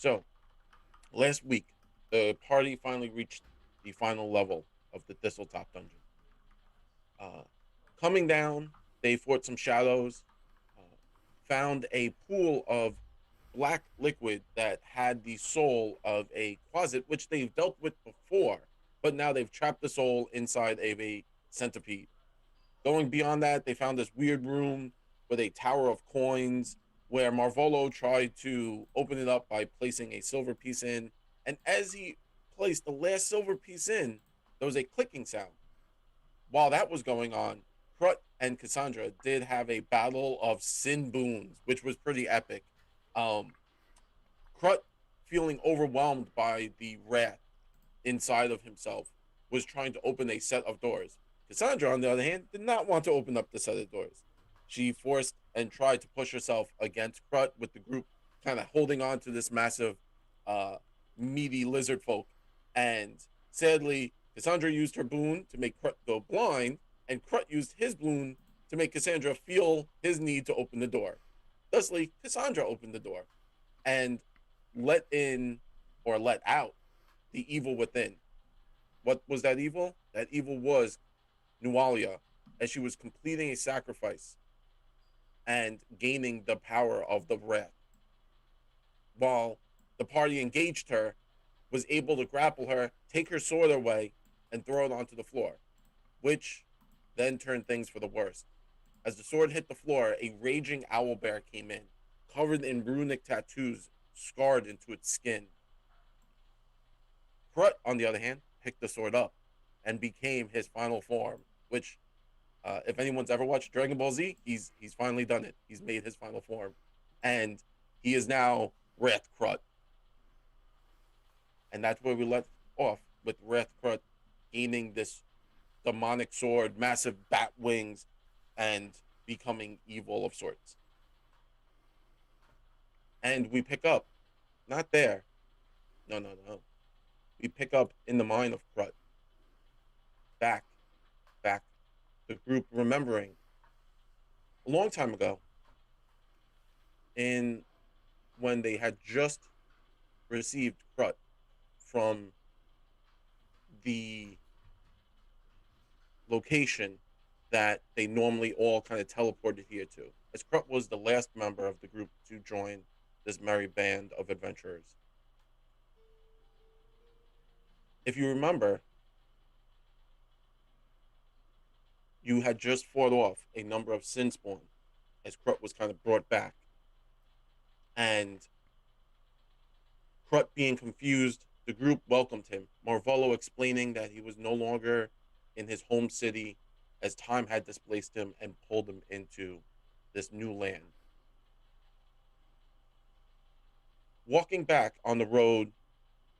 So last week, the party finally reached the final level of the Thistletop dungeon. Uh, Coming down, they fought some shadows, uh, found a pool of black liquid that had the soul of a closet, which they've dealt with before, but now they've trapped the soul inside of a centipede. Going beyond that, they found this weird room with a tower of coins where Marvolo tried to open it up by placing a silver piece in. And as he placed the last silver piece in, there was a clicking sound. While that was going on, Krut and Cassandra did have a battle of sin boons, which was pretty epic. Um, Krut, feeling overwhelmed by the wrath inside of himself, was trying to open a set of doors. Cassandra, on the other hand, did not want to open up the set of doors. She forced and tried to push herself against Krut, with the group kind of holding on to this massive, uh, meaty lizard folk. And sadly, Cassandra used her boon to make Krut go blind, and Krut used his boon to make Cassandra feel his need to open the door. Thusly, Cassandra opened the door and let in, or let out, the evil within. What was that evil? That evil was Nualia, as she was completing a sacrifice and gaining the power of the wrath. While the party engaged her, was able to grapple her, take her sword away, and throw it onto the floor, which then turned things for the worst. As the sword hit the floor, a raging owlbear came in, covered in runic tattoos scarred into its skin. Krut, on the other hand, picked the sword up and became his final form, which, if anyone's ever watched Dragon Ball Z, he's finally done it. He's made his final form, and he is now Wrath Krut, and that's where we left off with Wrath Krut gaining this demonic sword, massive bat wings, and becoming evil of sorts. And we pick up, not there, no, no, no. We pick up in the mind of Krut, back, back, the group remembering a long time ago, in when they had just received Krut from the location that they normally all kind of teleported here to, as Krut was the last member of the group to join this merry band of adventurers. If you remember, you had just fought off a number of Sinspawn as Krut was kind of brought back. And Krut being confused, the group welcomed him, Marvolo explaining that he was no longer in his home city, as time had displaced him and pulled him into this new land. Walking back on the road,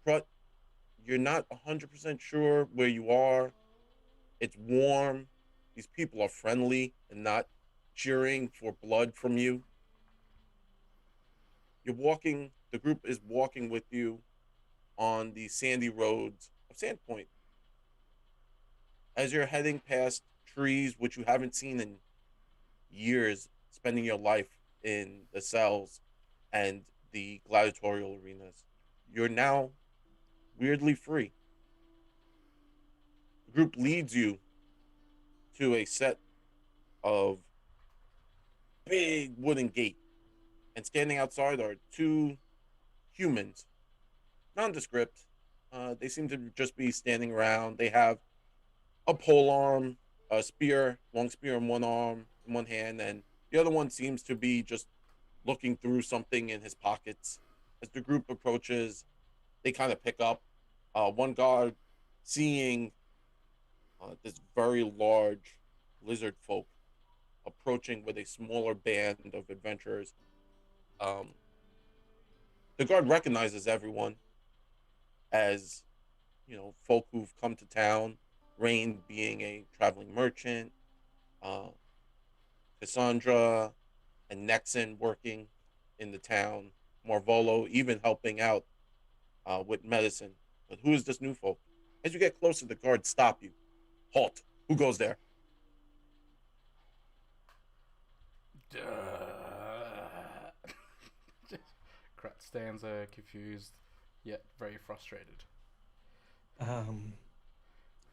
Krut, you're not 100% sure where you are. It's warm. These people are friendly and not cheering for blood from you. You're walking, the group is walking with you on the sandy roads of Sandpoint. As you're heading past trees, which you haven't seen in years, spending your life in the cells and the gladiatorial arenas, you're now weirdly free. The group leads you to a set of big wooden gate, and standing outside are two humans, nondescript. They seem to just be standing around. They have a pole arm, a spear, long spear in one arm, in one hand, and the other one seems to be just looking through something in his pockets. As the group approaches, they kind of pick up. One guard, seeing this very large lizard folk approaching with a smaller band of adventurers, um, the guard recognizes everyone as, folk who've come to town. Rain being a traveling merchant, uh, Cassandra and Nexon working in the town, Marvolo even helping out with medicine. But who is this new folk? As you get closer, the guards stop you. Halt. Who goes there? stands confused, yet very frustrated. Um,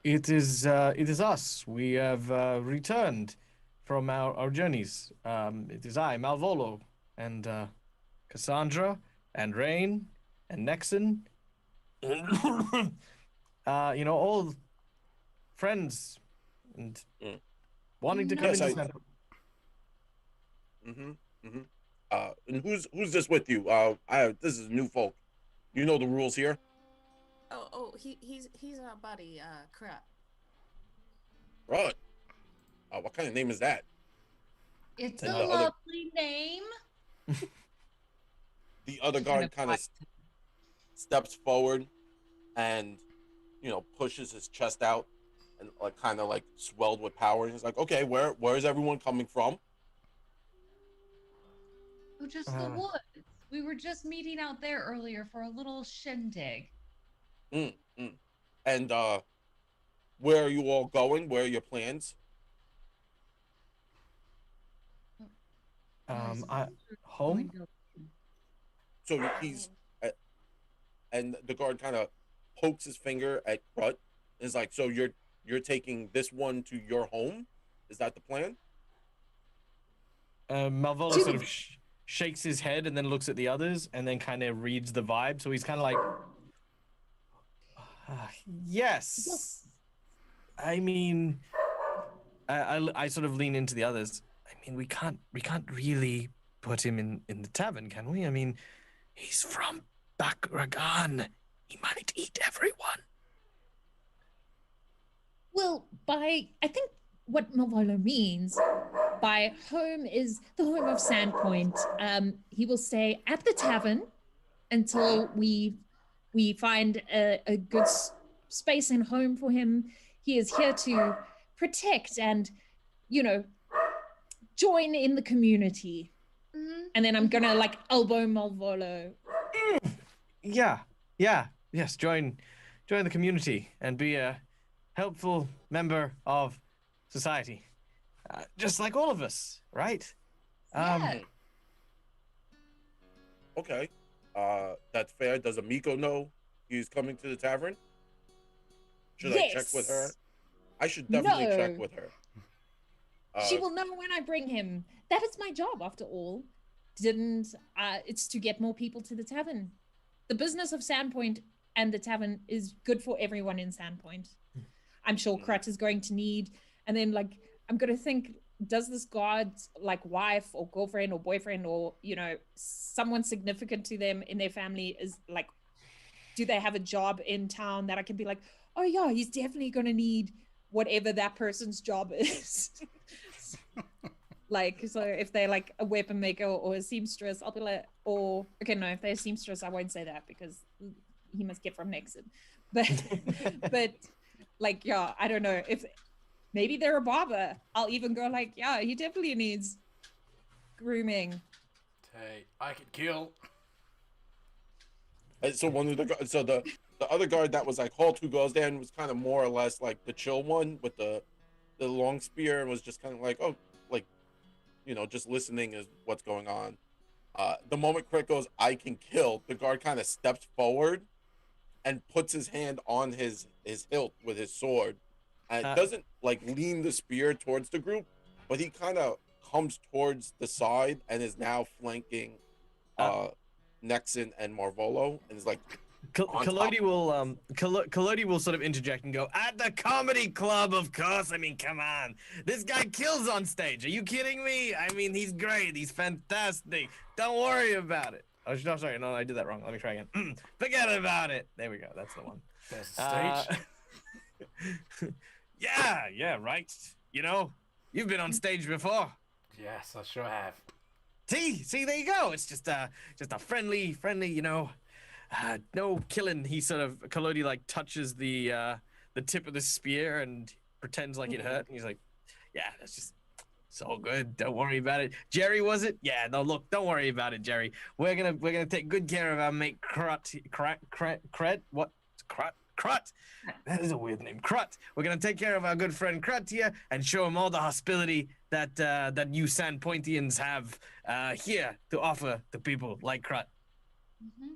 it is us. We have returned from our journeys. It is I, Malvolo, and Cassandra, and Rain, and Nexon. All friends and Mm. wanting to come Yes, into I. Santa. Mm-hmm. Mm-hmm. And who's this with you? This is new folk. You know the rules here, He's our buddy, Crap. right? What kind of name is that? It's And a the other lovely name. the other She's gonna guard kind fight. of steps forward and pushes his chest out and like kind of like swelled with power. And he's like, okay, where is everyone coming from? Oh, just the Uh, woods. We were just meeting out there earlier for a little shindig. Mm, mm. And where are you all going? Where are your plans? My I sister's going home. to. So I he's mean, and the guard kind of pokes his finger at Crut and is like, so you're taking this one to your home? Is that the plan? Malvolo To sort the of shakes his head and then looks at the others and then kind of reads the vibe. So he's kind of like, yes. I mean, I sort of lean into the others. I mean, we can't really put him in the tavern, can we? I mean, he's from Bakragan. He might eat everyone. Well, I think what Malvolo means by home is the home of Sandpoint. He will stay at the tavern until we find a good space and home for him. He is here to protect and, you know, join in the community. mhm. And then I'm gonna like elbow Malvolo. Yeah, yes. Join the community and be a helpful member of society, just like all of us, right? Yeah. Mm, okay. That's fair. Does Amiko know he's coming to the tavern? Should I check with her? Yes. I should definitely check No. with her. She Uh, will know when I bring him. That is my job, after all. Didn't it's to get more people to the tavern. The business of Sandpoint and the tavern is good for everyone in Sandpoint. I'm sure mhm. Krat is going to need, and then like I'm gonna think, does this guard's like wife or girlfriend or boyfriend or someone significant to them in their family is like, do they have a job in town that I can be like, oh yeah, he's definitely gonna need whatever that person's job is. Like, so if they're like a weapon maker or a seamstress, I'll be like, or okay, no, if they're a seamstress, I won't say that because he must get from Nexon. But but like, yeah, I don't know. If maybe they're a barber, I'll even go like, yeah, he definitely needs grooming. Hey, I could kill. And so the other guard that was like halt who goes there and was kind of more or less like the chill one with the long spear and was just kind of like, oh, like, just listening is what's going on. The moment Crit goes, I can kill, the guard kind of steps forward and puts his hand on his hilt with his sword, and it Uh, doesn't like lean the spear towards the group, but he kind of comes towards the side and is now flanking uh, uh Nexon and Marvolo, and is like on top Collodi of them. will Collodi will sort of interject and go, at the comedy club, of course. I mean, come on, this guy kills on stage. Are you kidding me? I mean, he's great. He's fantastic. Don't worry about it. Oh, no, sorry, no, I did that wrong. Let me try again. Forget about it. There we go. That's the one. There's a stage. Yeah, right. You've been on stage before. Yes, I sure have. See, there you go. It's just a friendly, no killing. He sort of Collodi like touches the tip of the spear and pretends like it hurt. And he's like, yeah, that's just so good. Don't worry about it. Jerry, was it? Yeah, no, look, don't worry about it, Jerry. We're gonna take good care of our mate Crut. What? Crut. That is a weird name. Crut. We're gonna take care of our good friend Crut here and show him all the hospitality that you Sandpointians have here to offer to people like Crut.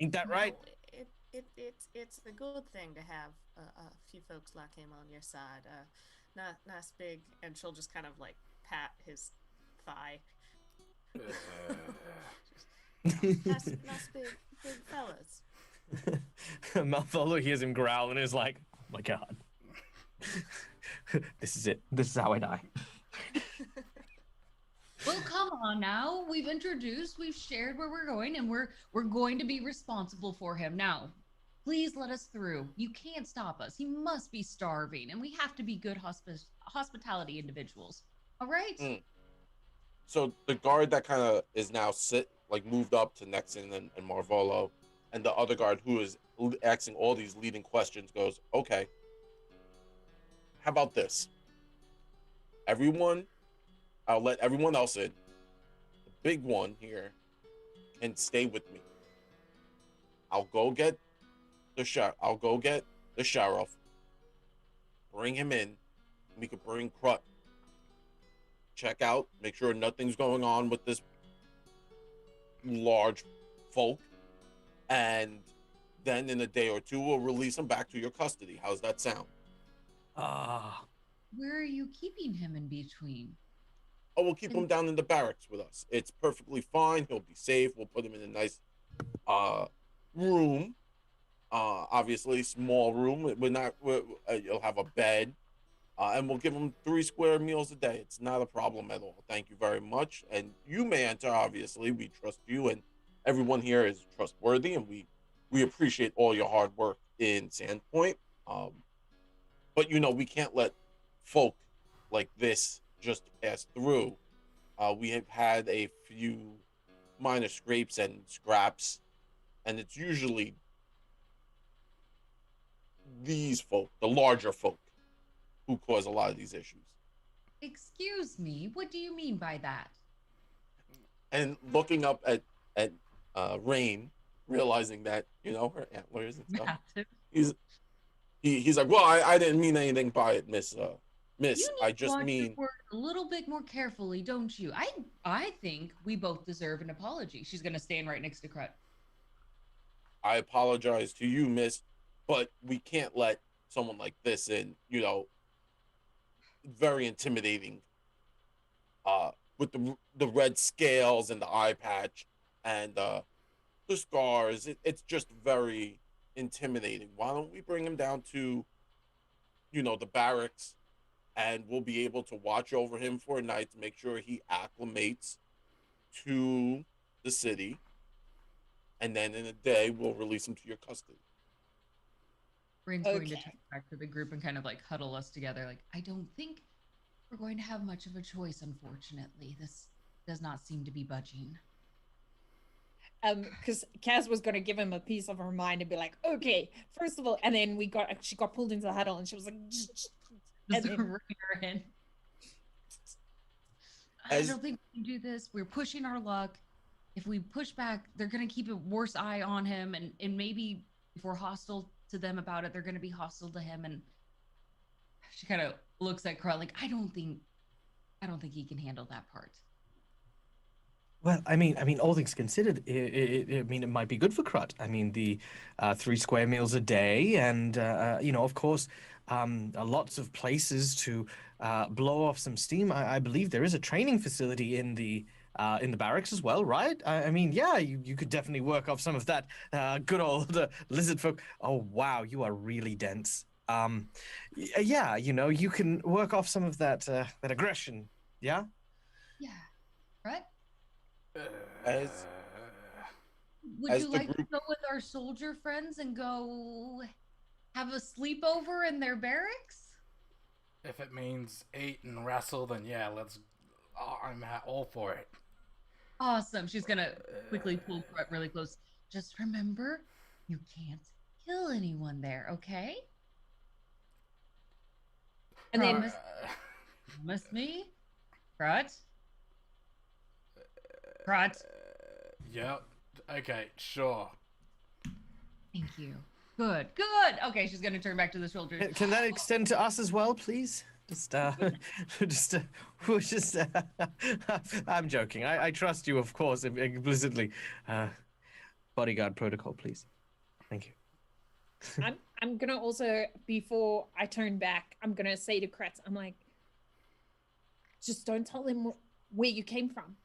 Ain't that right? No, it's a good thing to have a few folks like him on your side. Nice big, and she'll just kind of like pat his thigh. Nice big fellas. Maltholo hears him growl and is like, oh my god. This is it. This is how I die. Well, come on now. We've introduced, we've shared where we're going, and we're going to be responsible for him. Now, please let us through. You can't stop us. He must be starving, and we have to be good hospitality individuals. All right? So the guard that kind of is now moved up to Nexon and Marvolo, and the other guard who is asking all these leading questions goes, okay, how about this? I'll let everyone else in. The big one here can stay with me. I'll go get the sheriff, bring him in. We could bring Krut. Check out, make sure nothing's going on with this large folk, and then in a day or two we'll release him back to your custody. How's that sound? Where are you keeping him in between? Oh, we'll keep him down in the barracks with us. It's perfectly fine. He'll be safe. We'll put him in a nice room. Obviously small room. You'll have a bed. And we'll give him 3 square meals a day. It's not a problem at all. Thank you very much. And you may enter, obviously. We trust you, and everyone here is trustworthy, and we appreciate all your hard work in Sandpoint. But, we can't let folk like this just pass through. We have had a few minor scrapes and scraps, and it's usually these folk, the larger folk, who cause a lot of these issues. Excuse me, what do you mean by that? And looking up at Rain, realizing that her antlers and stuff, he's like, well, I didn't mean anything by it, Miss. I just mean your word a little bit more carefully, don't you? I think we both deserve an apology. She's gonna stand right next to Krut. I apologize to you, Miss, but we can't let someone like this in. Very intimidating. With the red scales and the eye patch and the scars, it's just very intimidating. Why don't we bring him down to, the barracks, and we'll be able to watch over him for a night to make sure he acclimates to the city, and then in a day we'll release him to your custody. Rain's going to turn back to the group and kind of like huddle us together. Like, I don't think we're going to have much of a choice, unfortunately. This does not seem to be budging. Because Kaz was gonna give him a piece of her mind and be like, okay, first of all, and then she got pulled into the huddle and she was like, and then bring her in. I don't think we can do this. We're pushing our luck. If we push back, they're gonna keep a worse eye on him, and maybe if we're hostile to them about it, they're gonna be hostile to him. And she kind of looks at Krut like, I don't think he can handle that part. Well, I mean, all things considered, it might be good for Krut. I mean, the 3 square meals a day, and of course, lots of places to blow off some steam. I believe there is a training facility in the barracks as well, right? I mean, yeah, you could definitely work off some of that good old lizard folk. Oh wow, you are really dense. Yeah, you can work off some of that aggression. Yeah. Yeah. Right. Would you like to go with our soldier friends and go have a sleepover in their barracks? If it means eat and wrestle, then yeah, I'm all for it. Awesome. She's gonna quickly pull Krut really close. Just remember, you can't kill anyone there, okay? And then promise me, Krut. Yep. Okay, sure. Thank you. Good. Okay, she's gonna turn back to the soldiers. Can that extend to us as well, please? I'm joking. I trust you, of course, implicitly. bodyguard protocol, please. Thank you. I'm gonna also, before I turn back, I'm gonna say to Kretz, I'm like, just don't tell them where you came from.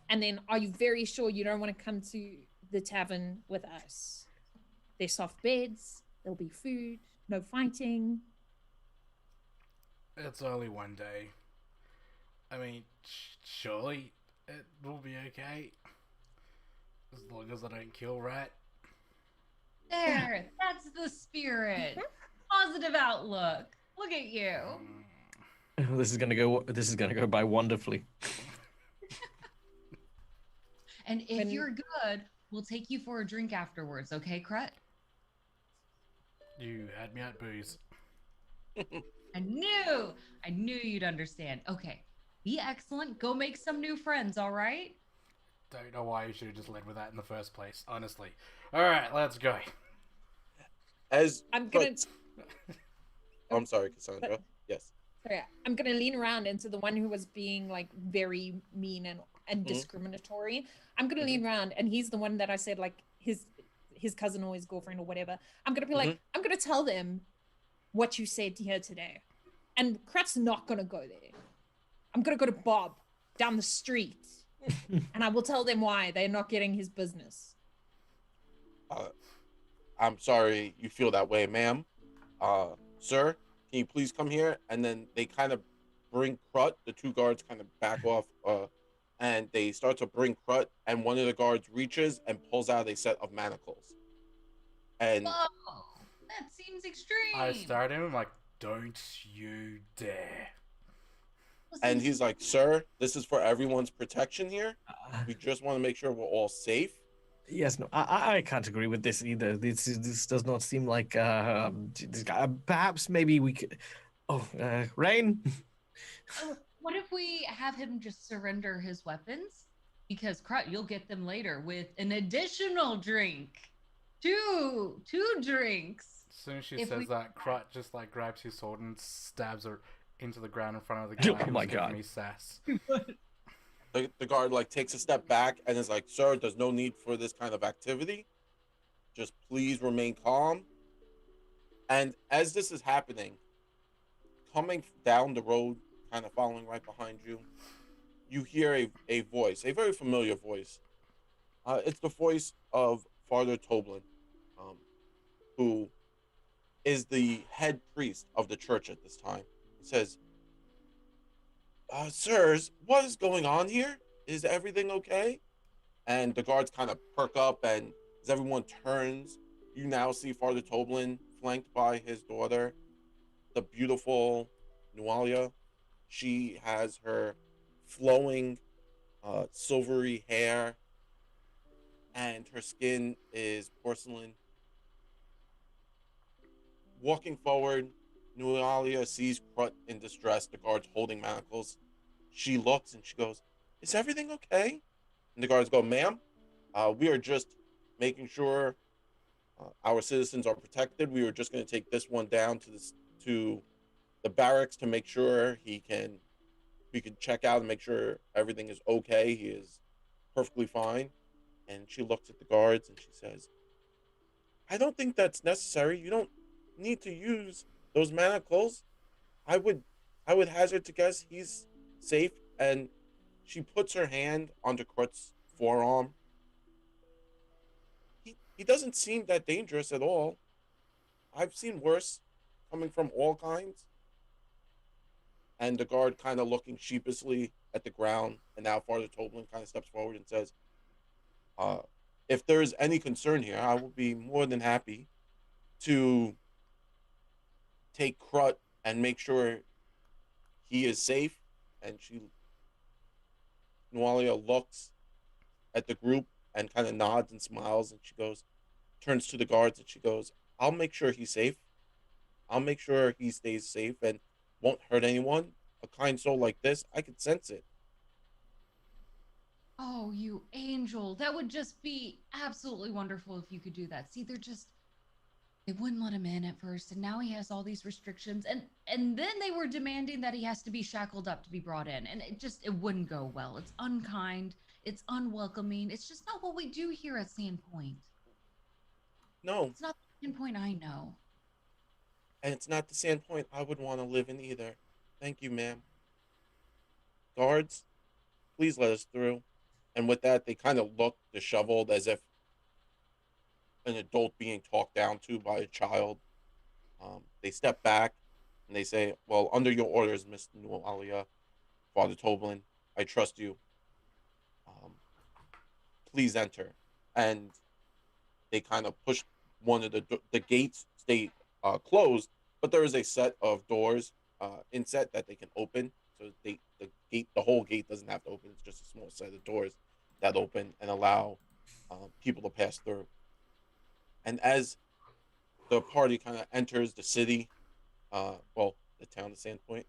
And then, are you very sure you don't want to come to the tavern with us? There's soft beds, there'll be food, no fighting. It's only one day. I mean, surely it will be okay. As long as I don't kill Rat. There, that's the spirit. Positive outlook. Look at you. This is gonna go by wonderfully. And if you're good, we'll take you for a drink afterwards, okay, Kret? You had me at booze. I knew you'd understand. Okay, be excellent. Go make some new friends, all right? Don't know why you should have just led with that in the first place, honestly. Alright, let's go. I'm gonna. I'm sorry, Cassandra. Yes. Sorry, I'm gonna lean around into the one who was being like very mean and discriminatory. I'm gonna lean around, and he's the one that I said like his cousin or his girlfriend or whatever. I'm gonna be like, I'm gonna tell them what you said here today, and Kret's not gonna go there. I'm gonna go to Bob down the street, and I will tell them why they're not getting his business. I'm sorry you feel that way, ma'am. Sir, can you please come here? And then they kind of bring Krut. The two guards kind of back off, and they start to bring Krut, and one of the guards reaches and pulls out a set of manacles. And Whoa, that seems extreme. I start him, I'm like, don't you dare. and he's like, sir, this is for everyone's protection here. We just want to make sure we're all safe. Yes, no, I can't agree with this either. This does not seem like perhaps maybe we could. Oh, Rain. What if we have him just surrender his weapons? Because Krut, you'll get them later with an additional drink. Two drinks. As soon as she If says we- that, Krut just like grabs his sword and stabs her into the ground in front of the guy. Oh my who's giving God. me sass. The guard like takes a step back and is like, sir, there's no need for this kind of activity. Just please remain calm. And as this is happening, coming down the road, kind of following right behind you, you hear a voice, a very familiar voice. It's the voice of Father Toblin, who is the head priest of the church at this time. He says, sirs, what is going on here? Is everything okay? And the guards kind of perk up, and as everyone turns, you now see Father Toblin flanked by his daughter, the beautiful Nualia. She has her flowing, silvery hair, and her skin is porcelain. Walking forward, Nualia sees Krut in distress, the guards holding manacles. She looks and she goes, is everything okay? And the guards go, ma'am, we are just making sure our citizens are protected. We were just going to take this one down to the barracks to make sure we can check out and make sure everything is okay. He is perfectly fine. And she looks at the guards and she says, I don't think that's necessary. You don't need to use those manacles. I would hazard to guess he's safe. And she puts her hand onto Krut's forearm. He doesn't seem that dangerous at all. I've seen worse coming from all kinds. And the guard kind of looking sheepishly at the ground, and now Father Toblin kind of steps forward and says, if there is any concern here, I will be more than happy to take Krut and make sure he is safe. And Nualia looks at the group and kind of nods and smiles, and she turns to the guards and she goes, I'll make sure he's safe. I'll make sure he stays safe and won't hurt anyone. A kind soul like this, I could sense it. Oh, you angel. That would just be absolutely wonderful if you could do that. See, they wouldn't let him in at first, and now he has all these restrictions, and then they were demanding that he has to be shackled up to be brought in, and it wouldn't go well. It's unkind. It's unwelcoming. It's just not what we do here at Sandpoint. No, It's not the Sandpoint I know. and it's not the Sandpoint I would want to live in either. Thank you, ma'am. Guards, please let us through. And with that, they kind of look disheveled as if an adult being talked down to by a child. They step back and they say, "Well, under your orders, Miss Nualia, Father Toblin, I trust you. Um, please enter." And they kind of push one of the gates stay closed, but there is a set of doors inset that they can open. So the whole gate doesn't have to open. It's just a small set of doors that open and allow people to pass through. And as the party kind of enters the city, well, the town of Sandpoint.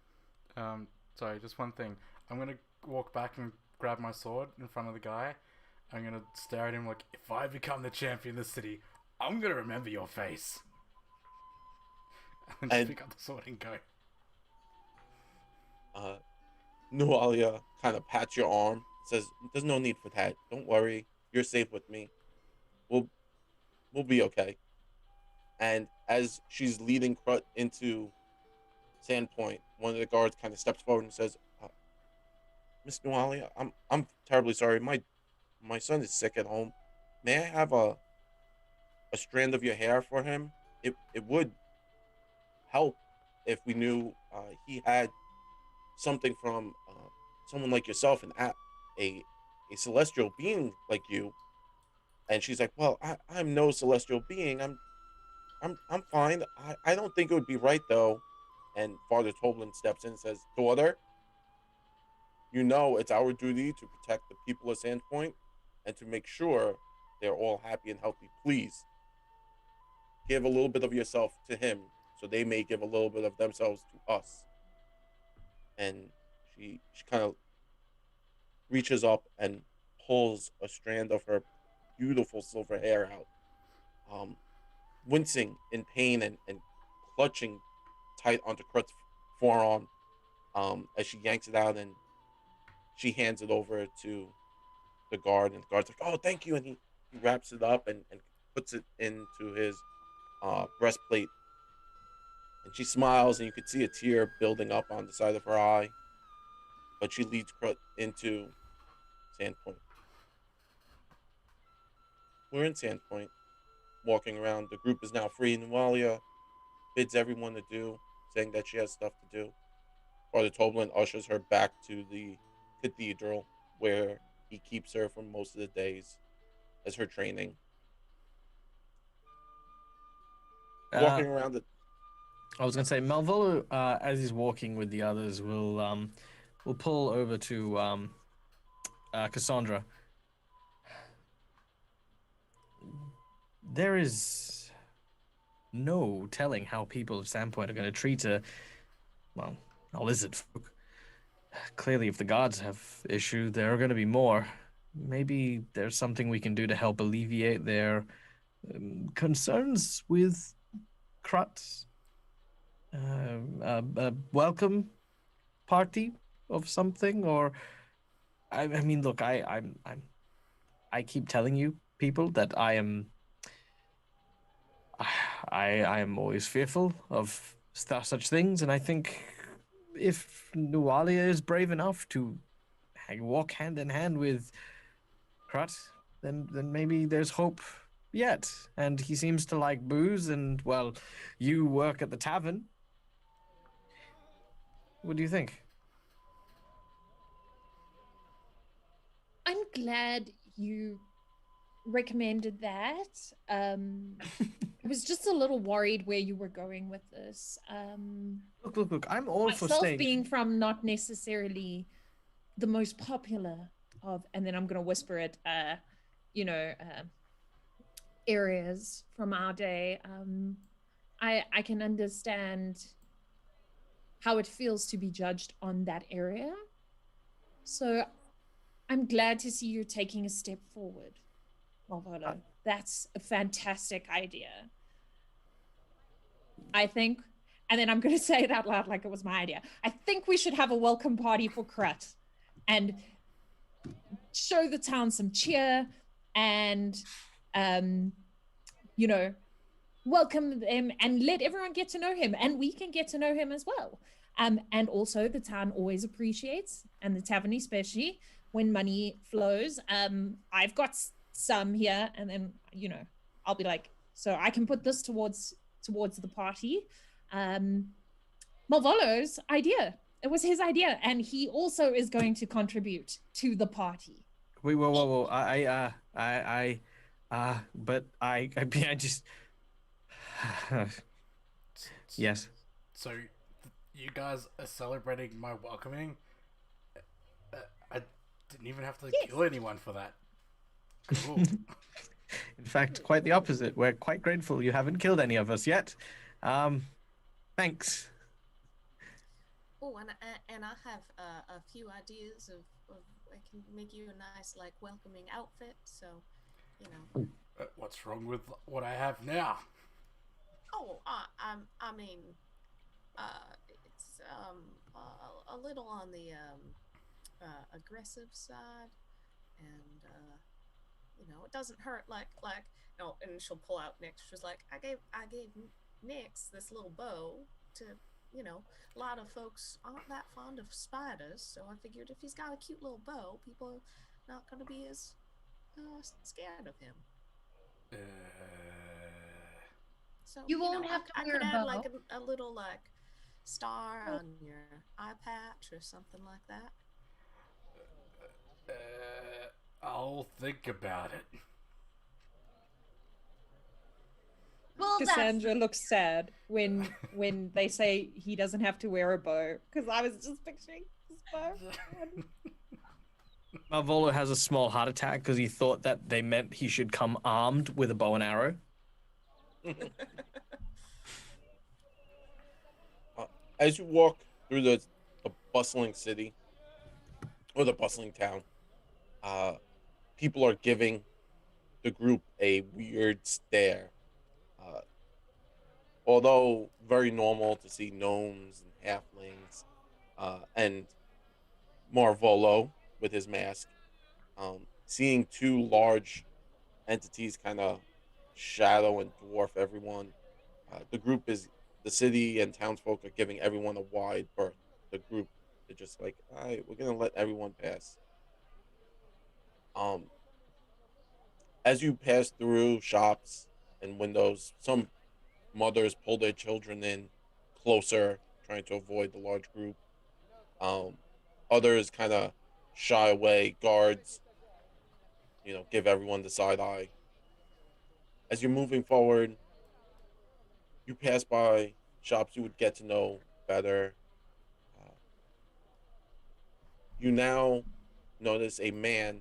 Um, sorry, just one thing. I'm gonna walk back and grab my sword in front of the guy. I'm gonna stare at him like, if I become the champion of the city, I'm gonna remember your face. And just And pick up the sword and go. uh, Nualia kind of pats your arm, says, "There's no need for that. Don't worry. You're safe with me. We'll we'll be okay." And as she's leading Krut into Sandpoint, one of the guards kind of steps forward and says, "Miss Nualia, I'm terribly sorry. My son is sick at home. May I have a strand of your hair for him? It would help if we knew he had something from someone like yourself, a a celestial being like you." And she's like, "Well, I'm no celestial being. I'm fine. I don't think it would be right though." And Father Toblin steps in and says, "Daughter, you know it's our duty to protect the people of Sandpoint and to make sure they're all happy and healthy. Please give a little bit of yourself to him so they may give a little bit of themselves to us." And she kind of reaches up and pulls a strand of her beautiful silver hair out, wincing in pain and clutching tight onto Kurt's forearm, as she yanks it out and she hands it over to the guard. And the guard's like, "Oh, thank you." And he wraps it up and puts it into his breastplate. And she smiles, and you could see a tear building up on the side of her eye. But she leads Krut into Sandpoint. We're in Sandpoint, walking around. The group is now free. Nualia bids everyone adieu, saying that she has stuff to do. Father Toblin ushers her back to the cathedral, where he keeps her for most of the days as her training. Uh, Walking around the I was gonna say Malvolo, as he's walking with the others, will pull over to Cassandra. There is no telling how people of Sandpoint are going to treat well, a lizard folk. Clearly, if the gods have issue, there are going to be more. Maybe there's something we can do to help alleviate their concerns with Krut. A welcome party of something, or I mean, look, I keep telling you people that I am always fearful of such things, and I think if Nualia is brave enough to walk hand in hand with Krut, then maybe there's hope yet. And he seems to like booze, and well, you work at the tavern. What do you think? I'm glad you recommended that. I was just a little worried where you were going with this. Look. I'm all for Myself staying. being from not necessarily the most popular of, and then I'm gonna whisper it, areas from our day. I can understand how it feels to be judged on that area. So I'm glad to see you taking a step forward, Malvolo. That's a fantastic idea. I think, and then I'm going to say it out loud like it was my idea. I think we should have a welcome party for Krut. And show the town some cheer and, you know, welcome them and let everyone get to know him, and we can get to know him as well. And also the town always appreciates, and the tavern especially, when money flows. I've got some here, and then I'll be like, so I can put this towards the party. Malvolo's idea. It was his idea, and he also is going to contribute to the party. Wait, whoa. But I just. Yes. So, you guys are celebrating my welcoming? I didn't even have to kill anyone for that. Cool. In fact, quite the opposite. We're quite grateful you haven't killed any of us yet. Thanks. Oh, and I have a few ideas of I can make you a nice welcoming outfit. So, What's wrong with what I have now? Oh, I mean, it's a little on the aggressive side, and it doesn't hurt no. And she'll pull out Nyx. She's like, I gave Nyx this little bow to. A lot of folks aren't that fond of spiders, so I figured if he's got a cute little bow, people are not going to be as scared of him. So You won't have to wear I could a add bow. a little star on your eye patch or something like that. I'll think about it. Well, Cassandra looks sad when they say he doesn't have to wear a bow, because I was just picturing his bow. Malvolo has a small heart attack because he thought that they meant he should come armed with a bow and arrow. As you walk through the bustling city or the bustling town, people are giving the group a weird stare. Although very normal to see gnomes and halflings, and Marvolo with his mask, seeing two large entities kind of shadow and dwarf everyone. The city and townsfolk are giving everyone a wide berth. The group, they're just like, all right, we're gonna let everyone pass. Um, as you pass through shops and windows, some mothers pull their children in closer, trying to avoid the large group. Um, Others kind of shy away. Guards, give everyone the side eye. As you're moving forward, you pass by shops you would get to know better. Uh, you now notice a man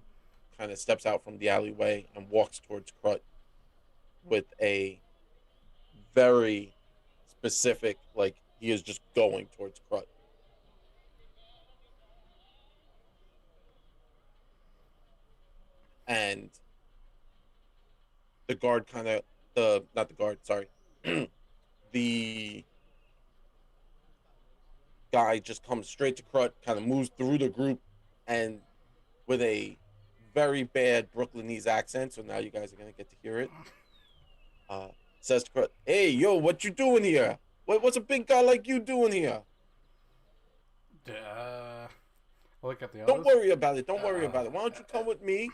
kind of steps out from the alleyway and walks towards Crut with a very specific, he is just going towards Crut. And the guard kind of, not the guard, sorry, the guy just comes straight to Crut, kind of moves through the group, and with a very bad Brooklynese accent, so now you guys are going to get to hear it, says to Crut, hey, yo, what you doing here? What's a big guy like you doing here? Look at the others. Don't worry about it. Don't worry about it. Why don't you come with me,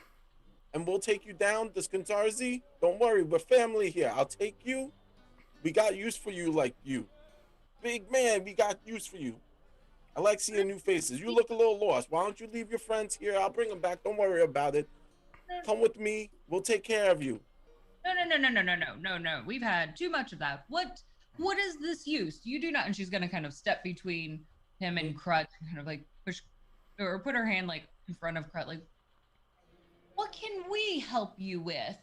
and we'll take you down to Skantarzi? Don't worry, we're family here. I'll take you. We got use for you like you. Big man, we got use for you. I like seeing new faces. You look a little lost. Why don't you leave your friends here? I'll bring them back. Don't worry about it. Come with me. We'll take care of you. No. We've had too much of that. What is this use? You do not. And she's gonna kind of step between him and Crut, kind of push or put her hand in front of Crut, what can we help you with?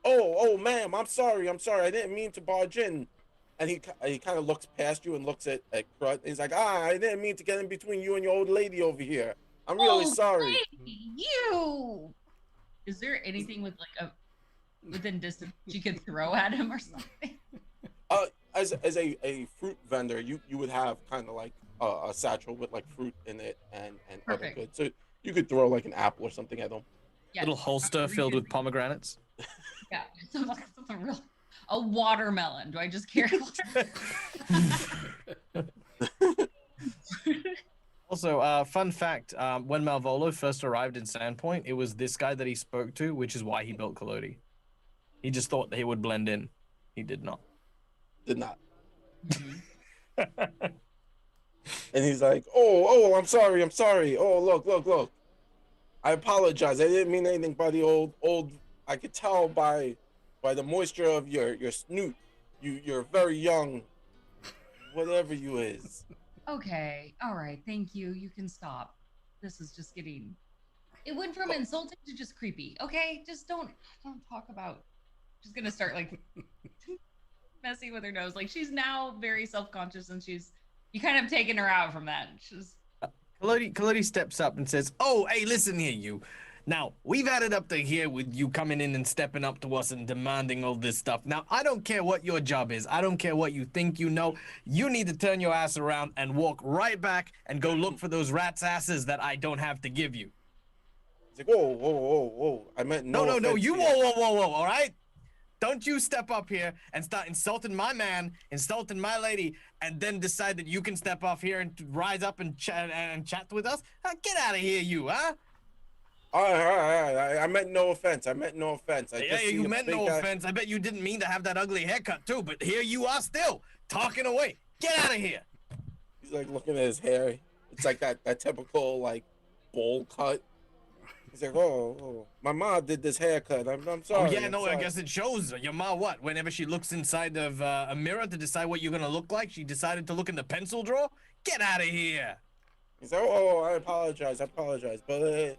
Oh, ma'am, I'm sorry. I didn't mean to barge in. And he kind of looks past you and looks at Crut. He's like, I didn't mean to get in between you and your old lady over here. I'm really sorry. You. Is there anything with within distance you could throw at him or something? As a fruit vendor, you would have kind of a satchel with fruit in it and other goods. So You could throw like an apple or something at them. Yeah, Little holster filled with reducing- pomegranates. Yeah, something real. A watermelon. Do I just carry water? Also, fun fact: when Malvolo first arrived in Sandpoint, it was this guy that he spoke to, which is why he built Kalodi. He just thought that he would blend in. He did not. Did not. Mhm. And he's like, oh, I'm sorry. Oh, look. I apologize. I didn't mean anything by the old. I could tell by the moisture of your snoot. You're very young. Whatever you is. Okay, all right, thank you. You can stop. This is just getting. It went from insulting to just creepy. Okay, just don't talk about. She's gonna start like messing with her nose. Like she's now very self-conscious, and you kind of taken her out from that. She's Kalodi steps up and says, "Oh, hey, listen here, you. Now, we've had it up to here with you coming in and stepping up to us and demanding all this stuff. Now, I don't care what your job is. I don't care what you think you know. You need to turn your ass around and walk right back and go look for those rats' asses that I don't have to give you." He's like, whoa. I meant no. No, offense you here. whoa, all right? Don't you step up here and start insulting my man, insulting my lady, and then decide that you can step off here and rise up and chat with us? Get out of here, you, huh? All right. I meant no offense. I Yeah, see you a meant big no guy- offense. I bet you didn't mean to have that ugly haircut too, but here you are still talking away. Get out of here. He's like looking at his hair. It's like that typical like bowl cut. He's like, oh, my mom did this haircut. I'm sorry. Oh yeah, I'm no, I sorry. guess it shows your ma what? Whenever she looks inside of a mirror to decide what you're gonna look like, she decided to look in the pencil drawer. Get out of here. He's like, oh, I apologize. But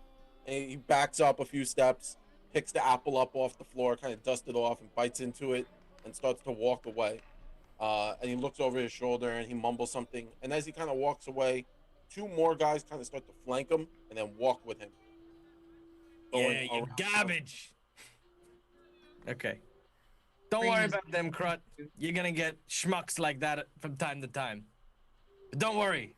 and he backs up a few steps, picks the apple up off the floor, kind of dusts it off, and bites into it, and starts to walk away. And he looks over his shoulder and he mumbles something. And as he kind of walks away, two more guys kind of start to flank him and then walk with him. Yeah, Going you around. garbage. Okay. Don't Brain worry is- about them, Crut. You're gonna get schmucks like that from time to time. But don't worry.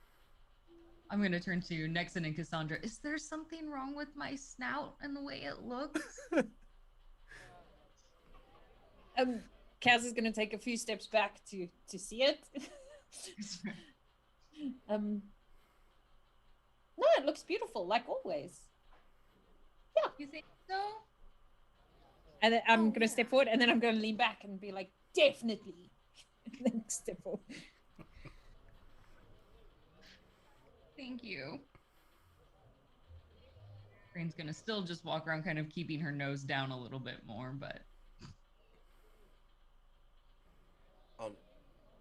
I'm gonna turn to Nexon and Cassandra. Is there something wrong with my snout and the way it looks? Kaz is gonna take a few steps back to see it. No, it looks beautiful, like always. You think so? And then I'm Oh, gonna step forward, and then I'm gonna lean back and be like, definitely. And then step forward. Thank you. Brain's gonna still just walk around, kind of keeping her nose down a little bit more, but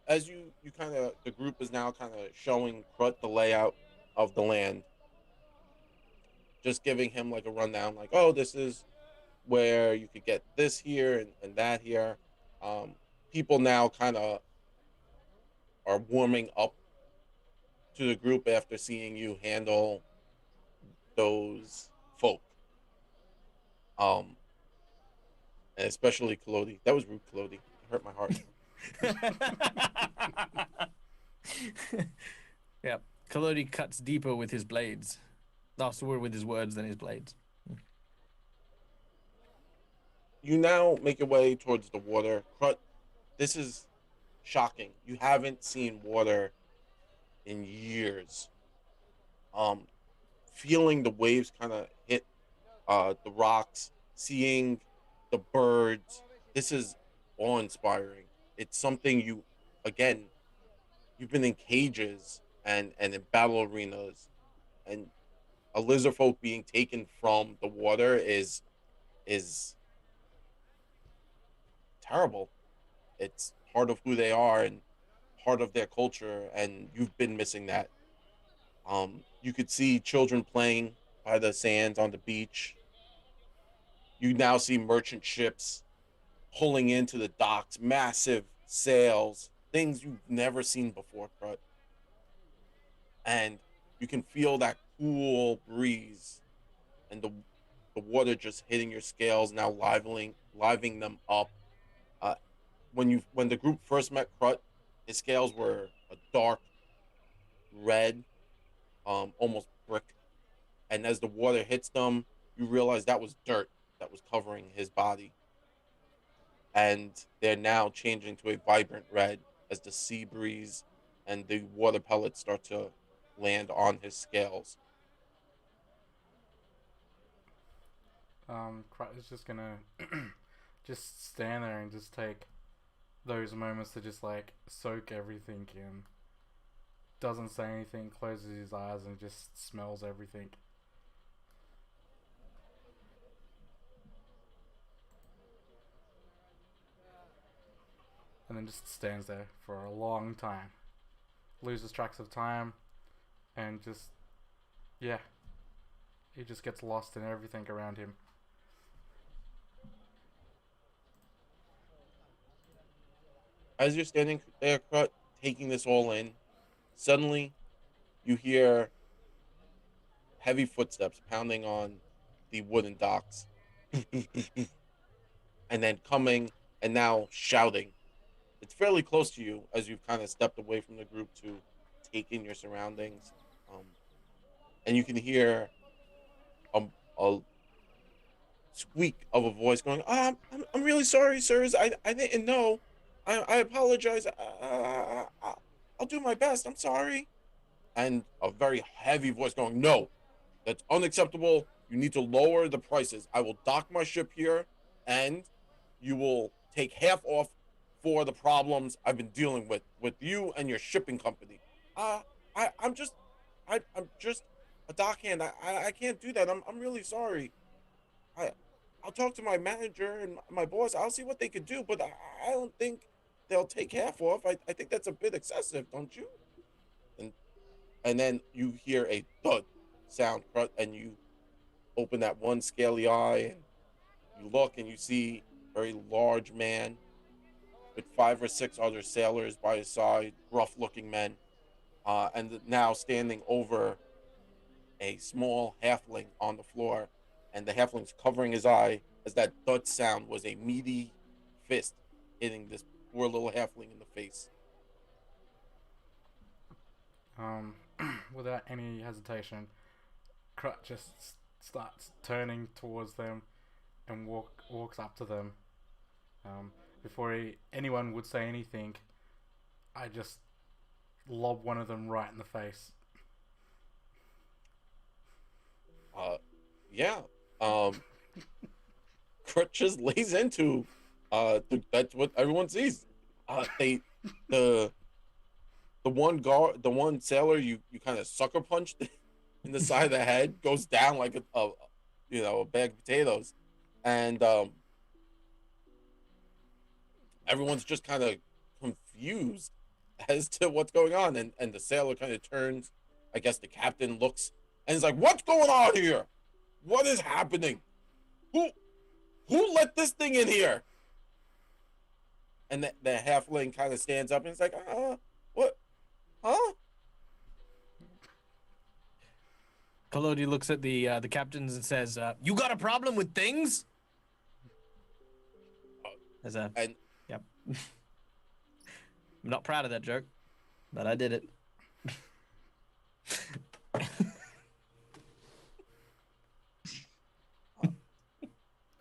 As you kind of, the group is now kind of showing Crut the layout of the land, just giving him like a rundown, like, oh, this is where you could get this here and that here. People now kind of are warming up to the group after seeing you handle those folk. And especially Kalodi. That was rude, Kalodi. It hurt my heart. Yeah, Kalodi cuts deeper with his blades. No, so with his words than his blades. You now make your way towards the water. Crut, this is shocking. You haven't seen water in years. Feeling the waves kind of hit the rocks, seeing the birds. This is awe-inspiring. It's something you've been in cages and in battle arenas, and a lizard folk being taken from the water is terrible. It's part of who they are and part of their culture, and you've been missing that. You could see children playing by the sands on the beach. You now see merchant ships pulling into the docks, massive sails, things you've never seen before, Crut. And you can feel that cool breeze and the water just hitting your scales, now livening them up. When the group first met Crut, his scales were a dark red, almost brick. and as the water hits them, you realize that was dirt that was covering his body, and they're now changing to a vibrant red as the sea breeze and the water pellets start to land on his scales. Crut is just gonna just stand there and just take those moments to just like soak everything in. Doesn't say anything, closes his eyes, and just smells everything. And then just stands there for a long time. Loses tracks of time, and just, yeah, he just gets lost in everything around him. As you're standing there, Crut, taking this all in, suddenly you hear heavy footsteps pounding on the wooden docks, and then coming and now shouting. It's fairly close to you as you've kind of stepped away from the group to take in your surroundings. Um, and you can hear a squeak of a voice going, I'm really sorry, sirs. I didn't know. I apologize. I'll do my best. I'm sorry. And a very heavy voice going, no, that's unacceptable. You need to lower the prices. I will dock my ship here, and you will take half off for the problems I've been dealing with you and your shipping company. Uh, I'm just, I'm just a dockhand. I can't do that. I'm really sorry. I, I'll talk to my manager and my boss. I'll see what they could do, but I don't think they'll take half off. I think that's a bit excessive, don't you? And and then you hear a thud sound, and you open that one scaly eye, and you look and you see a very large man with 5 or 6 other sailors by his side, rough looking men, and now standing over a small halfling on the floor, and the halfling's covering his eye as that thud sound was a meaty fist hitting this poor little halfling in the face. Um, without any hesitation, Crut just starts turning towards them and walks up to them. Before anyone would say anything, I just lob one of them right in the face. Yeah. Um, Crutch just lays into. That's what everyone sees. The the one guard, the one sailor you kind of sucker punched in the side of the head goes down like a bag of potatoes, and everyone's just kind of confused as to what's going on, and the sailor kind of turns. I guess the captain looks and is like, "What's going on here? What is happening? Who who let this thing in here?" And the halfling kind of stands up and is like, what? Huh?" Kalodi looks at the captains and says, "You got a problem with things?" As a And yep. I'm not proud of that joke, but I did it.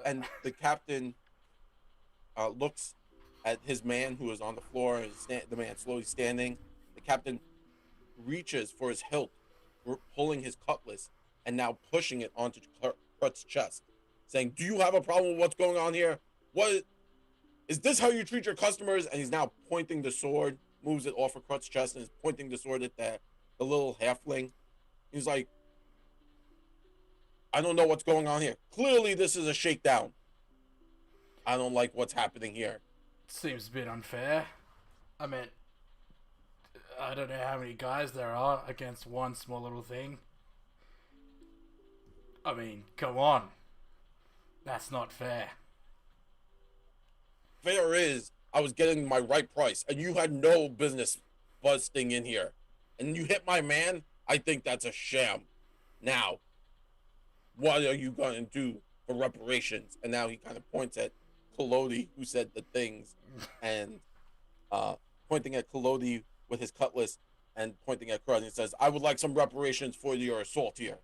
and the captain looks at his man who is on the floor, and the man slowly standing. The captain reaches for his hilt, pulling his cutlass, and now pushing it onto Crut's chest, saying, "Do you have a problem with what's going on here? What is this? How you treat your customers?" And he's now pointing the sword, moves it off of Crut's chest, and is pointing the sword at the little halfling. He's like, "I don't know what's going on here. Clearly, this is a shakedown. I don't like what's happening here." Seems a bit unfair. I mean, I don't know how many guys there are against one small little thing. I mean, come on. That's not fair. Fair is, I was getting my right price, and you had no business busting in here. And you hit my man? I think that's a sham. Now, what are you going to do for reparations? And now he kind of points at Kolodi, who said the things, and pointing at Kolodi with his cutlass and pointing at Crud, and he says, "I would like some reparations for your assault here."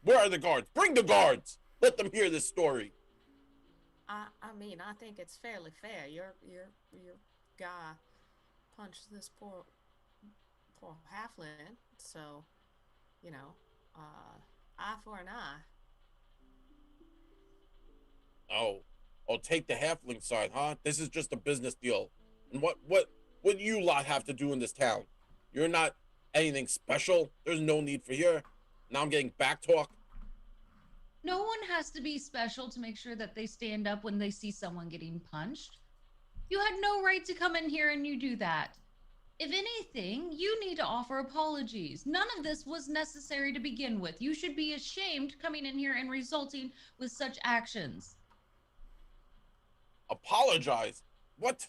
Where are the guards? Bring the guards. Let them hear this story. I mean, I think it's fairly fair. Your guy punched this poor halfling, so you know, eye for an eye. Oh, oh, take the halfling side, huh? This is just a business deal. And what do you lot have to do in this town? You're not anything special. There's no need for here. Now I'm getting back talk. No one has to be special to make sure that they stand up when they see someone getting punched. You had no right to come in here and you do that. If anything, you need to offer apologies. None of this was necessary to begin with. You should be ashamed coming in here and resulting with such actions. Apologize? What?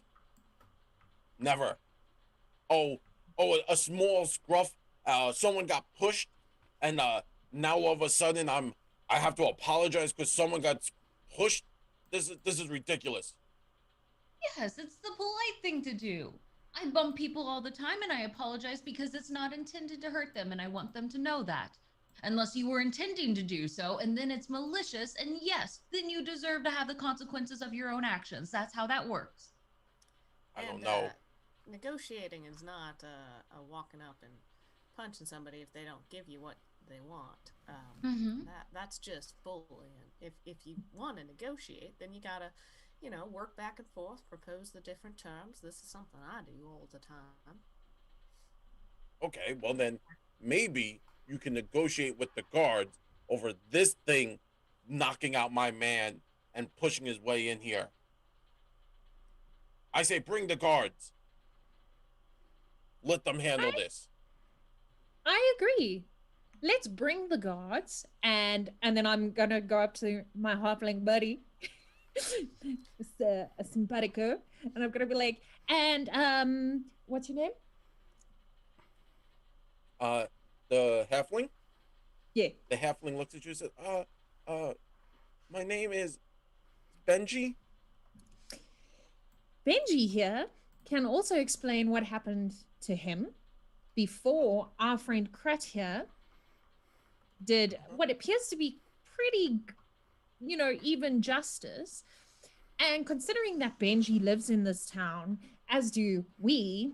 Never. Oh, a small scruff. Someone got pushed, and now all of a sudden I have to apologize because someone got pushed. This is ridiculous. Yes, it's the polite thing to do. I bump people all the time and I apologize because it's not intended to hurt them and I want them to know that. Unless you were intending to do so and then it's malicious, and yes, then you deserve to have the consequences of your own actions. That's how that works. I don't know. Negotiating is not walking up and punching somebody if they don't give you what they want. That's just bullying. If you want to negotiate, then you gotta, work back and forth, propose the different terms. This is something I do all the time. Okay, well then maybe you can negotiate with the guards over this thing knocking out my man and pushing his way in here. I say bring the guards. Let them handle this. I agree. Let's bring the guards, and then I'm gonna go up to my halfling buddy, it's a simpatico, and I'm gonna be like, and what's your name? The halfling? Yeah. The halfling looks at you and says, my name is Benji. Benji here can also explain what happened to him before our friend Krat here did what appears to be pretty, even justice. And considering that Benji lives in this town, as do we,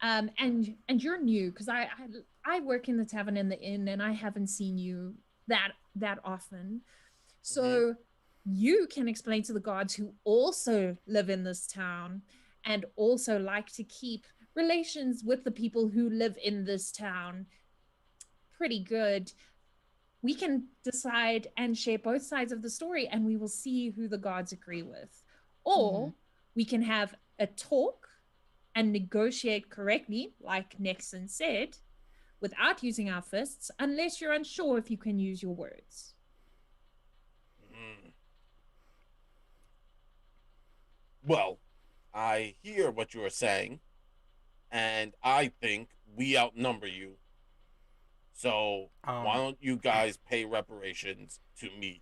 and you're new, because I work in the tavern and the inn, and I haven't seen you that often. So you can explain to the guards who also live in this town and also like to keep relations with the people who live in this town pretty good. We can decide and share both sides of the story, and we will see who the guards agree with. Or we can have a talk and negotiate correctly, like Nexon said, without using our fists, unless you're unsure if you can use your words. Well, I hear what you are saying, and I think we outnumber you. So why don't you guys pay reparations to me,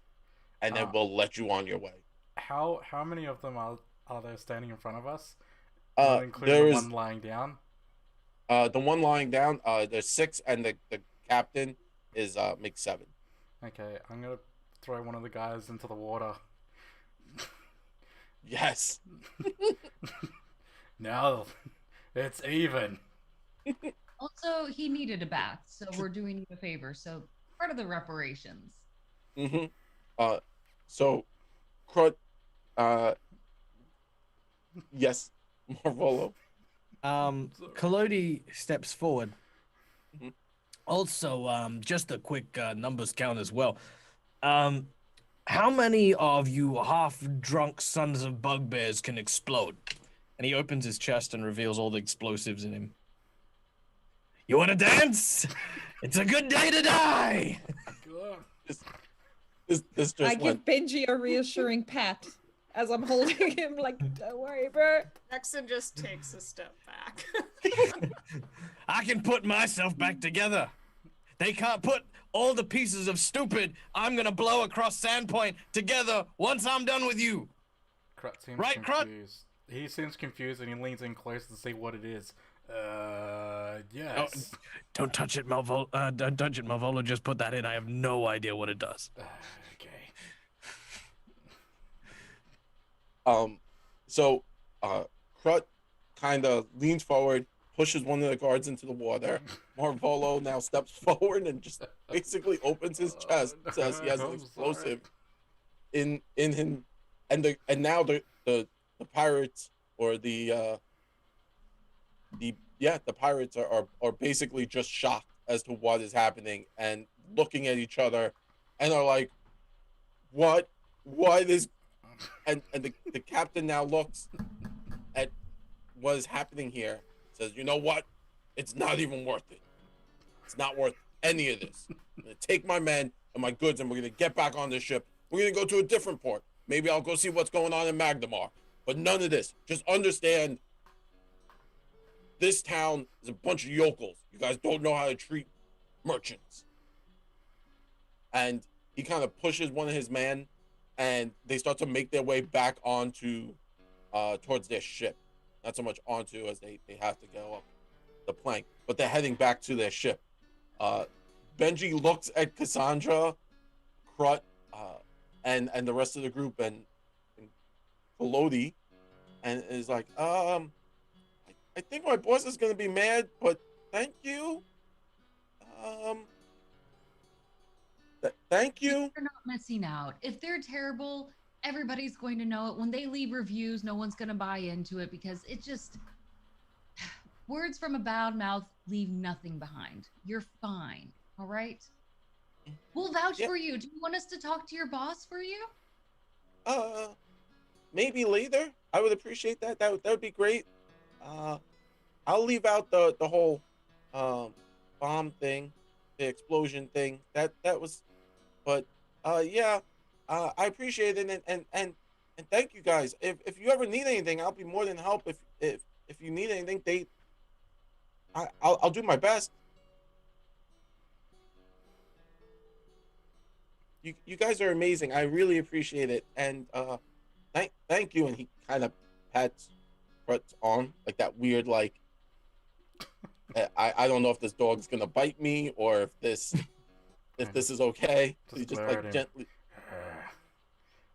and then we'll let you on your way. How many of them are there standing in front of us? Including There's the one lying down. The one lying down. There's 6, and the captain is makes 7. Okay, I'm gonna throw one of the guys into the water. Yes. No, it's even. Also, he needed a bath, so we're doing you a favor. So part of the reparations. So, Crud. Yes, Marvolo. Kalodi steps forward. Also, just a quick numbers count as well. How many of you half-drunk sons of bugbears can explode? And he opens his chest and reveals all the explosives in him. You want to dance? It's a good day to die! This just I give Benji a reassuring pat as I'm holding him, like, don't worry, bro. Nexon just takes a step back. I can put myself back together. They can't put all the pieces of stupid I'm gonna blow across Sandpoint together once I'm done with you. Krut seems Right, Krut? confused. He seems confused and he leans in close to see what it is. Yes. Don't touch it, Malvolo. Don't touch it, Malvolo. Just put that in. I have no idea what it does. Okay. So, Krut kind of leans forward, pushes one of the guards into the water. Marvolo now steps forward and just basically opens his chest, says he has an I'm explosive in him, and now the pirates or the pirates are basically just shocked as to what is happening and looking at each other, and are like, what is, and the captain now looks at what is happening here, says, you know what, it's not even worth it. It's not worth any of this. I'm gonna take my men and my goods and we're gonna get back on this ship. We're gonna go to a different port. Maybe I'll go see what's going on in Magnemar. But none of this. Just understand, this town is a bunch of yokels. You guys don't know how to treat merchants. And he kind of pushes one of his men, and they start to make their way back onto towards their ship. Not so much onto, as they have to go up the plank, but they're heading back to their ship. Benji looks at Cassandra, Krut, and the rest of the group, and Elodie, and is like, I think my boss is gonna be mad, but thank you. Thank you. They're not missing out. If they're terrible, everybody's going to know it. When they leave reviews, no one's going to buy into it because it just words from a bad mouth leave nothing behind. You're fine. All right. We'll vouch for you. Do you want us to talk to your boss for you? Maybe later. I would appreciate that. That would be great. I'll leave out the whole bomb thing, the explosion thing. That was, but yeah, I appreciate it, and thank you guys. If you ever need anything, I'll be more than help. If you need anything, I'll do my best. You guys are amazing. I really appreciate it, and thank you. And he kind of pats Brett's arm, like that weird, like, I don't know if this dog's gonna bite me or if this is okay. Just He just glare at like him. gently.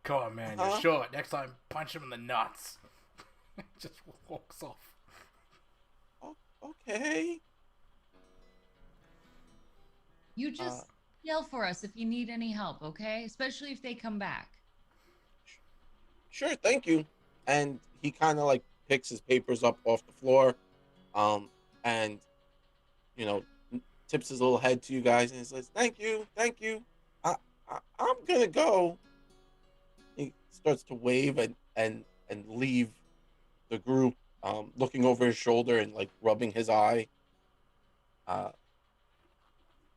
Come on, man. You're short. Next time, punch him in the nuts. Just walks off. Okay. You just yell for us if you need any help, okay? Especially if they come back. Sure, thank you. And he kind of like picks his papers up off the floor, and tips his little head to you guys and he says, "Thank you. I'm gonna go." He starts to wave and leave the group, looking over his shoulder and like rubbing his eye.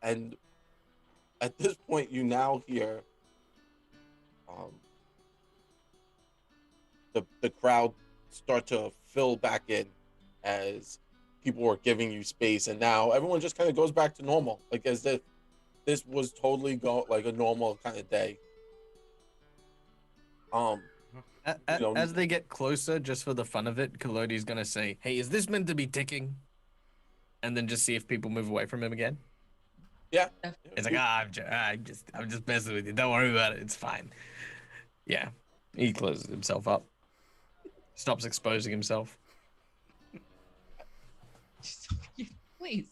And at this point, you now hear the crowd start to fill back in as people were giving you space, and now everyone just kind of goes back to normal, like as if this was totally like a normal kind of day. As they get closer, just for the fun of it, Kalodi's gonna say, "Hey, is this meant to be ticking?" And then just see if people move away from him again. Yeah. It's like, I'm just messing with you. Don't worry about it. It's fine. Yeah. He closes himself up. Stops exposing himself. Please.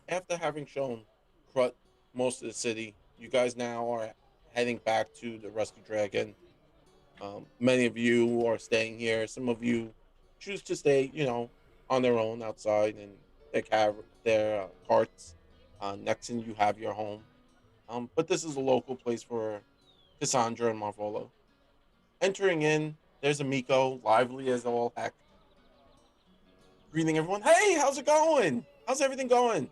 After having shown Krut most of the city, you guys now are heading back to the Rusty Dragon. Many of you are staying here. Some of you choose to stay, on their own outside in their carts. Nexon, you have your home. But this is a local place for Cassandra and Marvolo. Entering in, there's Amiko, lively as all heck, greeting everyone. Hey, how's it going? How's everything going?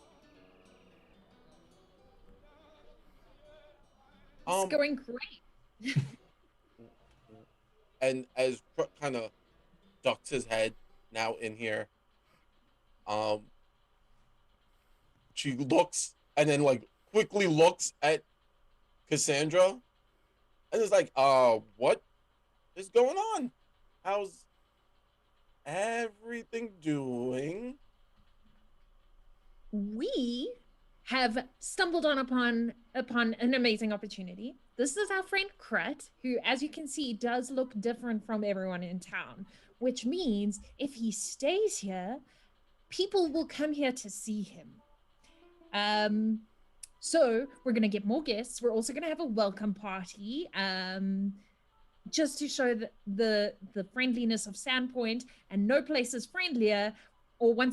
It's going great. And as Krut kind of ducks his head now in here, she looks and then like quickly looks at Cassandra And it's like, what is going on? How's everything doing? We have stumbled upon an amazing opportunity. This is our friend Krut, who, as you can see, does look different from everyone in town, which means if he stays here, people will come here to see him. So we're gonna get more guests. We're also gonna have a welcome party. Just to show the friendliness of Sandpoint, and no place is friendlier, and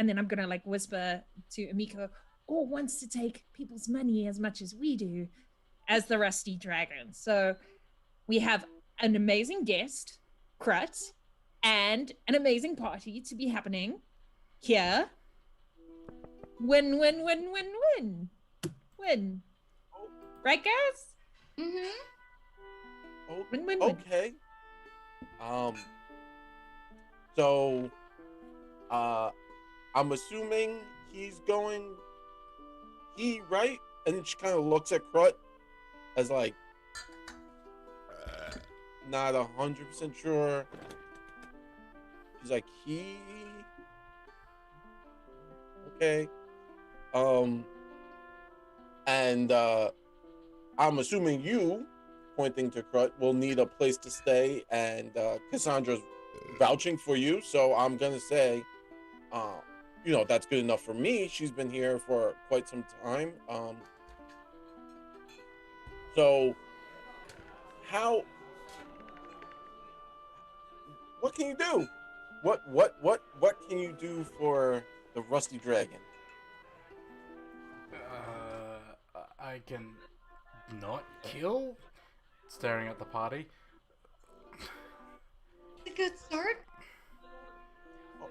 then I'm gonna like whisper to Amiko, or wants to take people's money as much as we do, as the Rusty Dragon. So we have an amazing guest, Krut, and an amazing party to be happening here. Win, win, win, win, win. Win. Right, guys? Mm-hmm. Oh, Win, win, win. okay. So, I'm assuming he's going. Right? And then she kind of looks at Krut as like, not 100% sure. She's like, he. Okay. And I'm assuming you, pointing to Krut, will need a place to stay, and Cassandra's vouching for you, so I'm gonna say, that's good enough for me. She's been here for quite some time. So what can you do? What can you do for the Rusty Dragon? I can not kill? Staring at the party. It's a good start.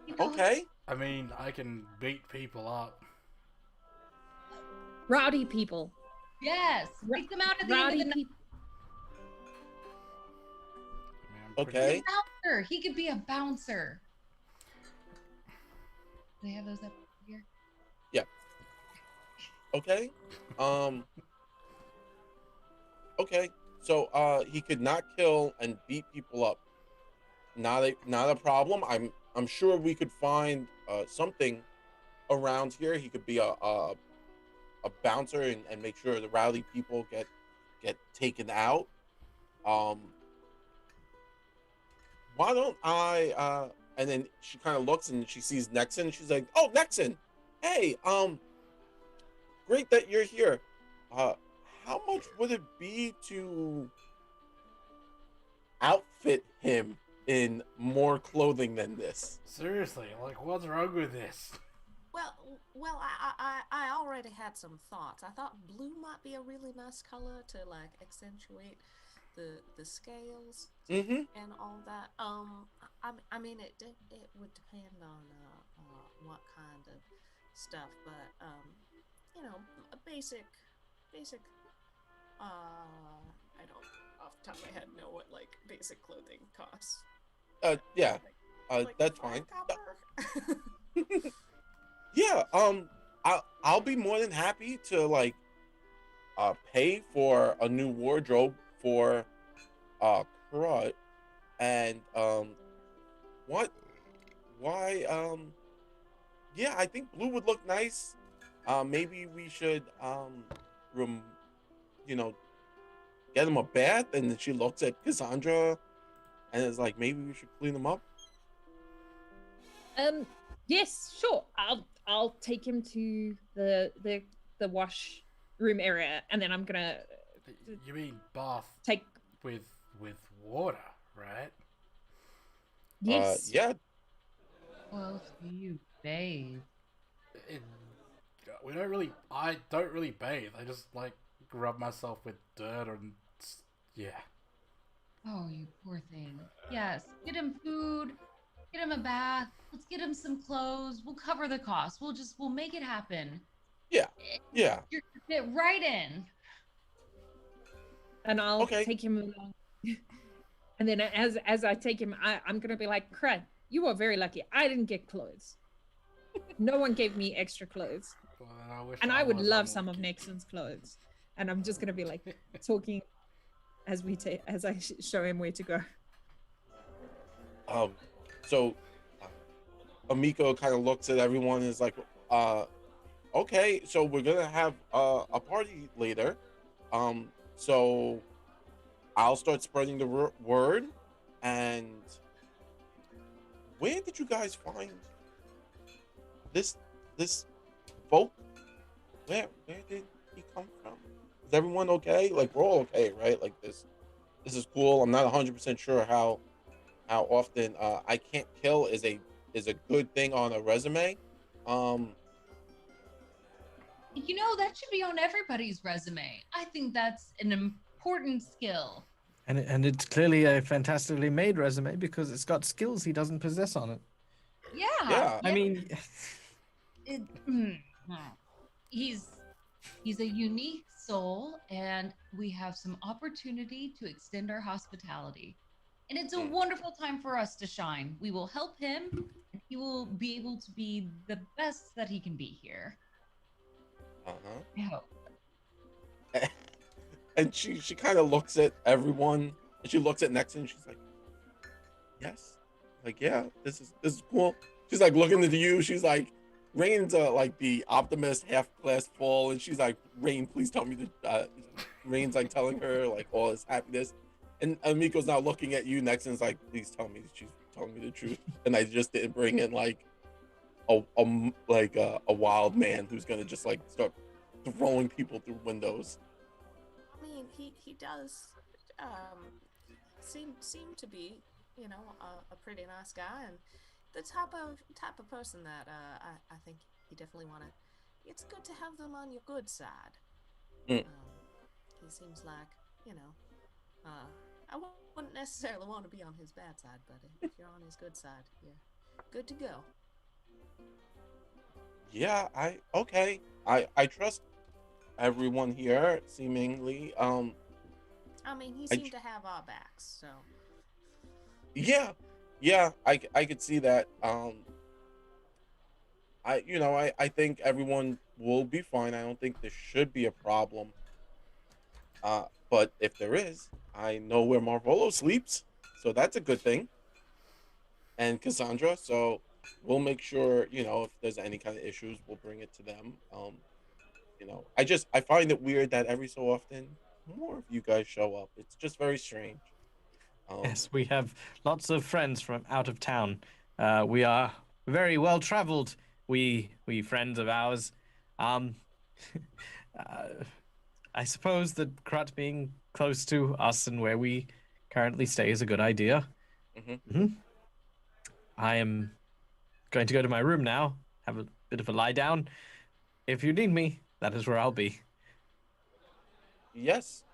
You go. Okay. I mean, I can beat people up. Rowdy people. Yes. Take them out at the end of Rowdy the night. people. I mean, I'm pretty- Okay. Bouncer. He could be a bouncer. They have those up here. Okay. Okay. So he could not kill and beat people up. Not a problem. I'm sure we could find something around here. He could be a bouncer and make sure the rowdy people get taken out. Why don't I and then she kind of looks and she sees Nexon and she's like, "Oh, Nexon. Hey, great that you're here. How much would it be to outfit him in more clothing than this?" Seriously, like, what's wrong with this? Well, I already had some thoughts. I thought blue might be a really nice color to like accentuate the scales Mm-hmm. and all that. I mean it would depend on what kind of stuff, but a basic. I don't off the top of my head know what like basic clothing costs. Yeah. Like That's 5 fine. copper? Yeah. I'll be more than happy to like pay for a new wardrobe for Krut. And what why yeah, I think blue would look nice. Maybe we should rem get him a bath. And then she looks at Cassandra and is like, maybe we should clean him up. Yes, sure. I'll take him to the wash room area, and then I'm gonna You mean bath take. with water, right? Yes. Yeah. Well, do you bathe? It, I don't really bathe. I just like rub myself with dirt and yeah. Oh, you poor thing. Yes. Get him food. Get him a bath. Let's get him some clothes. We'll cover the cost. We'll make it happen. Yeah. You're fit right in. And I'll Okay. take him along. And then as I take him, I'm gonna be like, Crud, you are very lucky. I didn't get clothes. No one gave me extra clothes. Well, then I wish And I would was love some of unlucky. Nixon's clothes. And I'm just gonna be like talking as I show him where to go. So Amiko kind of looks at everyone and is like, okay, so we're gonna have a party later. So I'll start spreading the word. And where did you guys find this folk? Where did he come from? Is everyone okay? Like, we're all okay, right? Like, this is cool. I'm not 100% sure how often I can't kill is a good thing on a resume. You know, that should be on everybody's resume. I think that's an important skill. And it's clearly a fantastically made resume because it's got skills he doesn't possess on it. Yeah. I mean, he's a unique soul, and we have some opportunity to extend our hospitality. And it's a wonderful time for us to shine. We will help him, and he will be able to be the best that he can be here. I hope. And she kind of looks at everyone, and she looks at Nexon, and she's like, yes, like, yeah, this is cool. She's like looking at you. She's like, Rain's like the optimist, half glass full, and she's like, Rain, please tell me the. Rain's like telling her like all his happiness, and Amiko's now looking at you. Nexon's like, please tell me she's telling me the truth, and I just didn't bring in like a wild man who's gonna just like start throwing people through windows. I mean, he does seem to be, you know, a pretty nice guy, and the type of person that I think you definitely want to. It's good to have them on your good side. He seems like, you know, I wouldn't necessarily want to be on his bad side, but if you're on his good side, you're good to go. Yeah, I trust everyone here seemingly. I mean, he seemed to have our backs, so. Yeah, I could see that. I think everyone will be fine. I don't think there should be a problem. But if there is, I know where Marvolo sleeps, so that's a good thing. And Cassandra, so we'll make sure, if there's any kind of issues, we'll bring it to them. I find it weird that every so often more of you guys show up. It's just very strange. Yes, we have lots of friends from out of town. We are very well traveled. We friends of ours. I suppose that Krut being close to us and where we currently stay is a good idea. I am going to go to my room now, have a bit of a lie down. If you need me, that is where I'll be. Yes,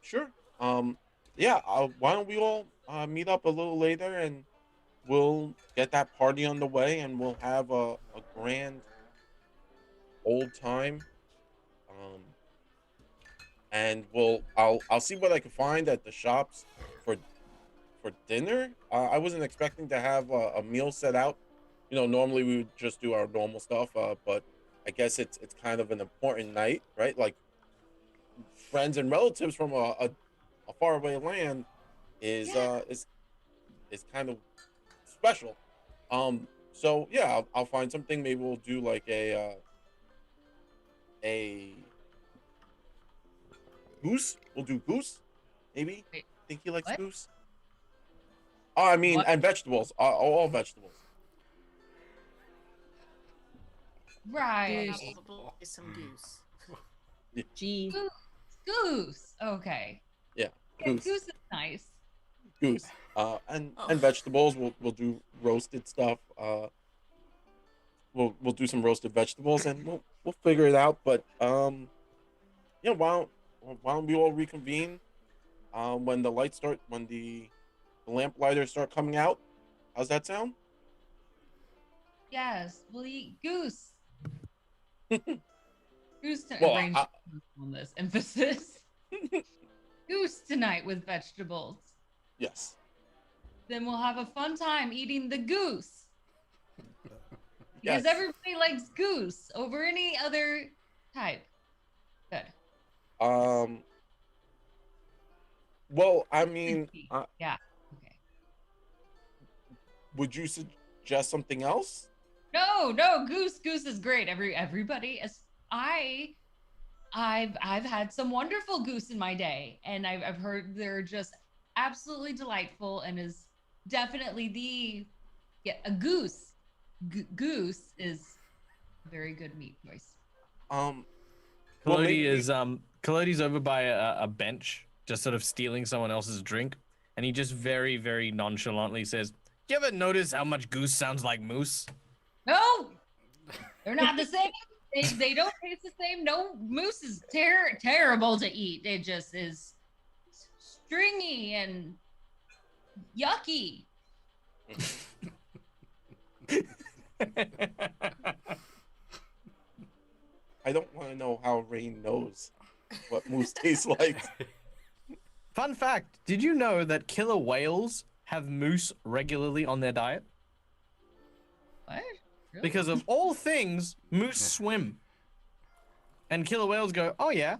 sure. Yeah, why don't we all meet up a little later, and we'll get that party on the way, and we'll have a grand old time. And I'll see what I can find at the shops for dinner. I wasn't expecting to have a meal set out. Normally we would just do our normal stuff, but I guess it's kind of an important night, right? Like, friends and relatives from a faraway land is kind of special. So yeah, I'll find something. Maybe we'll do like a goose. We'll do goose. Maybe. Wait, Think he likes what? goose. Oh, I mean, What? and vegetables. All vegetables. Right. Probably some goose. Gee. Goose. Okay. Yeah, Yeah, goose. goose is nice. Goose. And vegetables. We'll do roasted stuff. We'll do some roasted vegetables, and we'll figure it out. But yeah, why don't we all reconvene when the lamp lighters start coming out? How's that sound? Yes, we'll eat goose. Goose to Well, arrange on this emphasis. Goose tonight with vegetables. yes. Then we'll have a fun time eating the goose. Yes. Because everybody likes goose over any other type. Good. Well, I mean, Crispy. Yeah. Okay. would you suggest something else? No, no, goose is great. Everybody is I've had some wonderful goose in my day, and I've heard they're just absolutely delightful, and is definitely the yeah a goose. Goose is a very good meat choice. Um, well, Kalodi maybe. is Kalodi's over by a bench, just sort of stealing someone else's drink, and he just very, very nonchalantly says, "You ever notice how much goose sounds like moose?" No, they're not the same. They don't taste the same. No, moose is terrible to eat. It just is stringy and yucky. I don't want to know how Rain knows what moose tastes like. Fun fact: did you know that killer whales have moose regularly on their diet? What? Really? Because of all things, moose swim. And killer whales go, "Oh yeah."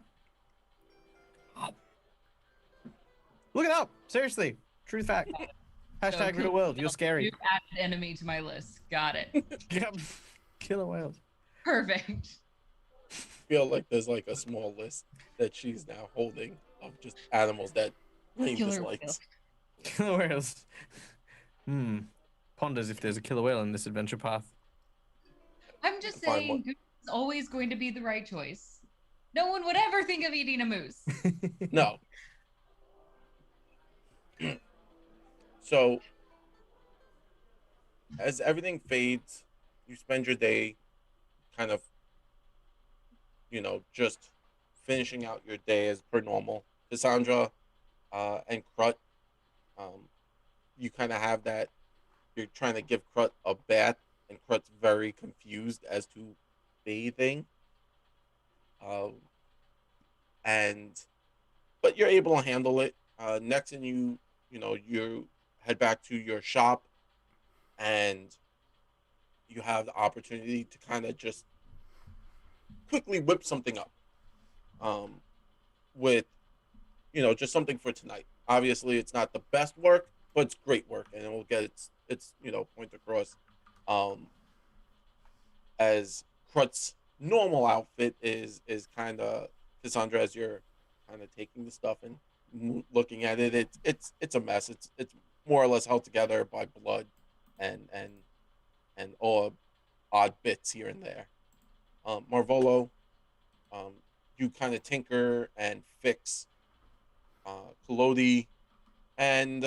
Look it up. Seriously. True fact. Hashtag killer real world. You're scary. You've added enemy to my list. Got it. Yep. Killer whales. Perfect. Feel like there's like a small list that she's now holding of just animals that Rain Killer dislikes. Killer whales. Ponders if there's a killer whale in this adventure path. I'm just Fine, saying, goose is always going to be the right choice. No one would ever think of eating a moose. No. So, as everything fades, you spend your day kind of, just finishing out your day as per normal. Cassandra and Crut, you kind of have that. You're trying to give Crut a bath, and Crut's very confused as to bathing. Um, and but you're able to handle it. Next, and you head back to your shop, and you have the opportunity to kind of just quickly whip something up, with just something for tonight. Obviously, it's not the best work, but it's great work, and it will get its point across. Um, as Crut's normal outfit is kind of Cassandra, as you're kind of taking the stuff and looking at it, it's a mess. It's more or less held together by blood and all odd bits here and there. Marvolo, you kind of tinker and fix Kalodi, and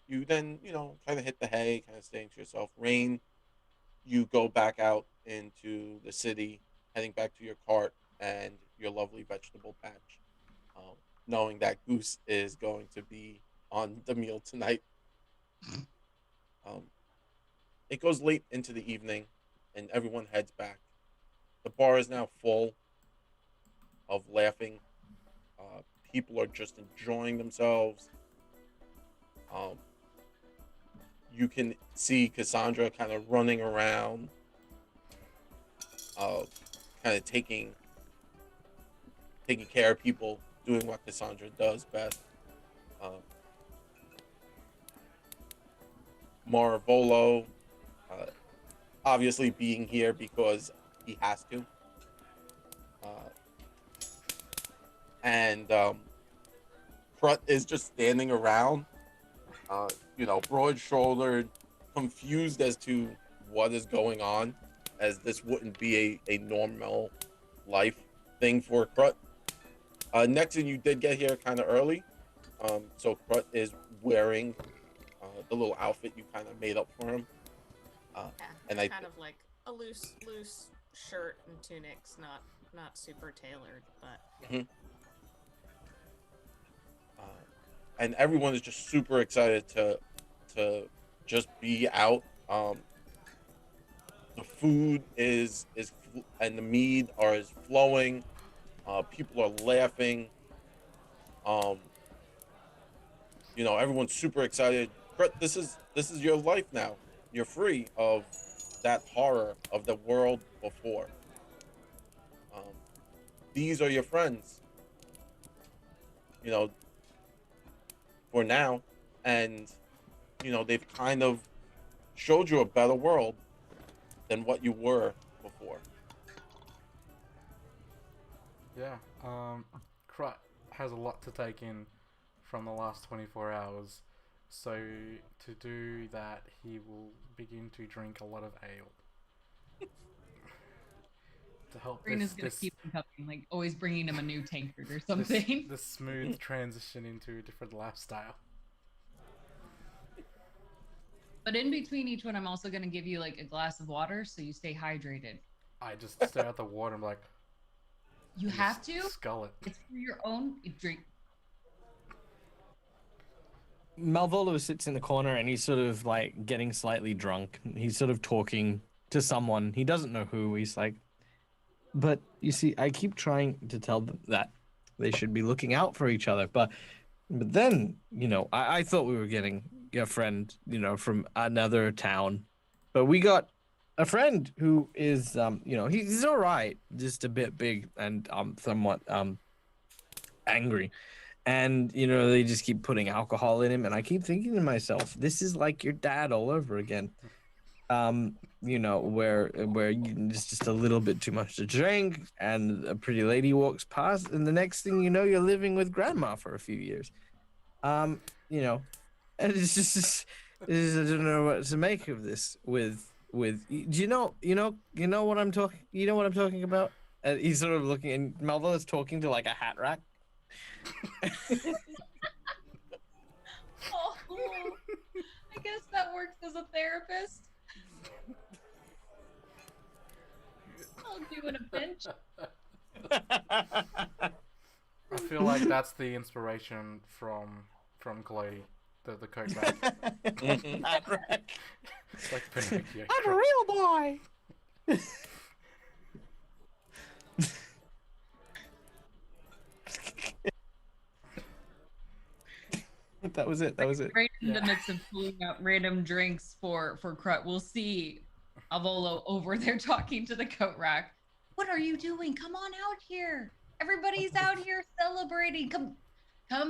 you then kind of hit the hay, kind of saying to yourself, Rain, you go back out into the city, heading back to your cart and your lovely vegetable patch, knowing that Goose is going to be on the meal tonight. Um, it goes late into the evening, and everyone heads back. The bar is now full of laughing. People are just enjoying themselves. Um, you can see Cassandra kind of running around, kind of taking care of people, doing what Cassandra does best. Marvolo, uh, obviously being here because he has to. And Prut is just standing around, broad-shouldered, confused as to what is going on, as this wouldn't be a normal life thing for Crut. Nexon, you did get here kind of early, so Crut is wearing the little outfit you kind of made up for him. And I kind of like a loose shirt and tunics, not super tailored, but. Mm-hmm. And everyone is just super excited to just be out. The food is and the mead is flowing. People are laughing. Everyone's super excited. Brett, this is your life now. You're free of that horror of the world before. These are your friends. for now, and they've kind of showed you a better world than what you were before. Yeah. Krut has a lot to take in from the last 24 hours. So to do that, he will begin to drink a lot of ale. To help Brina's gonna this keep him coming, like always bringing him a new tankard or something. this smooth transition into a different lifestyle. But in between each one, I'm also gonna give you like a glass of water so you stay hydrated. I just stare at the water. I'm like, You and have just to. scull it. It's for your own drink. Malvolo sits in the corner and he's sort of like getting slightly drunk. He's sort of talking to someone. He doesn't know who. He's like, but you see, I keep trying to tell them that they should be looking out for each other. But then, I thought we were getting a friend, from another town. But we got a friend who is, he's all right, just a bit big and somewhat angry. And, they just keep putting alcohol in him. And I keep thinking to myself, this is like your dad all over again. Where it's just a little bit too much to drink and a pretty lady walks past. And the next thing you know, you're living with grandma for a few years. And it's just I don't know what to make of this with, do you know what I'm talking about? And he's sort of looking, and Malvolo's talking to like a hat rack. Oh, I guess that works as a therapist. I'll do in a pinch. I feel like that's the inspiration from Clody, the coat rack. Hat rack. It's like Pinocchio. I'm a real boy. That was it. Right in the midst of pulling out random drinks for Krut, we'll see Avolo over there talking to the coat rack. What are you doing? Come on out here. Everybody's out here celebrating. Come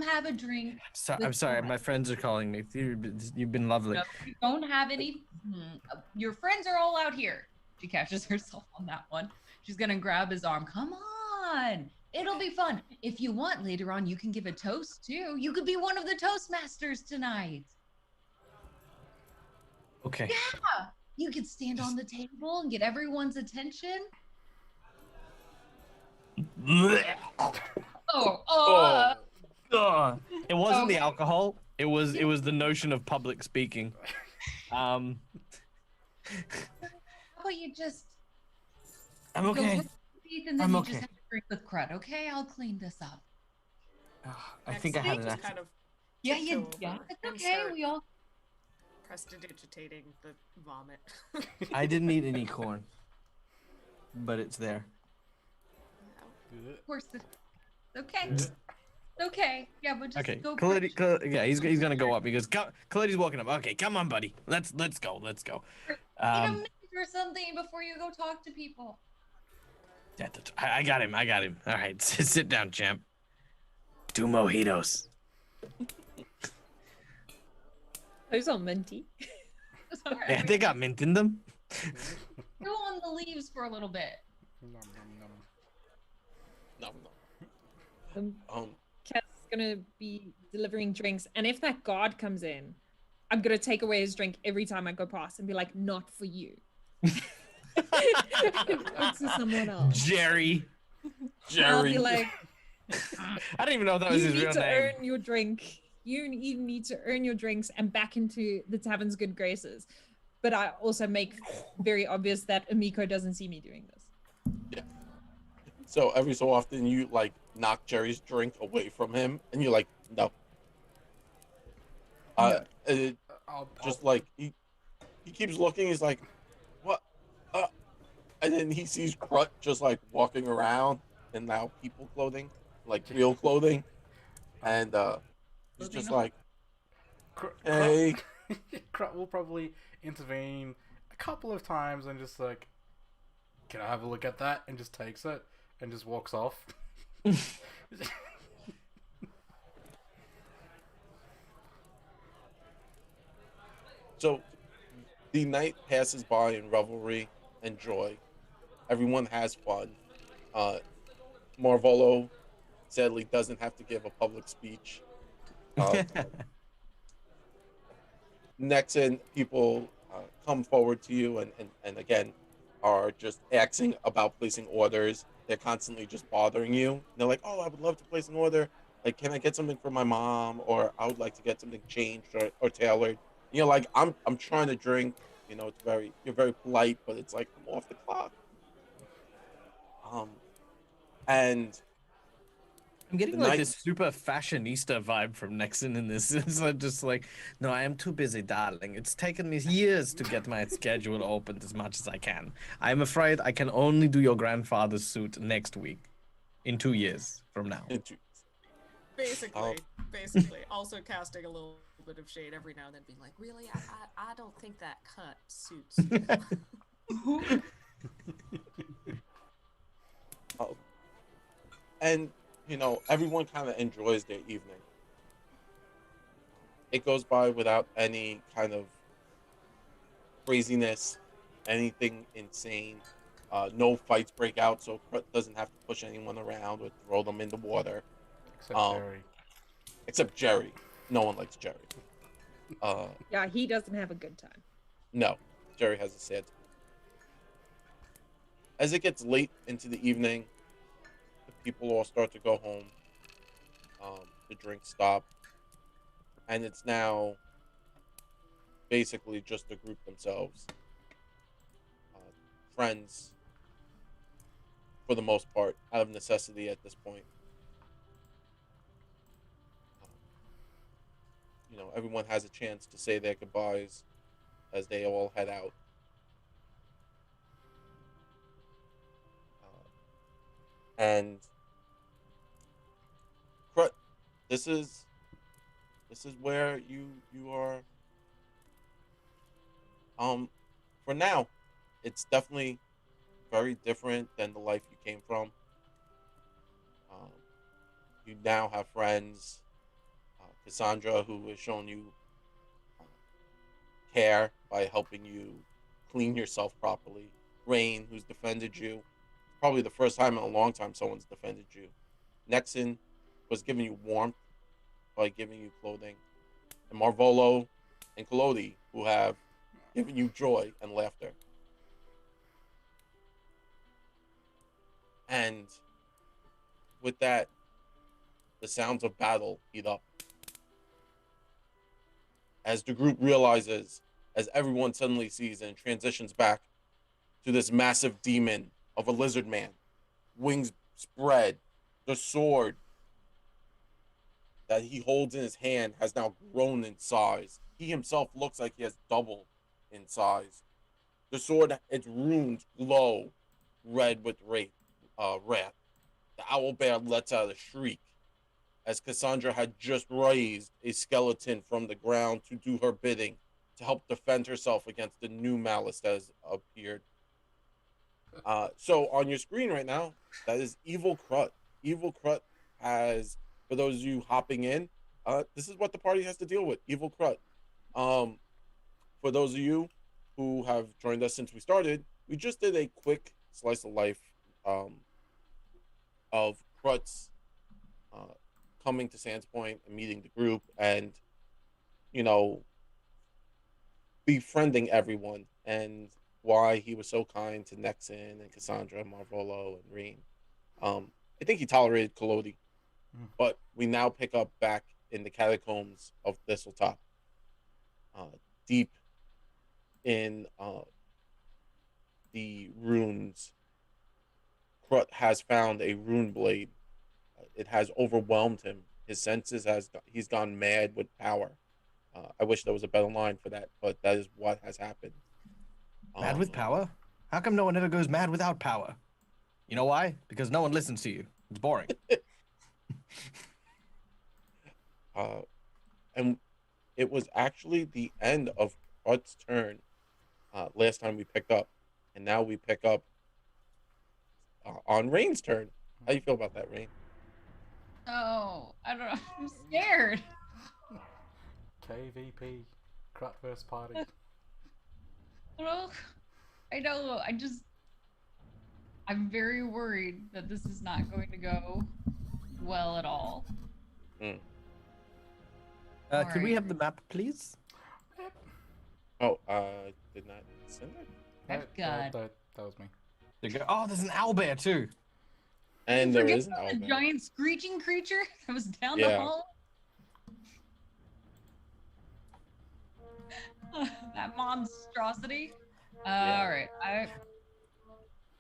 have a drink. I'm sorry. My friends are calling me. You've been lovely. No, you don't have any. Your friends are all out here. She catches herself on that one. She's gonna grab his arm. Come on. It'll be fun. If you want, later on, you can give a toast too. You could be one of the Toastmasters tonight. Okay. Yeah. You could stand on the table and get everyone's attention. Oh. It wasn't the alcohol. It was the notion of public speaking. How about you just I'm okay. and then I'm you okay. just have to drink with Crud, okay? I'll clean this up. I think I had an Just accent. kind of Yeah, tiptoe yeah. over It's and okay. start We all prestidigitating the vomit. I didn't eat any corn, but it's there. of course it's okay. Okay. Yeah, but just Okay, go yeah, he's gonna go up because Coletti's walking up. Okay, come on, buddy. Let's go. eat a mint or something before you go talk to people. Yeah, I got him. All right, sit down, champ. 2 mojitos. Those are minty. Sorry. Yeah, they got mint in them. Go on the leaves for a little bit. No. Cat's gonna be delivering drinks, and if that guard comes in, I'm gonna take away his drink every time I go past and be like, "Not for you." It's to someone else. Jerry. I'll be like, I didn't even know that was "You his need real to name. earn your drink. You need to earn your drinks and back into the tavern's good graces." But I also make very obvious that Amiko doesn't see me doing this. Yeah. So every so often you like knock Jerry's drink away from him, and you're like, no. Just like he keeps looking. He's like, what? And then he sees Krut just like walking around in now people clothing, like real clothing, and he's just like, hey. Krut will probably intervene a couple of times and just like, can I have a look at that? And just takes it and just walks off. So the night passes by in revelry and joy. Everyone has fun. Uh, Marvolo sadly doesn't have to give a public speech. Uh, Nexon people come forward to you and again are just axing about placing orders. They're constantly just bothering you. And they're like, "Oh, I would love to place an order. Like, can I get something for my mom? Or I would like to get something changed or tailored." You know, like I'm trying to drink. You know, you're very polite, but it's like I'm off the clock. Um, and I'm the getting like night this super fashionista vibe from Nexon in this. It's like just like, no, I am too busy, darling. It's taken me years to get my schedule opened as much as I can. I'm afraid I can only do your grandfather's suit next week, in 2 years from now. into Basically, basically, also casting a little bit of shade every now and then, being like, "Really, I don't think that cut suits you." oh, and you know everyone kind of enjoys their evening. It goes by without any kind of craziness, anything insane. No fights break out, so Krut doesn't have to push anyone around or throw them in the water. Except Um, Jerry. except Jerry. No one likes Jerry. Uh, Yeah, he doesn't have a good time. no, Jerry has a sad. As it gets late into the evening, the people all start to go home. The drinks stop, and it's now basically just the group themselves, uh, friends for the most part, out of necessity at this point. Um, you know, everyone has a chance to say their goodbyes as they all head out. And Krut, this is where you are. Um, for now, it's definitely very different than the life you came from. Um, you now have friends. Cassandra, who has shown you uh, care by helping you clean yourself properly. Rain, who's defended you. Probably the first time in a long time someone's defended you. Nexon was giving you warmth by giving you clothing. And Marvolo and Kalodi, who have given you joy and laughter. And with that, the sounds of battle heat up. As the group realizes, as everyone suddenly sees and transitions back to this massive demon of a lizard man, wings spread, the sword that he holds in his hand has now grown in size. He himself looks like he has doubled in size. The sword, its runes glow red with wrath. The owl bear lets out a shriek as Cassandra had just raised a skeleton from the ground to do her bidding to help defend herself against the new malice that has appeared. So on your screen right now, that is Evil Krut. Evil Krut has, for those of you hopping in, this is what the party has to deal with. Evil Krut. Um, for those of you who have joined us since we started, we just did a quick slice of life um, of Krut's uh, coming to Sands Point and meeting the group, and you know, befriending everyone, and why he was so kind to Nexon and Cassandra, Marvolo, and Reen. I think he tolerated Kalodi, Mm. but we now pick up back in the catacombs of Thistletop, deep in the runes. Krut has found a rune blade. It has overwhelmed him. His senses has he's gone mad with power. I wish there was a better line for that, but that is what has happened. Mad with power? How come no one ever goes mad without power? You know why? Because no one listens to you. It's boring. uh, and it was actually the end of Krut's turn last time we picked up, and now we pick up on Rain's turn. How you feel about that, Rain? Oh, I don't know. I'm scared. KVP. Crut versus party. Well, I know. I'm very worried that this is not going to go well at all. Mm. Could we Alright. have the map, please? Oh, did not send it. I've got. That was me. There you go. Oh, there's an owlbear too. And You there forget is an about the owlbear. giant screeching creature that was down Yeah. the hall. That monstrosity. Yeah. All right,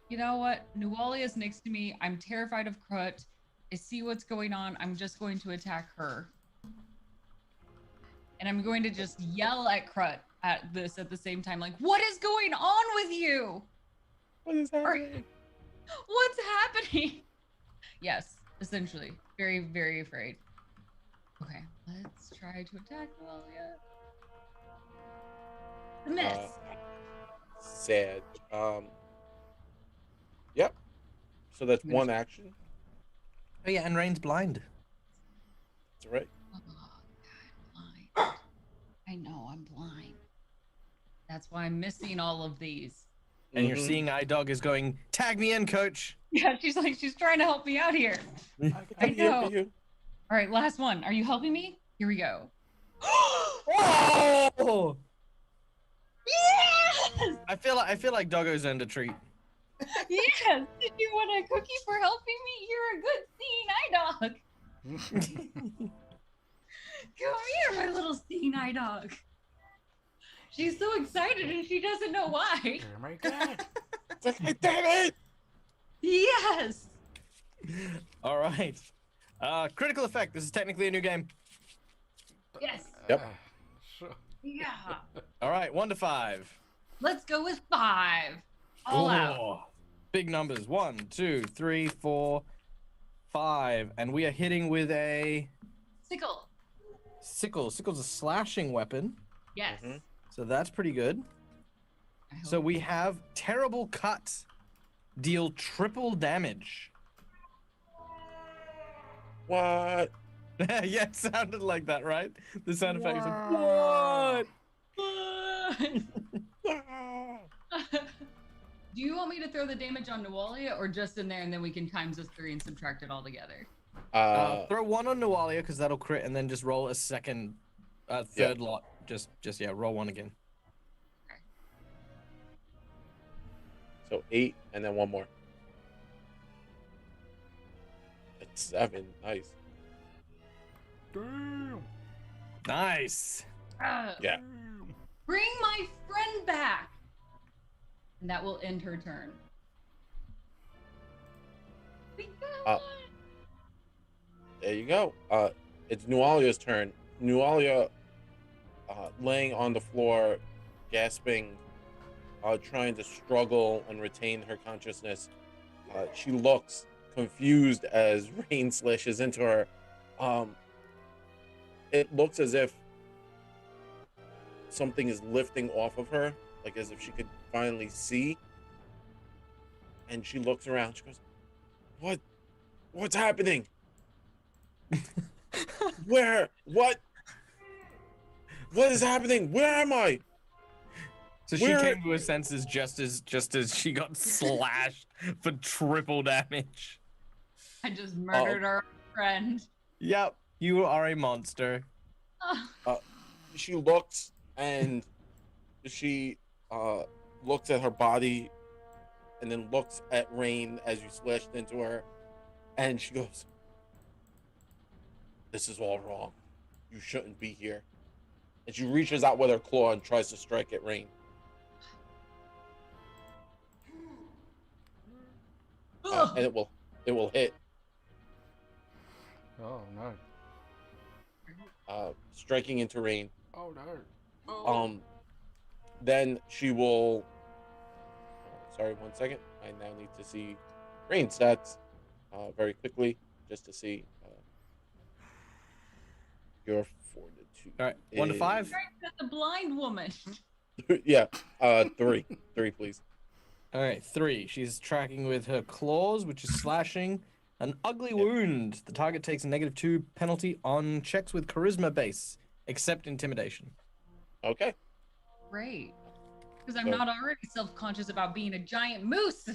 You know what? Nualia's next to me. I'm terrified of Krut. I see what's going on. I'm just going to attack her, and I'm going to just yell at Krut at the same time, like, "What is going on with you? What is happening? What's happening?" Yes, essentially, very, very afraid. Okay, let's try to attack Nualia. The miss. Sad. Yep. So that's one action. Oh yeah, and Rain's blind. That's right. Oh, God, blind. I know I'm blind. That's why I'm missing all of these. And your Mhm. seeing eye dog is going, tag me in, coach. Yeah, she's trying to help me out here. I'm here know. for you. All right, last one. Are you helping me? Here we go. Oh! Yes! I feel like Doggo's earned a treat. Yes! Did you want a cookie for helping me? You're a good seeing eye dog. Come here, my little seeing eye dog. She's so excited and she doesn't know why. Oh my god. It's like, I did it! Yes! All right. Critical effect. This is technically a new game. Yes! Yep. Sure. Yeah! All right, 1 to 5. Let's go with 5. All out. Oh, big numbers. 1, 2, 3, 4, 5. And we are hitting with a Sickle. sickle. Sickle's a slashing weapon. Yes. Mhm. So that's pretty good. I So hope- we have terrible cut. Deal triple damage. What? Yeah, it sounded like that, right? The sound effect was like, Wow. what? Ah! Do you want me to throw the damage on Nualia or just in there and then we can times this 3 and subtract it all together? Throw 1 on Nualia because that'll crit, and then just roll a second, third lot. Just roll 1 again. So 8 and then one more. It's 7. Nice. Damn. Nice. Uh, Yeah. Bring my friend back! And that will end her turn. We got Uh, There you go. It's Nualia's turn. Nualia, laying on the floor, gasping, trying to struggle and retain her consciousness. She looks confused as rain slashes into her. It looks as if something is lifting off of her, like as if she could finally see. And she looks around. She goes, "What? What's happening? Where? What? What is happening? Where am I?" So she Where- came to her senses just as she got slashed for triple damage. I just murdered our friend. Yep, you are a monster. She looks and she looks at her body and then looks at Rain as you slashed into her, and she goes, "This is all wrong. You shouldn't be here." And she reaches out with her claw and tries to strike at Rain. And it will hit, Oh no. striking into Rain. Oh no. Then she will. Sorry, 1 second. I now need to see Rain stats very quickly just to see your fortitude. All right, 1 to 5. That's a blind woman. Yeah, 3, please. All right, 3. She's tracking with her claws, which is slashing. An ugly wound. The target takes a -2 penalty on checks with charisma base, except intimidation. Okay. Great. Because I'm So- not already self-conscious about being a giant moose.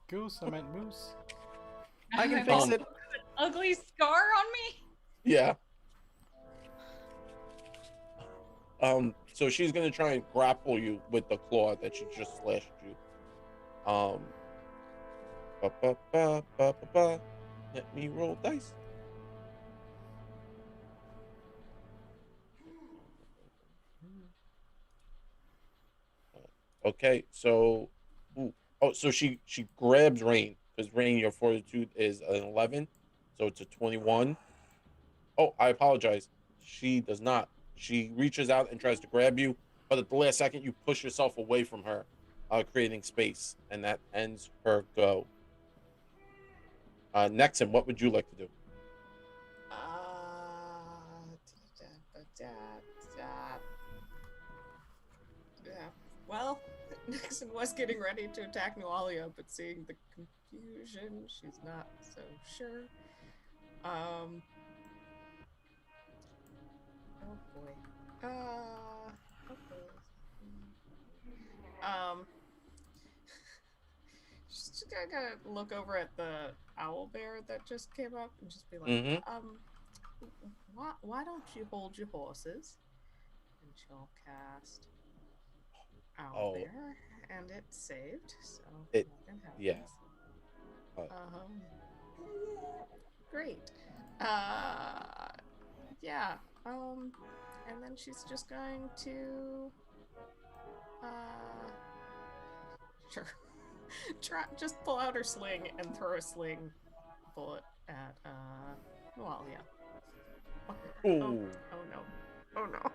Goose, I meant moose. I can have fix Um, it. an ugly scar on me. Yeah. So she's gonna try and grapple you with the claw that she just slashed you. Ba, ba, ba, ba, ba, ba. Let me roll dice. Okay, so, ooh, oh, so she grabs Rain because Rain, your fortitude is an 11, so it's a 21. Oh, I apologize. She does not. She reaches out and tries to grab you, but at the last second, you push yourself away from her, creating space, and that ends her go. Nexon, what would you like to do? Da, yeah. Well, Nixon was getting ready to attack Nualia, but seeing the confusion, she's not so sure. Oh boy. Okay. She's just gonna look over at the owl bear that just came up and just be like, Mm-hmm. why don't you hold your horses? And she'll cast Owl Oh. Bear, and it's saved, so It- nothing happens. yeah. Great. Yeah. And then she's just going to, sure, just pull out her sling and throw a sling bullet at Nualia. Ooh. Oh no. Oh no.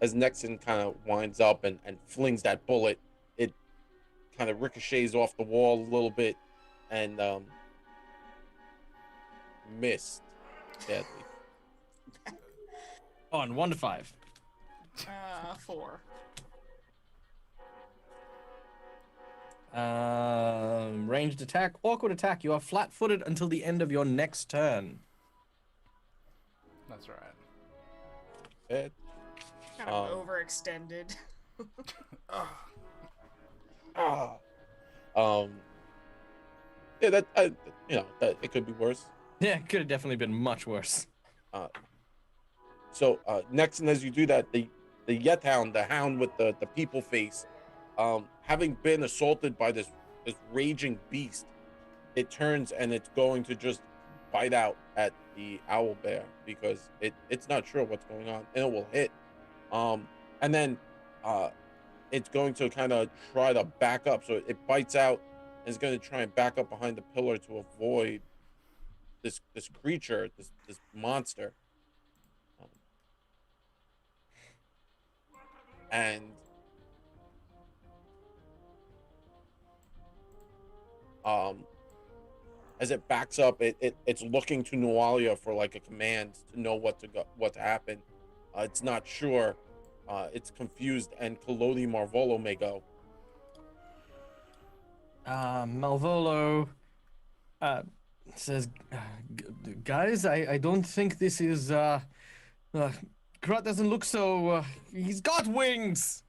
As Nexon kind of winds up and flings that bullet, it kind of ricochets off the wall a little bit and missed badly. On 1 to 5. 4. Ranged attack, awkward attack. You are flat-footed until the end of your next turn. That's right. Bad. Kind of overextended. Ah. Yeah, that that it could be worse. Yeah, could have definitely been much worse. So next, and as you do that, the Yet Hound, the hound with the people face, having been assaulted by this raging beast, it turns and it's going to just bite out at the owl bear because it's not sure what's going on and it will hit. And then it's going to kind of try to back up. So it bites out and is going to try and back up behind the pillar to avoid this creature, this monster. And as it backs up, it's looking to Nualia for like a command to know what to happen. It's not sure. It's confused, and Kalodi Marvolo may go. Malvolo says, guys, I don't think this is, Krat doesn't look so, he's got wings!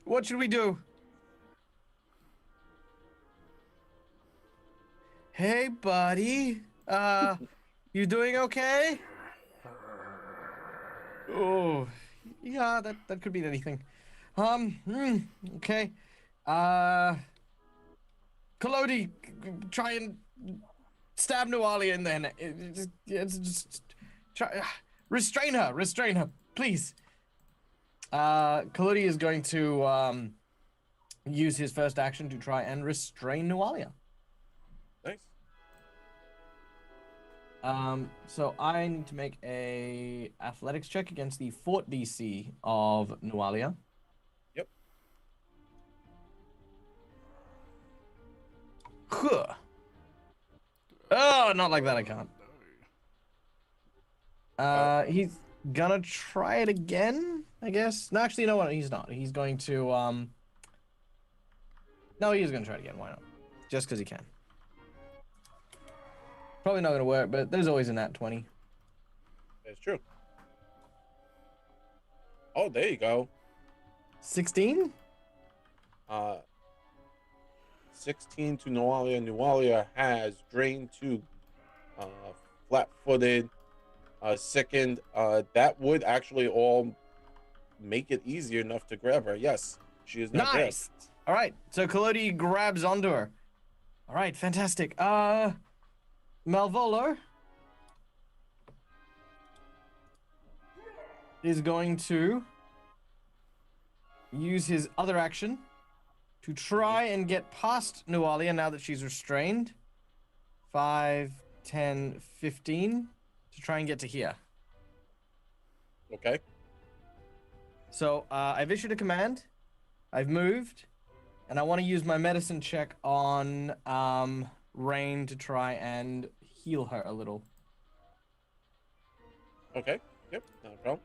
What should we do? Hey, buddy, you doing okay? Oh, yeah, that could mean anything. Okay. Kalodi, try and stab Nualia in the neck. Just try, restrain her, please. Kalodi is going to use his first action to try and restrain Nualia. Nice. So I need to make a athletics check against the fort DC of Nualia. Yep. Huh. Oh, not like that, I can't. He's gonna try it again, I guess. No, actually, you know what? He's not. He's going to, No, he is gonna try it again. Why not? Just because he can. Probably not gonna work, but there's always a nat 20. That's true. Oh, there you go. 16? 16 to Nualia. Nualia has drained to flat-footed, sickened. That would actually all make it easier enough to grab her. Yes, she is not Nice. All right, so Kalodi grabs onto her. All right, fantastic. Malvolo is going to use his other action to try and get past Nualia now that she's restrained. 5, 10, 15 to try and get to here. Okay. So I've issued a command. I've moved, and I want to use my medicine check on Rain to try and heal her a little. Okay. Yep. Not a problem.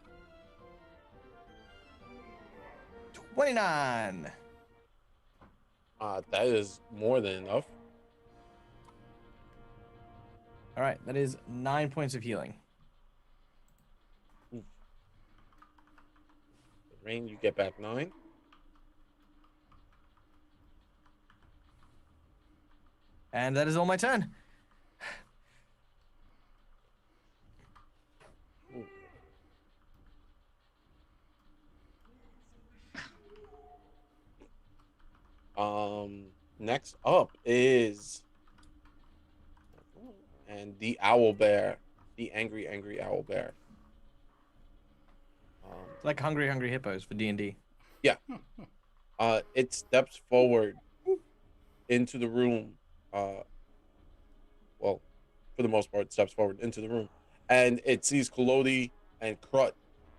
29. That is more than enough. All right, that is 9 points of healing. Rain, you get back 9. And that is all my turn. Next up is the owl bear, the angry owl bear. It's like Hungry Hungry Hippos for D&D. Yeah. It steps forward into the room. Well, for the most part, steps forward into the room, and it sees Kalodi and Krut.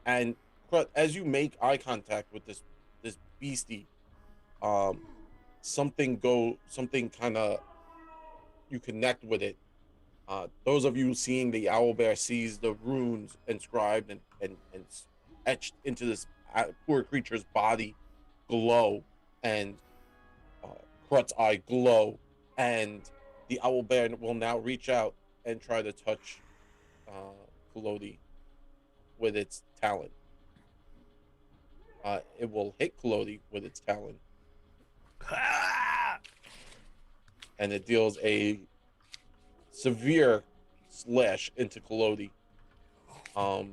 And Krut, as you make eye contact with this beastie, something kind of, you connect with it. Those of you seeing the owl bear sees the runes inscribed and etched into this poor creature's body glow, and Krut's eye glow, and the owl bear will now reach out and try to touch Kalodi with its talon. It will hit Kalodi with its talon, and it deals a severe slash into Kalodi. All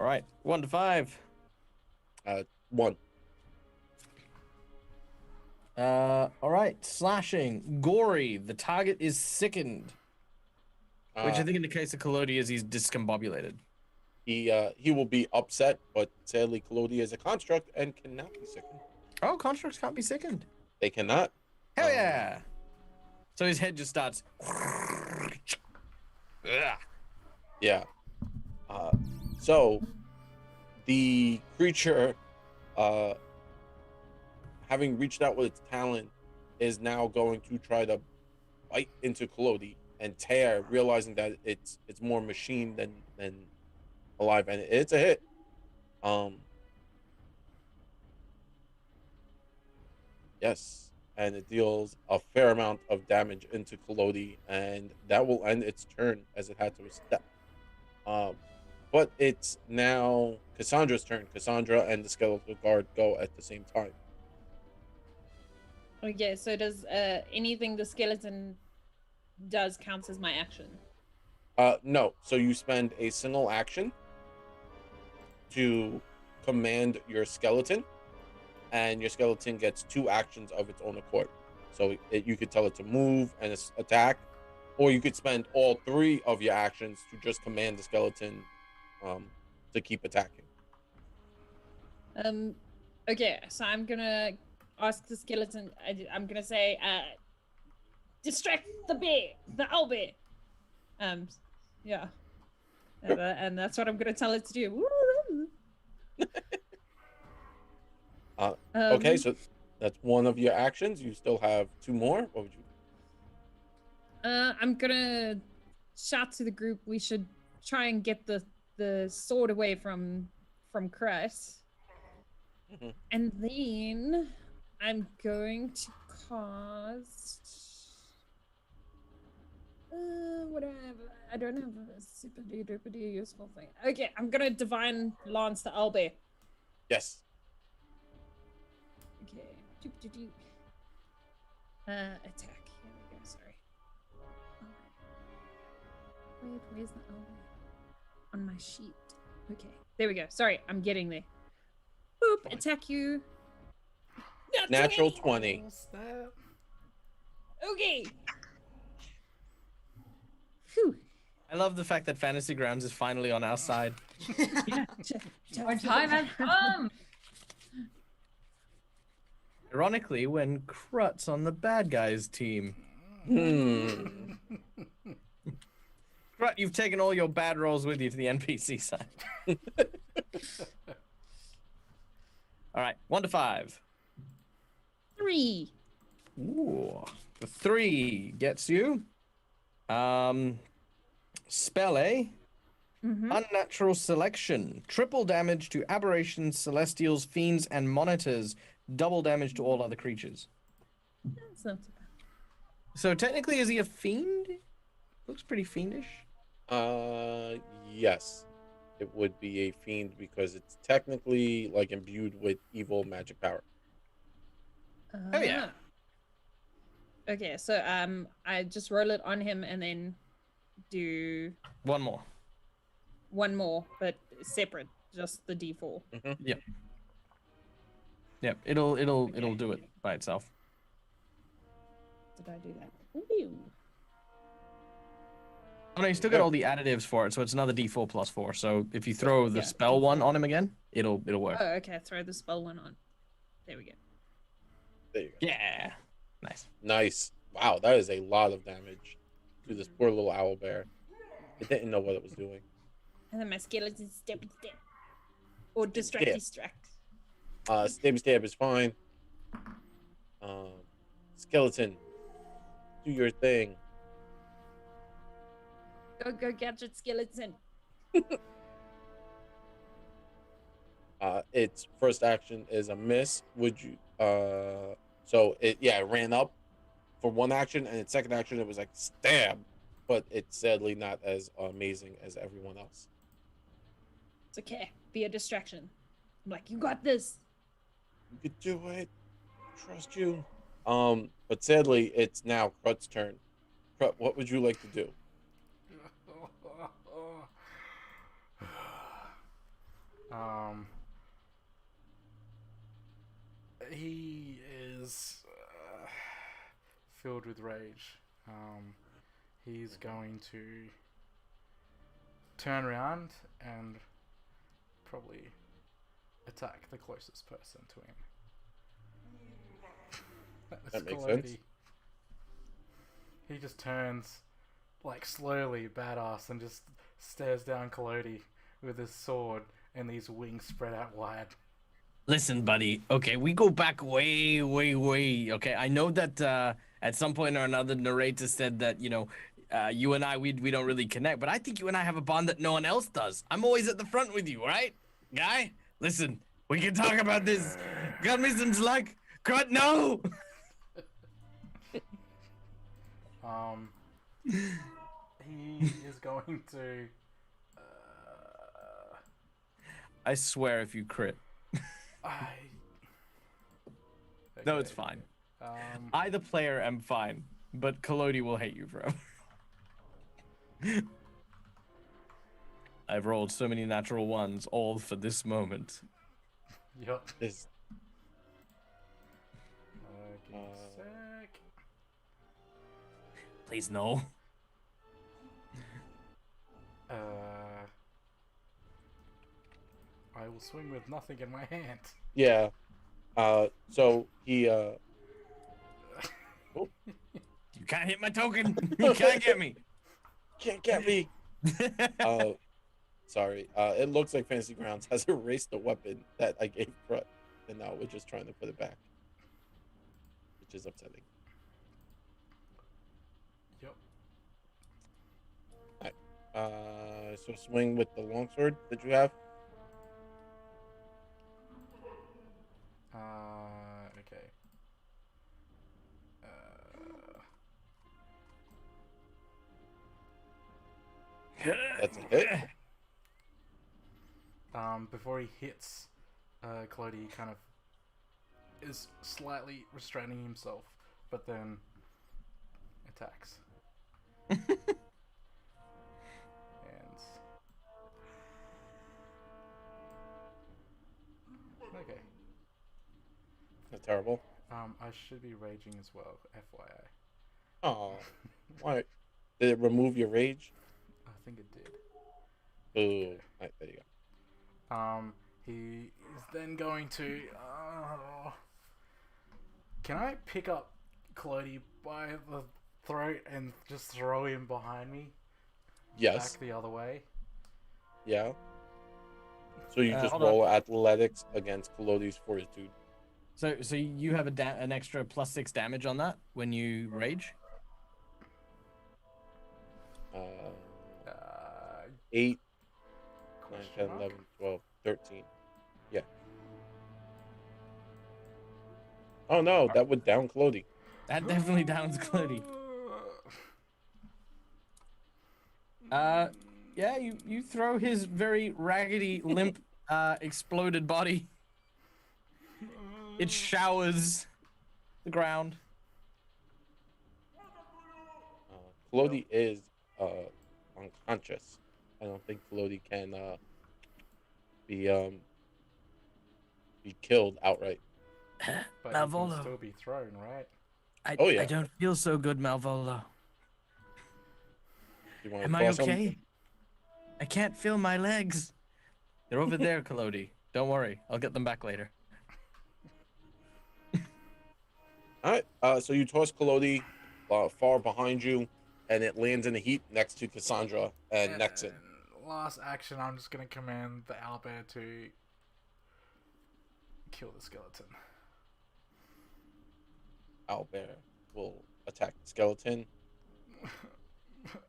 right, 1 to 5. 1. All right, slashing. Gory. The target is sickened. Which I think in the case of Kalodi is he's discombobulated. He will be upset, but sadly Kalodi is a construct and cannot be sickened. Oh, constructs can't be sickened. They cannot. Hell yeah. So his head just starts. Yeah. So the creature, having reached out with its talon, is now going to try to bite into Kalodi and tear, realizing that it's more machine than alive, and it's a hit. Yes, and it deals a fair amount of damage into Kalodi, and that will end its turn as it had to step. But it's now Cassandra's turn. Cassandra and the skeletal guard go at the same time. Okay, so does anything the skeleton does counts as my action? No. So you spend a single action to command your skeleton, and your skeleton gets 2 actions of its own accord. So you could tell it to move and attack, or you could spend all 3 of your actions to just command the skeleton to keep attacking. Okay, so I'm gonna ask the skeleton. I'm gonna say, distract the bear, the owl bear. Yeah, and that's what I'm gonna tell it to do. Okay, so that's one of your actions. You still have 2 more. What would you? I'm gonna shout to the group. We should try and get the sword away from Chris. Mm-hmm. And then I'm going to cast. What do I have? I don't have a super duper useful thing. Okay, I'm gonna divine lance the owlbear. Yes. Okay. Doop. Attack. Here we go. Sorry. Where's the owlbear? On my sheet. Okay. There we go. Sorry, I'm getting there. Boop. Attack you. Natural 20. Oh, snap. Okay. Phew. I love the fact that Fantasy Grounds is finally on our side. Our time has come. Ironically, when Krut's on the bad guys team. Hmm. Krut, you've taken all your bad rolls with you to the NPC side. All right, 1 to 5. 3. Ooh, the 3 gets you. Spell A. Unnatural selection. Triple damage to aberrations, celestials, fiends, and monitors. Double damage to all other creatures. That's not too bad. So technically, is he a fiend? Looks pretty fiendish. Yes. It would be a fiend because it's technically like imbued with evil magic power. Oh, yeah. Okay, so I just roll it on him and then do One more. one more, but separate, just the D4. Yep, it'll do it by itself. Did I do that? Ooh. Oh no, you still got all the additives for it, so it's another D4 plus 4. So if you throw the spell one on him again, it'll work. Oh, okay. Throw the spell one on. There we go. There you go. Yeah, nice. Nice. Wow, that is a lot of damage to this poor little owl bear. It didn't know what it was doing. And then my skeleton step. Or distract. Stab is fine. Skeleton, do your thing. Go gadget skeleton. Its first action is a miss. Would you so it ran up for one action, and its second action it was like stab, but it's sadly not as amazing as everyone else. It's okay. Be a distraction. I'm like, you got this. You could do it. Trust you. But sadly it's now Krut's turn. Krut, what would you like to do? He is filled with rage. He's going to turn around and probably attack the closest person to him. That makes sense. He just turns, like, slowly badass and just stares down Collodi with his sword and these wings spread out wide. Listen, buddy. Okay, we go back way. Okay, I know that at some point or another, narrator said that you and I we don't really connect, but I think you and I have a bond that no one else does. I'm always at the front with you, right, guy? Listen, we can talk about this. Got me some luck. Krut, no. He is going to. I swear, if you crit. No, it's fine. I, the player, am fine, but Collodi will hate you, bro. I've rolled so many natural ones, all for this moment. Yup. This Sec. Please, no. I will swing with nothing in my hand. Yeah. So he You can't hit my token. You can't get me. can't get me. Sorry. It looks like Fantasy Grounds has erased the weapon that I gave Krut, and now we're just trying to put it back, which is upsetting. Yep. So swing with the longsword that you have. Okay. That's a hit. Before he hits, Clody kind of is slightly restraining himself, but then attacks. And okay. That's terrible. I should be raging as well, FYI. Oh, why? Did it remove your rage? I think it did. Ooh, right, there you go. He is then going to. Can I pick up Clody by the throat and just throw him behind me? Yes. Back the other way. Yeah. So you just hold roll athletics against Colodi's fortitude. So you have an extra +6 damage on that when you rage. 8, 9, Question 10, mark? 11, 12, 13. Yeah. Oh no, that would down Clody. That definitely downs Clody. Yeah, you throw his very raggedy, limp, exploded body. It showers the ground. Clody is unconscious. I don't think Clody can be killed outright. But he can Malvolio. still be thrown, right? Oh, yeah. I don't feel so good, Malvolio. You want to Am I toss him? okay? I can't feel my legs. They're over there, Kalodi. Don't worry, I'll get them back later. All right. So you toss Colodi far behind you, and it lands in a heap next to Cassandra and Nexon. Last action, I'm just gonna command the owlbear to kill the skeleton. Owlbear will attack the skeleton,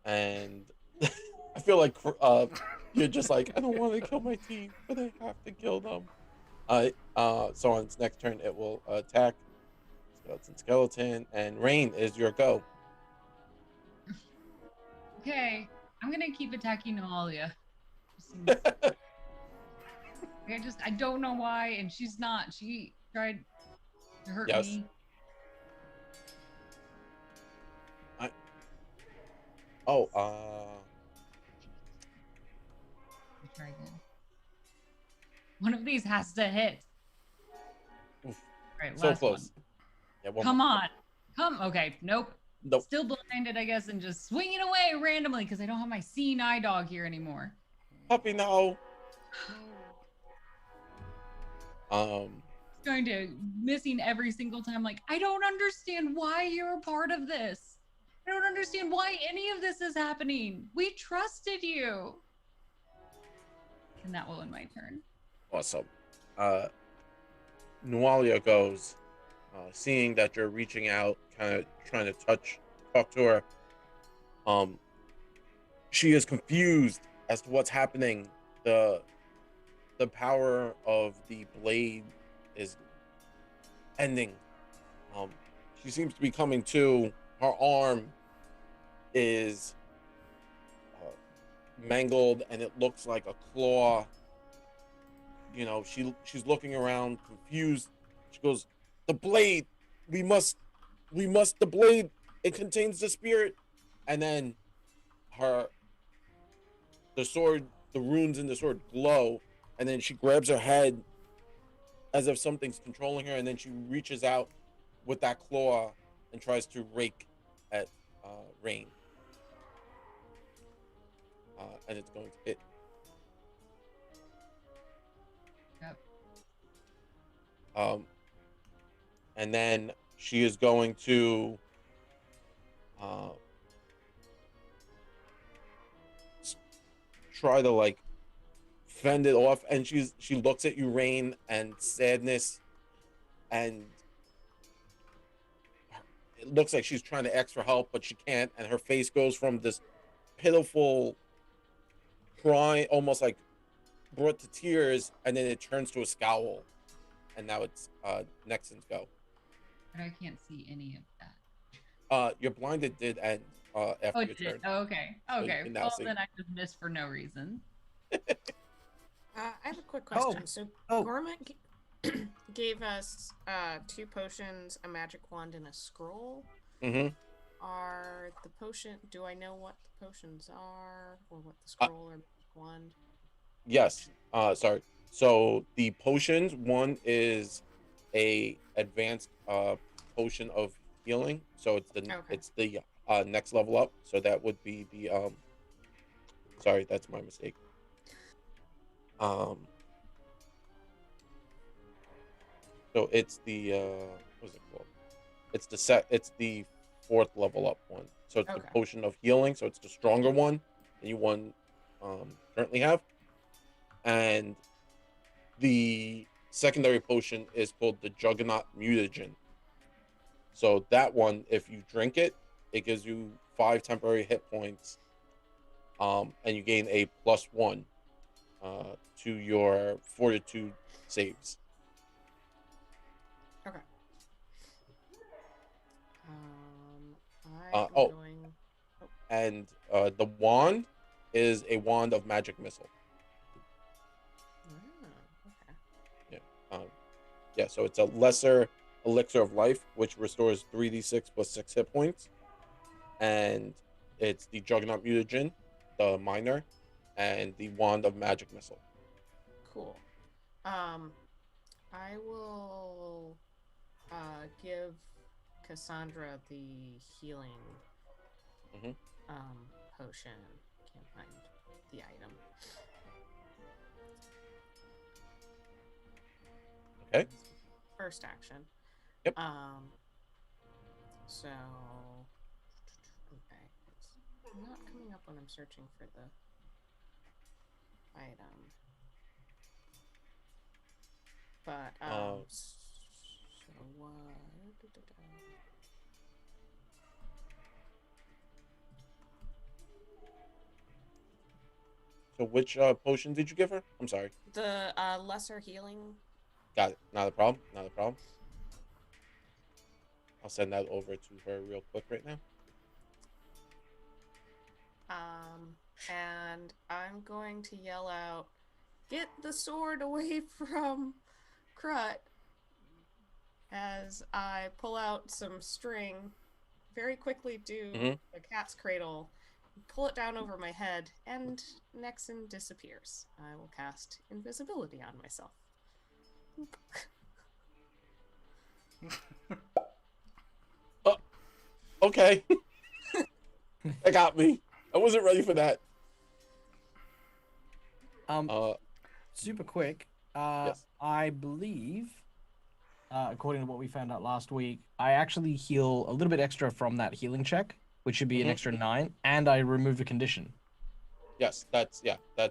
and I feel like you're just like, I don't want to kill my team, but I have to kill them. So on its next turn, it will attack skeleton, and Rain is your go. Okay, I'm gonna keep attacking Noalia. I don't know why, and she's not. She tried to hurt Yes. me. I'll try again. One of these has to hit. Oof. Right, So last close. one. Yeah, one Come more. on. Okay, nope. Nope. Still blinded, I guess, and just swinging away randomly because I don't have my seeing eye dog here anymore. Puppy, no. Um. Going to missing every single time. Like, I don't understand why you're a part of this. I don't understand why any of this is happening. We trusted you. And that will end my turn. Awesome. Nualia goes, seeing that you're reaching out, kind of trying to talk to her. She is confused as to what's happening. The power of the blade is ending. She seems to be coming to. Her arm is mangled, and it looks like a claw. You know, she's looking around, confused. She goes, "The blade, we must, the blade. It contains the spirit." And then the sword, the runes in the sword glow, and then she grabs her head as if something's controlling her, and then she reaches out with that claw and tries to rake at Rain. And it's going to hit. Yep. And then she is going to try to like fend it off, and she looks at you, Rain, and sadness, and it looks like she's trying to ask for help, but she can't, and her face goes from this pitiful cry, almost like brought to tears, and then it turns to a scowl, and now it's Nexon's go. But I can't see any of that. Your blinded did end. after Oh, your it turn. did. Oh, okay. So you Okay. can now Well, see. then I just missed for no reason. I have a quick question. So oh. Gormat gave us 2 potions, a magic wand, and a scroll. Mm-hmm. Are the potion? Do I know what the potions are, or what the scroll or magic wand? Yes. Sorry. So the potions, one is a advanced potion of healing. So Okay. it's the next level up. So that would be the sorry, that's my mistake. So it's the what is it called? It's the 4th level up one. So it's the Okay. potion of healing, so it's the stronger one than you one currently have. And the secondary potion is called the Juggernaut Mutagen. So that one, if you drink it, it gives you 5 temporary hit points, and you gain a +1 to your fortitude saves. Okay. Uh, I'm oh. going. And the wand is a wand of magic missile. Okay. Yeah, so it's a lesser elixir of life, which restores 3d6 plus 6 hit points. And it's the Juggernaut Mutagen, the minor, and the wand of magic missile. Cool. I will give Cassandra the healing Mm-hmm. potion. Can't find the item. Okay. First action. Yep. So okay. It's not coming up when I'm searching for the item. But so what? So which potion did you give her? I'm sorry. The lesser healing. Got it. Not a problem. Not a problem. I'll send that over to her real quick right now. And I'm going to yell out, "Get the sword away from Crut," as I pull out some string, very quickly do a cat's cradle, pull it down over my head, and Nexon disappears. I will cast invisibility on myself. Okay. That got me. I wasn't ready for that. Super quick. Yes. I believe, according to what we found out last week, I actually heal a little bit extra from that healing check, which should be an extra 9, and I remove a condition. Yes, that's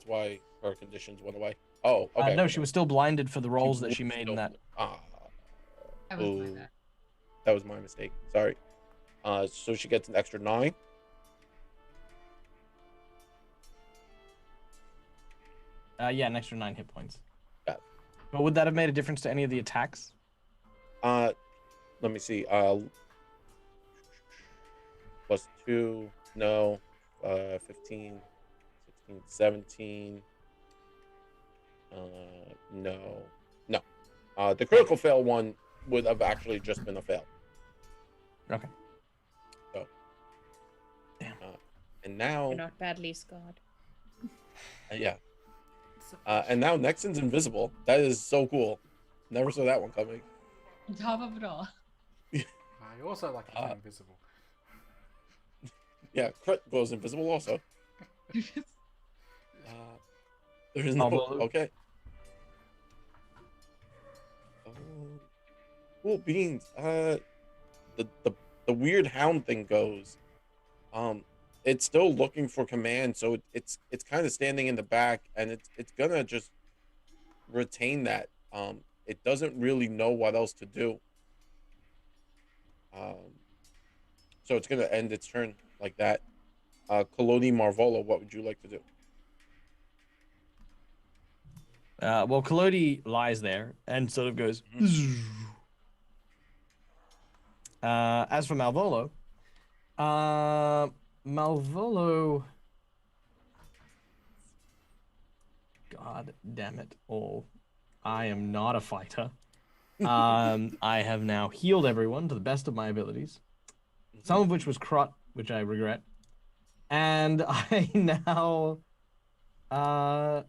why her conditions went away. Oh, okay. No, she was still blinded for the rolls that she made in that. That was my bad. That was my mistake. Sorry. So she gets an extra 9. Yeah, an extra 9 hit points. Got it. But would that have made a difference to any of the attacks? Let me see. +2, no. 15, 16, 17. No. The critical fail one would have actually just been a fail. Okay. So. Damn. And now. You're not badly scarred. Yeah. And now Nexon's invisible. That is so cool. Never saw that one coming. On top of it all. I also like it invisible. Yeah, Crit goes invisible also. There is no. Okay. Cool beans. The weird hound thing goes. It's still looking for command, so it's kind of standing in the back, and it's gonna just retain that. It doesn't really know what else to do. So it's gonna end its turn like that. Coloni Marvolo, what would you like to do? Well, Collodi lies there and sort of goes. As for Malvolo, Malvolo. God damn it all. I am not a fighter. I have now healed everyone to the best of my abilities. Some of which was crot, which I regret. And I now I'm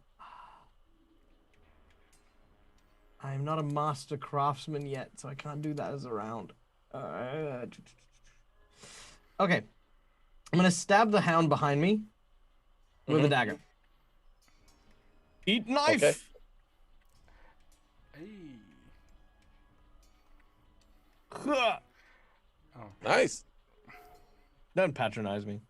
not a master craftsman yet, so I can't do that as a round. Okay. I'm gonna stab the hound behind me with a dagger. Eat knife! Okay. Hey. Huh. Oh. Nice. Don't patronize me.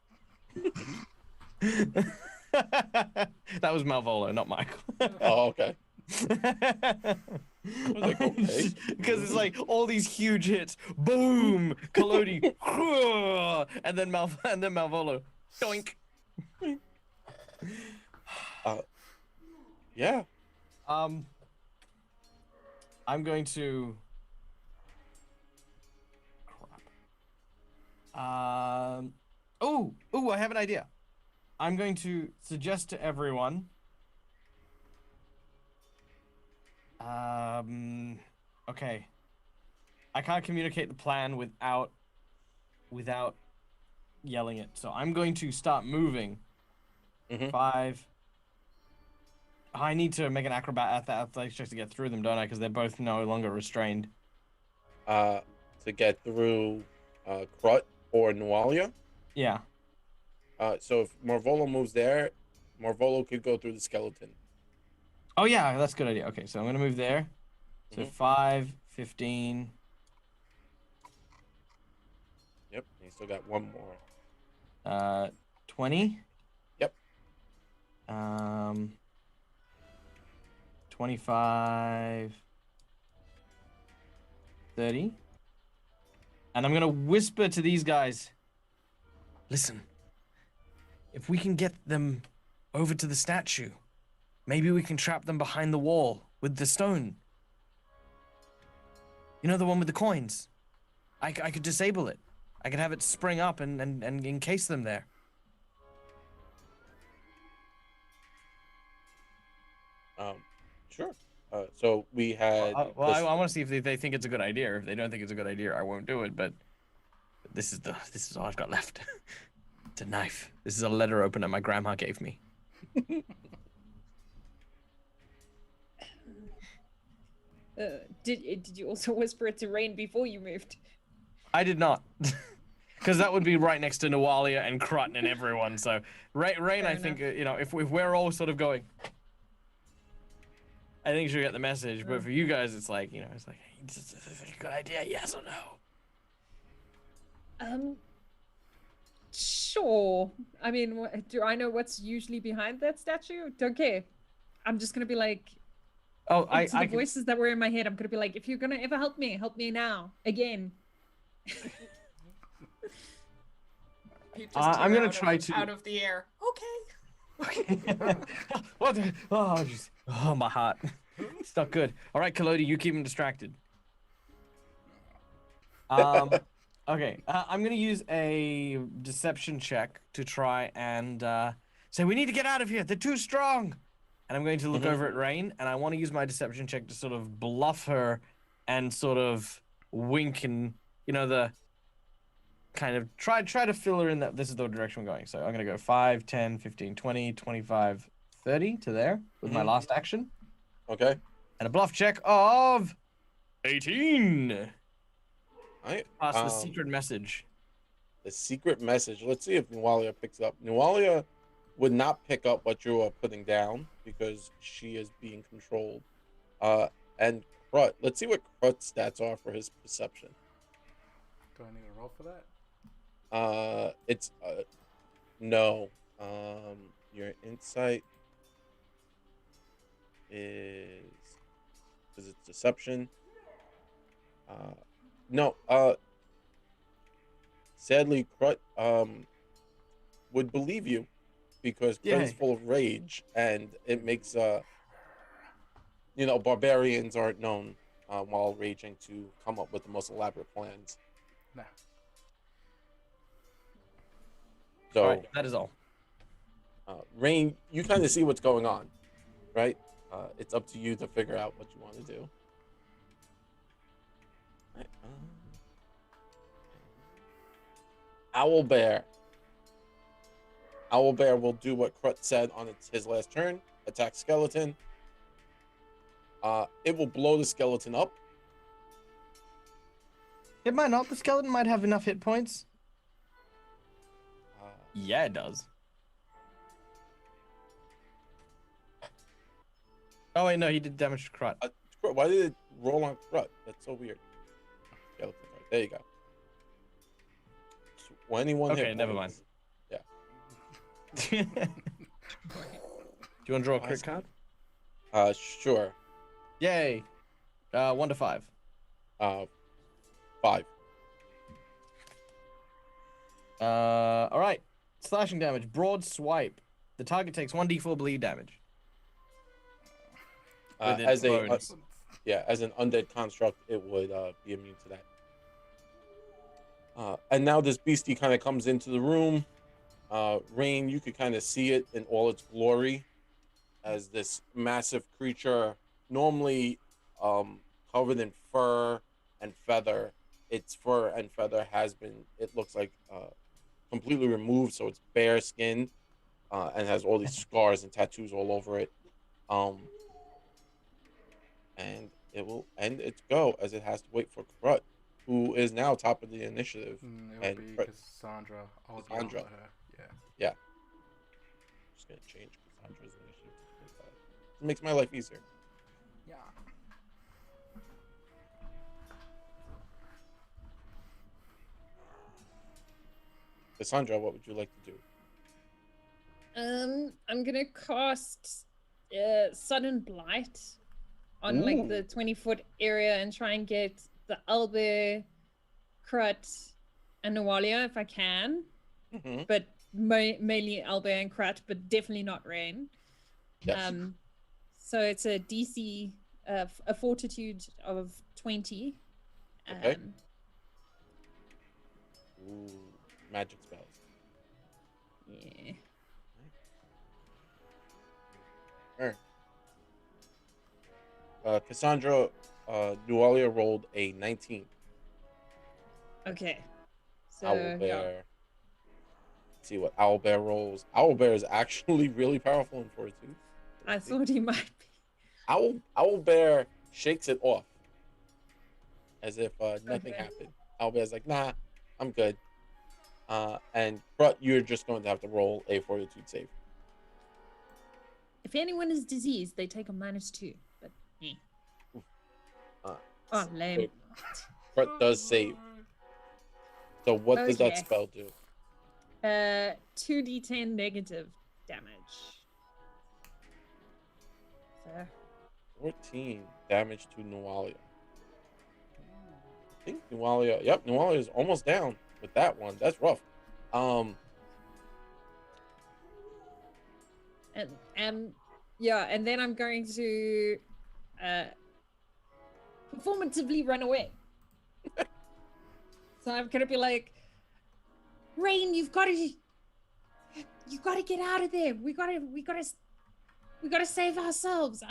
That was Malvolo, not Michael. Oh, okay. I was like, okay. Because it's like all these huge hits. Boom! Kalodi. and then Malvolo. Doink. Yeah. I'm going to. Crap. Oh, I have an idea. I'm going to suggest to everyone. Okay. I can't communicate the plan without yelling it. So I'm going to start moving. 5. I need to make an athletics check to get through them, don't I? Because they're both no longer restrained. To get through Krut or Nualia. Yeah. So if Marvolo moves there, Marvolo could go through the skeleton. Oh yeah, that's a good idea. Okay, so I'm gonna move there. So 5, 15. Yep, you still got one more. 20. Yep. 25. 30. And I'm gonna whisper to these guys. Listen. If we can get them over to the statue, maybe we can trap them behind the wall with the stone. You know, the one with the coins? I could disable it. I could have it spring up and encase them there. Sure. So we had. I want to see if they think it's a good idea. If they don't think it's a good idea, I won't do it. But this is all I've got left. It's a knife. This is a letter opener my grandma gave me. Did you also whisper it to Rain before you moved? I did not. Because that would be right next to Nualia and Krutton and everyone. So Rain, I think, if we're all sort of going, I think she'll get the message. But for you guys, it's like, it's like, hey, is this a good idea? Yes or no? Sure. I mean, do I know what's usually behind that statue? Don't care. I'm just gonna be like, the voices that were in my head, I'm gonna be like, if you're gonna ever help me now, again. I'm gonna try to out of the air. Okay. What? Oh, my heart. It's not good. All right, Kalodi, you keep him distracted. Okay. I'm gonna use a deception check to try and say we need to get out of here. They're too strong. And I'm going to look over at Rain, and I want to use my deception check to sort of bluff her and sort of wink and, the kind of try to fill her in that this is the direction we're going. So I'm going to go 5, 10, 15, 20, 25, 30 to there with my last action. Okay. And a bluff check of 18. Pass the secret message. The secret message. Let's see if Nualia picks up. Nualia would not pick up what you are putting down because she is being controlled. And Krut, let's see what Krut's stats are for his perception. Do I need a roll for that? It's no. Your insight is because it's deception. No. Sadly, Krut would believe you because Krut is full of rage, and it makes barbarians aren't known while raging to come up with the most elaborate plans. No. So, All right, that is all. Rain, you kind of see what's going on, right? It's up to you to figure out what you want to do. Right, Owl Bear. Owl Bear will do what Krut said on his last turn. Attack Skeleton. It will blow the skeleton up. It might not. The skeleton might have enough hit points. Yeah, it does. Oh wait, no, he did damage to Krut. Why did it roll on Krut? That's so weird. Skeleton card. There you go. So anyone Okay, hit never points. mind. Do you want to draw a crit Awesome. card? Sure. Yay. 1 to 5. 5. All right. Slashing damage. Broad swipe. The target takes 1d4 bleed damage. With its bones. As an undead construct, it would be immune to that. And now this beastie kind of comes into the room. Rain, you could kind of see it in all its glory as this massive creature, normally covered in fur and feather. Its fur and feather has been, it looks like, completely removed, so it's bare skin and has all these scars and tattoos all over it. And it will end its go as it has to wait for Krut, who is now top of the initiative. It would be Cassandra. I'll be Cassandra. after her. Yeah. Yeah. Just gonna change Cassandra's initiative to 25. It makes my life easier. Yeah. Cassandra, what would you like to do? I'm gonna cast Sudden Blight on like the 20-foot area and try and get the Owlbear, Krut, and Nawalia if I can. Mm-hmm. But mainly Owlbear and Krut, but definitely not Rain. Yes. So it's a DC a fortitude of 20. Okay. Ooh, magic spells. Yeah. Cassandra, Nualia rolled a 19. Okay. So Owlbear. yeah. Let's see what Owlbear rolls. Owlbear is actually really powerful in fortitude. I thought he might be. Owlbear shakes it off as if nothing Okay. happened. Owlbear's like, nah, I'm good. And Krut, you're just going to have to roll a fortitude save. If anyone is diseased, they take a -2. But Uh, lame. Krut does save. So what does that Okay. spell do? 2d10 negative damage. So 14 damage to Nualia. I think Nualia. Yep, Nualia is almost down with that one. That's rough. and yeah, and then I'm going to performatively run away. So I'm gonna be like, Rain, you've got to get out of there. We gotta save ourselves.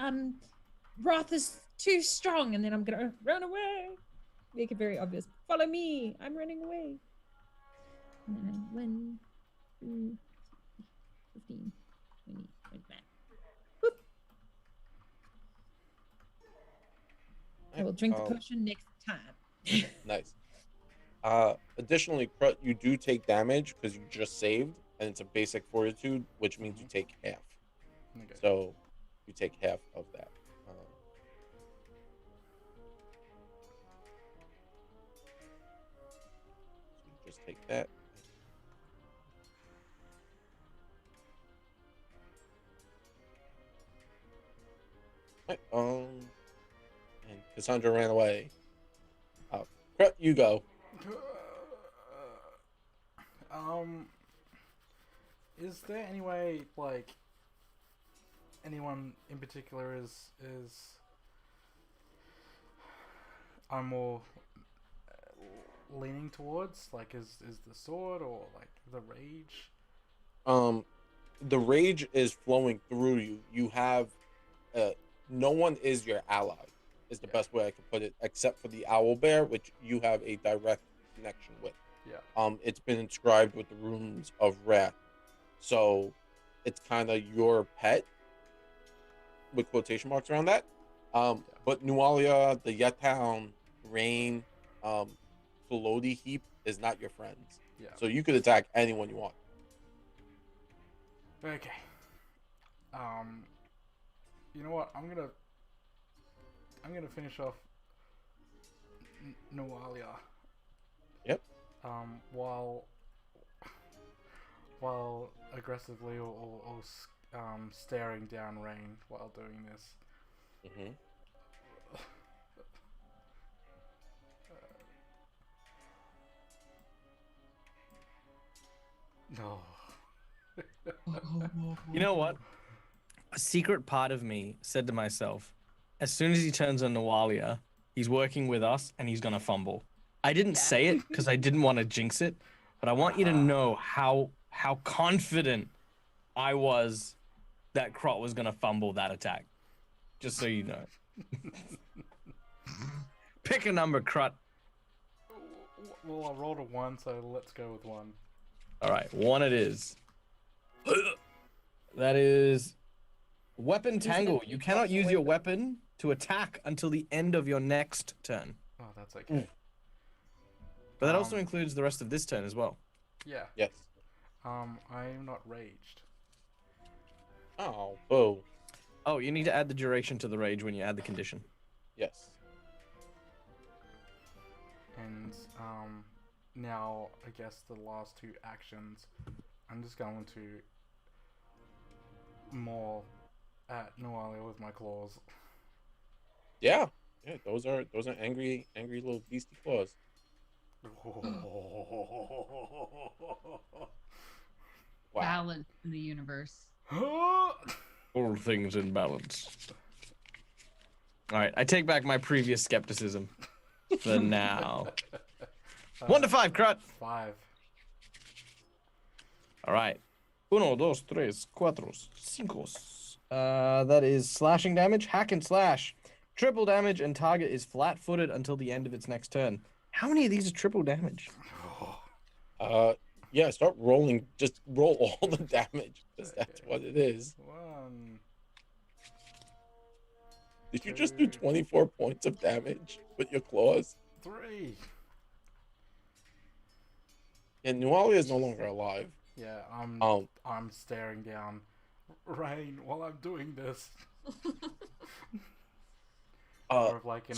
Wrath is too strong, and then I'm gonna run away. Make it very obvious. Follow me. I'm running away. And then 1, 2, 15, 20, 25. Boop. I will drink the potion next time. Nice. Additionally, Krut, you do take damage because you just saved, and it's a basic fortitude, which means you take half. Okay. So you take half of that. So you just take that. Right, and Cassandra ran away. Krut, you go. Is there any way, like, anyone in particular is I'm more leaning towards? Like, is the sword or like the rage? the rage is flowing through you. You have no one is your ally is the best way I could put it, except for the owl bear, which you have a direct connection with. Yeah. It's been inscribed with the runes of wrath, so it's kind of your pet with quotation marks around that. But Nualia, the Yetown, Rain, Kalodi Heap is not your friends. Yeah. So you could attack anyone you want. Okay. You know what? I'm gonna finish off Noalia. Yep. While aggressively or staring down Rain while doing this. Mm-hmm. No. You know what? A secret part of me said to myself, as soon as he turns on Nawalia, he's working with us and he's gonna fumble. I didn't say it because I didn't want to jinx it, but I want you to know how confident I was that Krot was gonna fumble that attack. Just so you know. Pick a number, Krot. Well, I rolled a 1, so let's go with 1. All right, 1 it is. That is weapon tangle. You cannot use your weapon to attack until the end of your next turn. Oh, that's okay. But that also includes the rest of this turn as well. Yeah. Yes. I'm not raged. Oh, boo. Oh, you need to add the duration to the rage when you add the condition. Yes. And now I guess the last 2 actions, I'm just going to maul at Noalia with my claws. Yeah. Yeah. Those are angry little beastie claws. Wow. Balance in the universe. All things in balance. All right, I take back my previous skepticism. For now. 1 to 5, Krut. 5. All right. 1, 2, 3, 4, 5. That is slashing damage, hack and slash. Triple damage, and target is flat-footed until the end of its next turn. How many of these are triple damage? Yeah, start rolling. Just roll all the damage, because that's what it is. 1. Did you just do 24 points of damage with your claws? 3. And Nualia is no longer alive. Yeah, I'm staring down Rain while I'm doing this. More of like an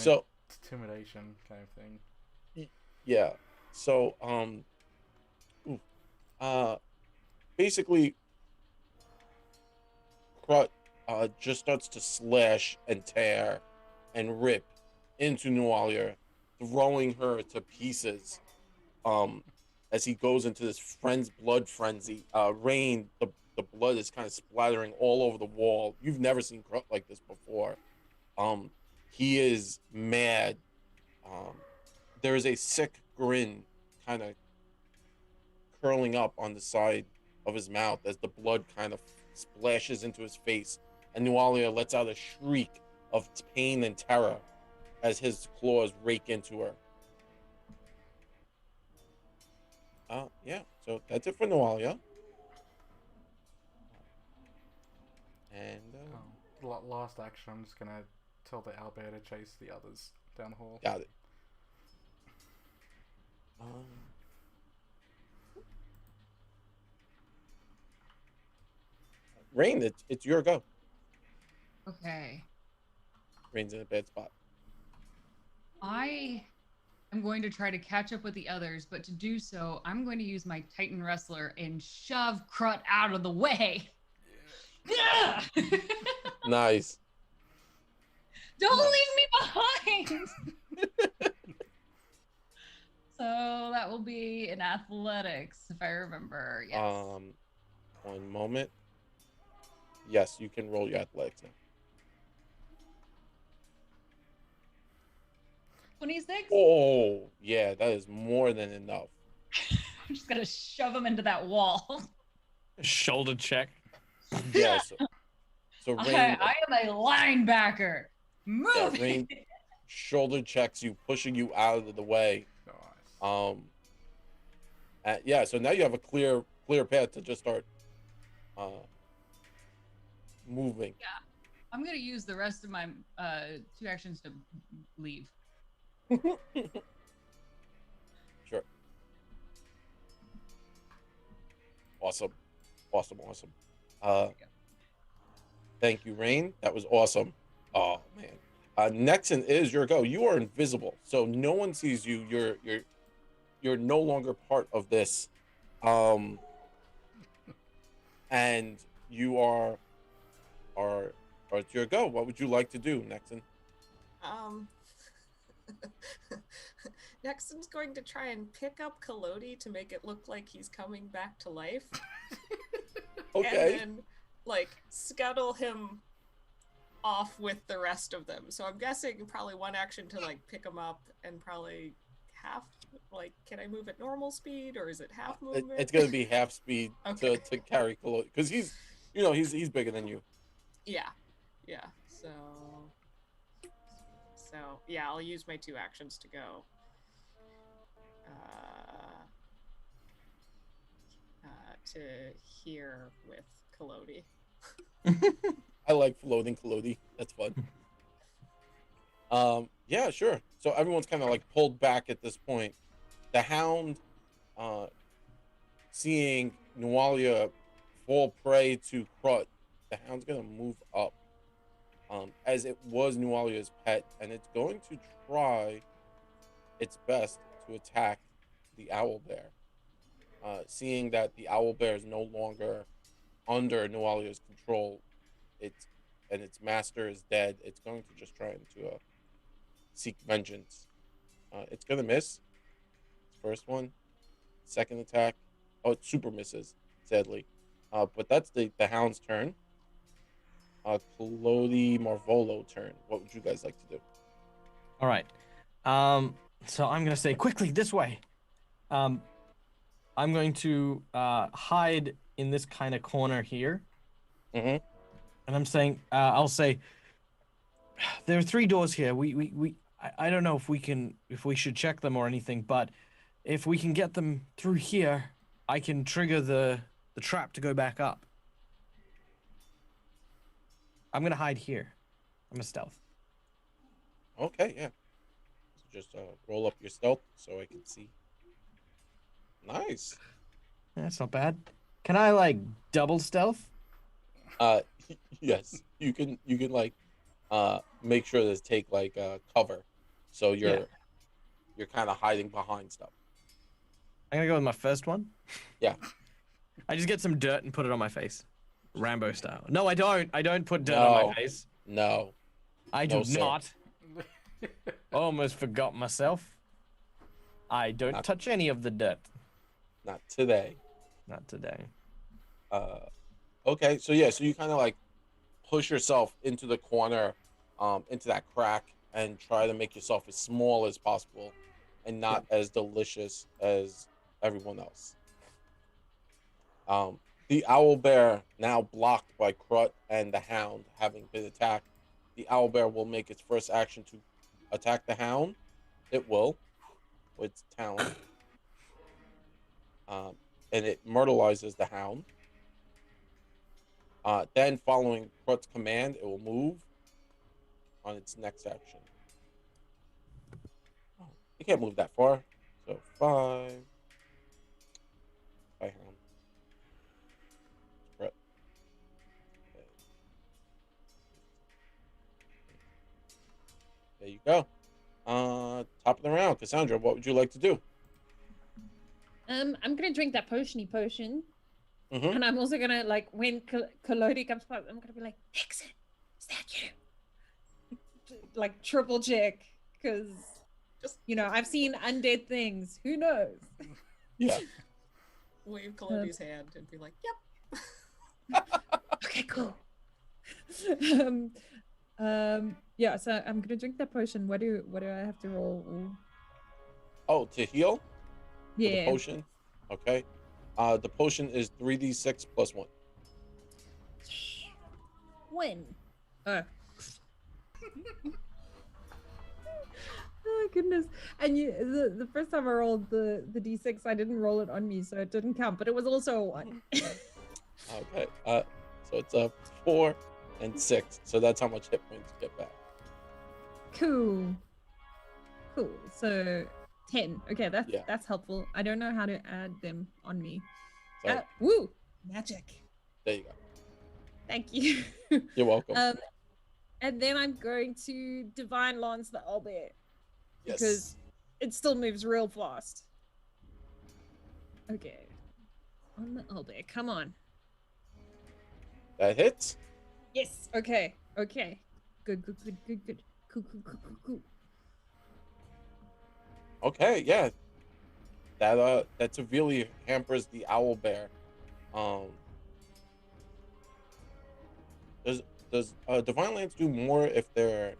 intimidation kind of thing. Yeah. So basically Krut just starts to slash and tear and rip into Nualia, throwing her to pieces. As he goes into this friend's blood frenzy. Rain, the blood is kind of splattering all over the wall. You've never seen Krut like this before. He is mad. There is a sick grin kind of curling up on the side of his mouth as the blood kind of splashes into his face, and Nualia lets out a shriek of pain and terror as his claws rake into her. Yeah, so that's it for Nualia. And last action, I'm just gonna tell the owlbear to chase the others down the hall. got it. Rain, it's your go. Okay. Rain's in a bad spot. I am going to try to catch up with the others, but to do so, I'm going to use my Titan Wrestler and shove Krut out of the way. Yeah! Nice. Don't leave me behind! So that will be in athletics, if I remember. Yes. 1 moment. Yes, you can roll your athletics now. 26? Oh, yeah, that is more than enough. I'm just gonna shove him into that wall. Shoulder check. Yeah. So Rain, I am a linebacker. Move Rain it. shoulder checks you, pushing you out of the way. Nice. Yeah. So now you have a clear path to just start moving. I'm gonna use the rest of my 2 actions to leave. Sure. Awesome. Thank you, Rain. That was awesome. Oh man. Nexon, it is your go. You are invisible, so no one sees you. You're no longer part of this. And you are it's your go. What would you like to do, Nexon? Nexon's going to try and pick up Kalodi to make it look like he's coming back to life. Okay. And then, like, scuttle him off with the rest of them. So I'm guessing probably 1 action to, like, pick him up and probably half, like, can I move at normal speed or is it half movement? It's going to be half speed Okay. to carry Kalodi because he's bigger than you. Yeah. So yeah, I'll use my 2 actions to go. To here with Kalodi. I like floating Kalodi. That's fun. Yeah, sure. So everyone's kind of like pulled back at this point. The hound, seeing Nualia fall prey to Krut, the hound's gonna move up. As it was Nualia's pet, and it's going to try its best to attack the owl bear. Seeing that the owl bear is no longer under Nualia's control, its master is dead. It's going to just try to seek vengeance. It's gonna miss. Its first one, second attack. Oh, it super misses, sadly. But that's the hound's turn. Claudie Marvolo turn. What would you guys like to do? All right. So I'm gonna say quickly this way. I'm going to hide in this kind of corner here. Mm-hmm. And I'm saying, I'll say, there are 3 doors here. I don't know if we should check them or anything, but if we can get them through here, I can trigger the trap to go back up. I'm gonna hide here. I'm a stealth. Okay, yeah. So just roll up your stealth so I can see. Nice. That's not bad. Can I like double stealth? Yes. You can like make sure to take like cover, so you're kind of hiding behind stuff. I'm gonna go with my first one. Yeah. I just get some dirt and put it on my face, Rambo style. No, I don't. I don't put dirt on my face. No. I do sir. not. Almost forgot myself. I don't touch any of the dirt. Not today. Not today. Okay, so yeah, so you kind of like push yourself into the corner, into that crack, and try to make yourself as small as possible, and not as delicious as everyone else. The owl bear, now blocked by Krut and the hound having been attacked, the owl bear will make its first action to attack the hound. It will, with its talon. And it myrtleizes the hound. Then, following Krut's command, it will move on its next action. Oh, it can't move that far. So 5. By hound. Krut. Okay. There you go. Top of the round, Cassandra. What would you like to do? I'm gonna drink that potion, Mm-hmm. and I'm also gonna like when Kalodi comes back, I'm gonna be like, Nixon, is that you? Like triple check, because Just I've seen undead things. Who knows? Yeah. wave Kalodi's hand and be like, yep. Okay, cool. Yeah. So I'm gonna drink that potion. What do I have to roll? Oh, to heal? For the Yeah. potion? Okay. The potion is 3d6 plus 1. When? Oh goodness! And the first time I rolled the d6, I didn't roll it on me, so it didn't count. But it was also a 1. Okay. So it's a 4 and 6. So that's how much hit points you get back. Cool. So 10. Okay, Yeah. that's helpful. I don't know how to add them on me. So Woo! Magic. there you go. Thank you. You're welcome. And then I'm going to Divine Lance the owlbear. Yes. Because it still moves real fast. Okay. On the owlbear. Come on. That hits. Yes. Okay. Good. Cool. Okay, yeah. That severely hampers the owl bear. Does Divine Lance do more if they're...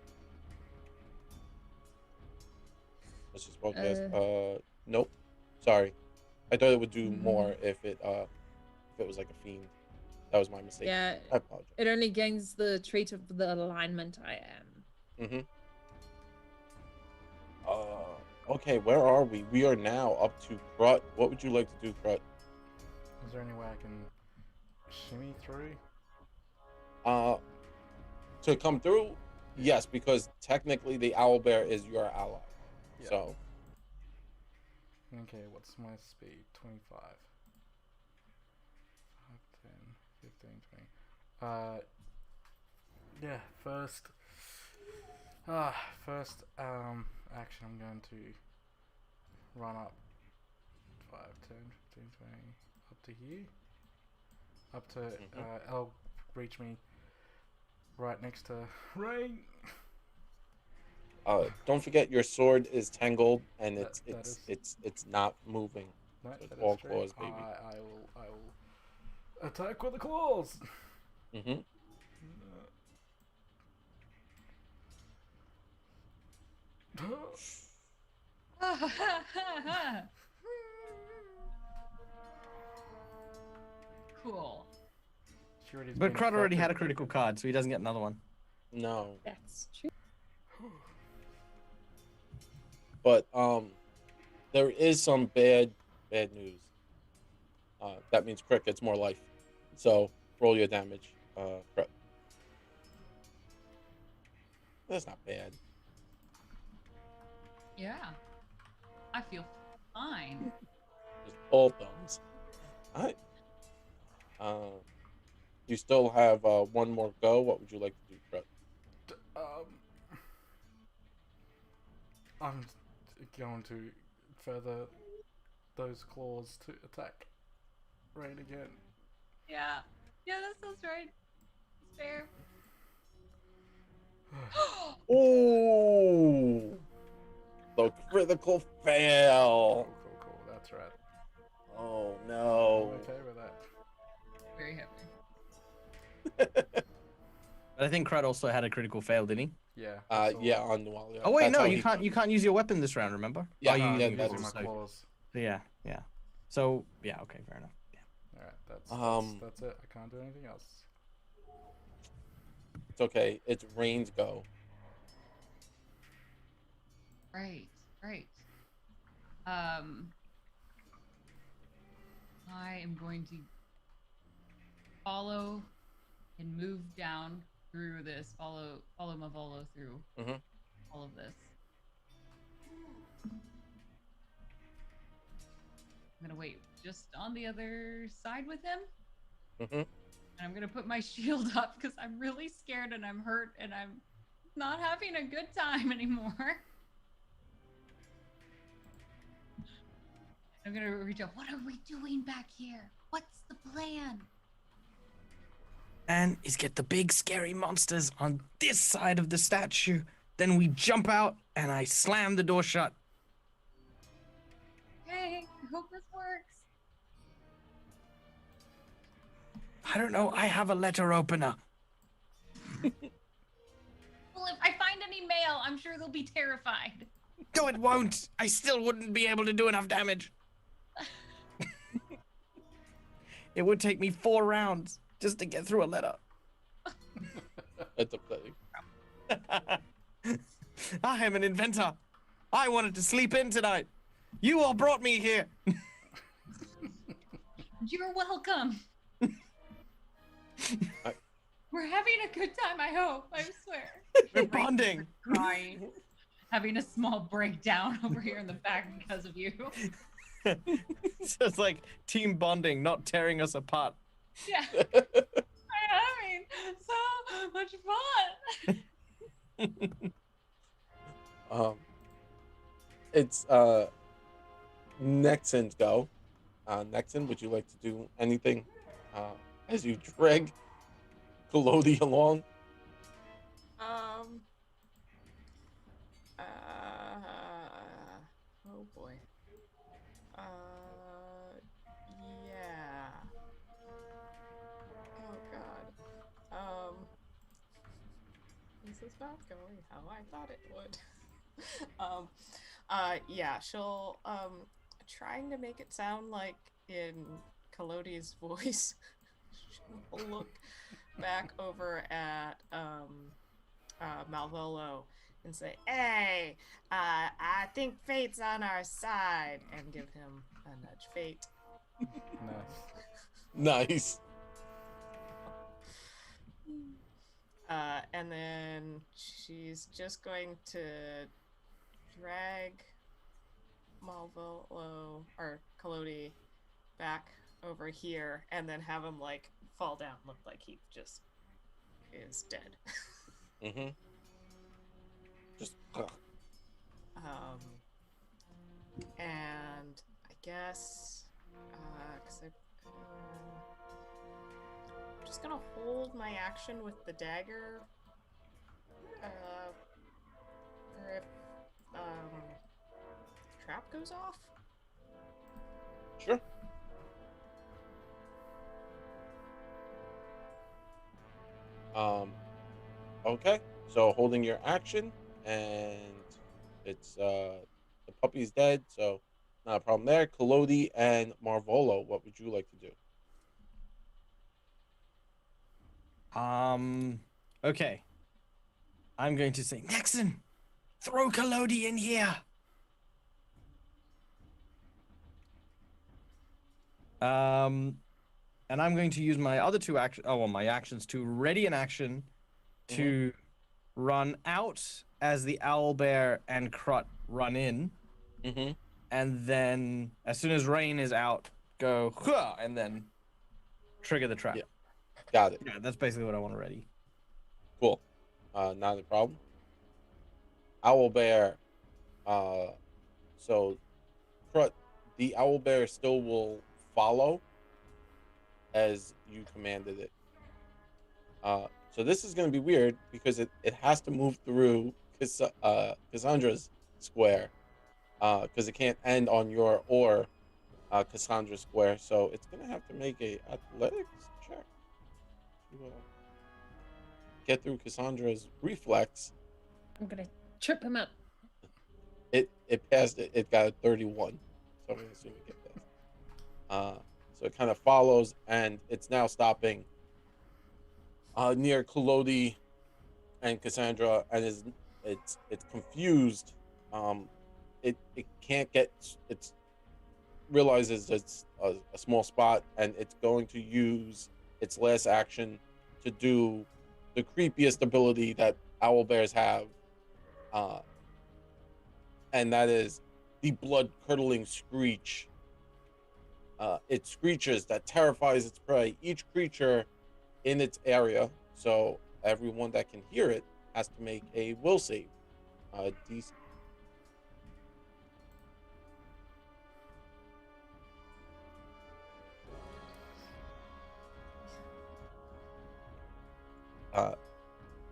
Let's just focus. Nope. Sorry. I thought it would do more if it was like a fiend. That was my mistake. Yeah. I apologize. It only gains the trait of the alignment I am. Mm-hmm. Okay, where are we? We are now up to Krut. What would you like to do, Krut? Is there any way I can shimmy through? To come through, yes, because technically the owlbear is your ally. Yeah. So. Okay, what's my speed? 25. 5, 10, 15, 20. Yeah, first action, I'm going to run up 5, 10, 15, 20, up to here. Up to, it'll reach me right next to Rain. Don't forget your sword is tangled and That it's not moving. No, It's that all is true. claws, baby. I will attack with the claws. Mm-hmm. Cool. But Crud already had a critical card, so he doesn't get another one. No. That's true. But there is some bad news. That means Crick gets more life. So roll your damage, Crick. That's not bad. Yeah. I feel fine. Just all thumbs. Alright. You still have one more go. What would you like to do, Crick? I'm going to further those claws to attack Rain again. Yeah. Yeah, that sounds right. It's fair. Oh, the critical fail. Cool. That's right. Oh I'm no. okay with that. Very happy. But I think Crud also had a critical fail, didn't he? Yeah. Yeah, on Noel. Yeah. Oh wait, That's no, how you can't use your weapon this round. Remember? Yeah, Oh, you yeah, used that's it, using my so- claws. Yeah. So yeah, okay, fair enough. Yeah. Alright, that's it. I can't do anything else. It's okay. It's Rain's go. Right. I am going to follow and move down through this. Follow Mavolo through all of this. I'm gonna wait just on the other side with him. And I'm gonna put my shield up because I'm really scared and I'm hurt and I'm not having a good time anymore. I'm gonna reach out. What are we doing back here? What's the plan? And is get the big scary monsters on this side of the statue. Then we jump out and I slam the door shut. Hey, I hope this works. I don't know. I have a letter opener. Well, if I find any mail, I'm sure they'll be terrified. No, it won't. I still wouldn't be able to do enough damage. It would take me 4 rounds just to get through a letter. That's upsetting. I am an inventor. I wanted to sleep in tonight. You all brought me here. You're welcome. We're having a good time, I hope. I swear. We're bonding. Crying. Having a small breakdown over here in the back because of you. So it's like team bonding, not tearing us apart. Yeah. We're having so much fun. It's Nexon's go. Nexon, would you like to do anything as you drag Kalodi along? Oh boy. Yeah. Oh god. This is not going how I thought it would. Yeah, she'll, trying to make it sound like in Kalodi's voice, she'll look back over at, Malvolo and say, "Hey, I think fate's on our side," and give him a nudge. Fate. Nice. And then she's just going to drag Malvolo or Kalodi back over here and then have him like fall down, look like he just is dead. Mm-hmm. Just. And I guess, cause I'm just gonna hold my action with the dagger, for if, trap goes off. Sure. Okay. So holding your action, and it's the puppy's dead, so not a problem there. Kalodi and Marvolo, what would you like to do? Okay. I'm going to say, Nexon, throw Kalodi in here. And I'm going to use my other 2 actions. Oh, well, my actions to ready an action to run out as the owlbear and Crut run in. Mm-hmm. And then, as soon as Rain is out, go, "Huh," and then trigger the trap. Yeah. Got it. Yeah, that's basically what I want to ready. Cool. Not a problem. Owlbear. So, Crut, the owlbear still will follow as you commanded it. So this is going to be weird because it has to move through Cassandra's square because it can't end on your or Cassandra's square. So it's going to have to make a athletics check to get through Cassandra's reflex. I'm gonna trip him up. It passed it. It got a 31. So I'm going to assume it gets that. So it kind of follows, and it's now stopping near Kalodi and Cassandra, and it's confused. It can't get. It realizes it's a small spot, and it's going to use its last action to do the creepiest ability that owlbears have, and that is the blood-curdling screech. It screeches that terrifies its prey. Each creature in its area, so everyone that can hear it has to make a will save. DC.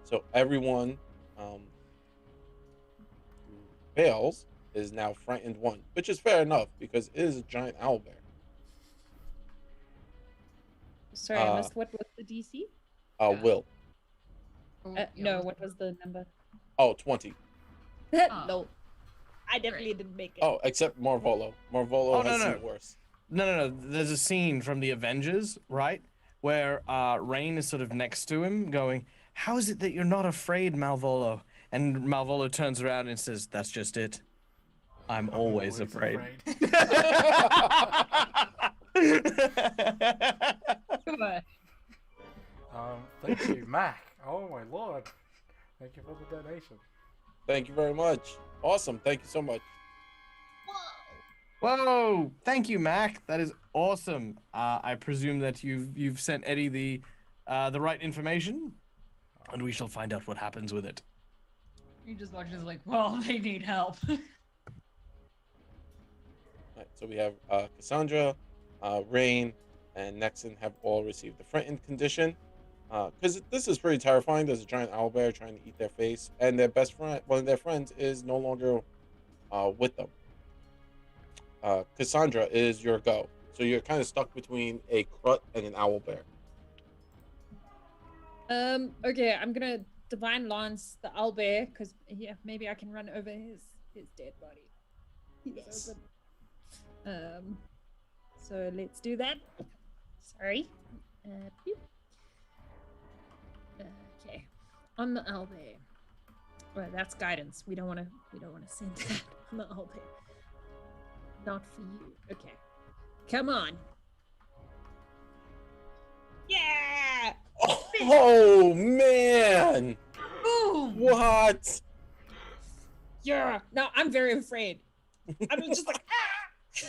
So everyone who fails is now frightened 1, which is fair enough because it is a giant owlbear. Sorry, I missed. What was the DC? Will. No, what was the number? Oh, 20. No, I definitely didn't make it. Oh, except Marvolo. Marvolo Oh, has no. seen worse. No. There's a scene from the Avengers, right, where Rain is sort of next to him, going, "How is it that you're not afraid, Malvolo?" And Malvolo turns around and says, "That's just it. I'm always afraid." Goodbye. Thank you, Mac. Oh my lord. Thank you for the donation. Thank you very much. Awesome. Thank you so much. Whoa! Thank you, Mac. That is awesome. I presume that you've sent Eddie the right information, and we shall find out what happens with it. You just watch this like, well, they need help. Right, so we have Cassandra, Rain, and Nexon have all received the frightened condition. Because this is pretty terrifying. There's a giant owlbear trying to eat their face, and their best friend, one of their friends, is no longer with them. Cassandra, it is your go. So you're kind of stuck between a crut and an owlbear. Okay, I'm gonna divine lance the owlbear because maybe I can run over his dead body. Yes. So good. So let's do that. Sorry. Boop. Okay, on the owlbear. Well, that's guidance. We don't want to send that on the owlbear. Not for you. Okay. Come on. Yeah! Oh man! Boom! What? Yeah! No, I'm very afraid. I'm just like, ah!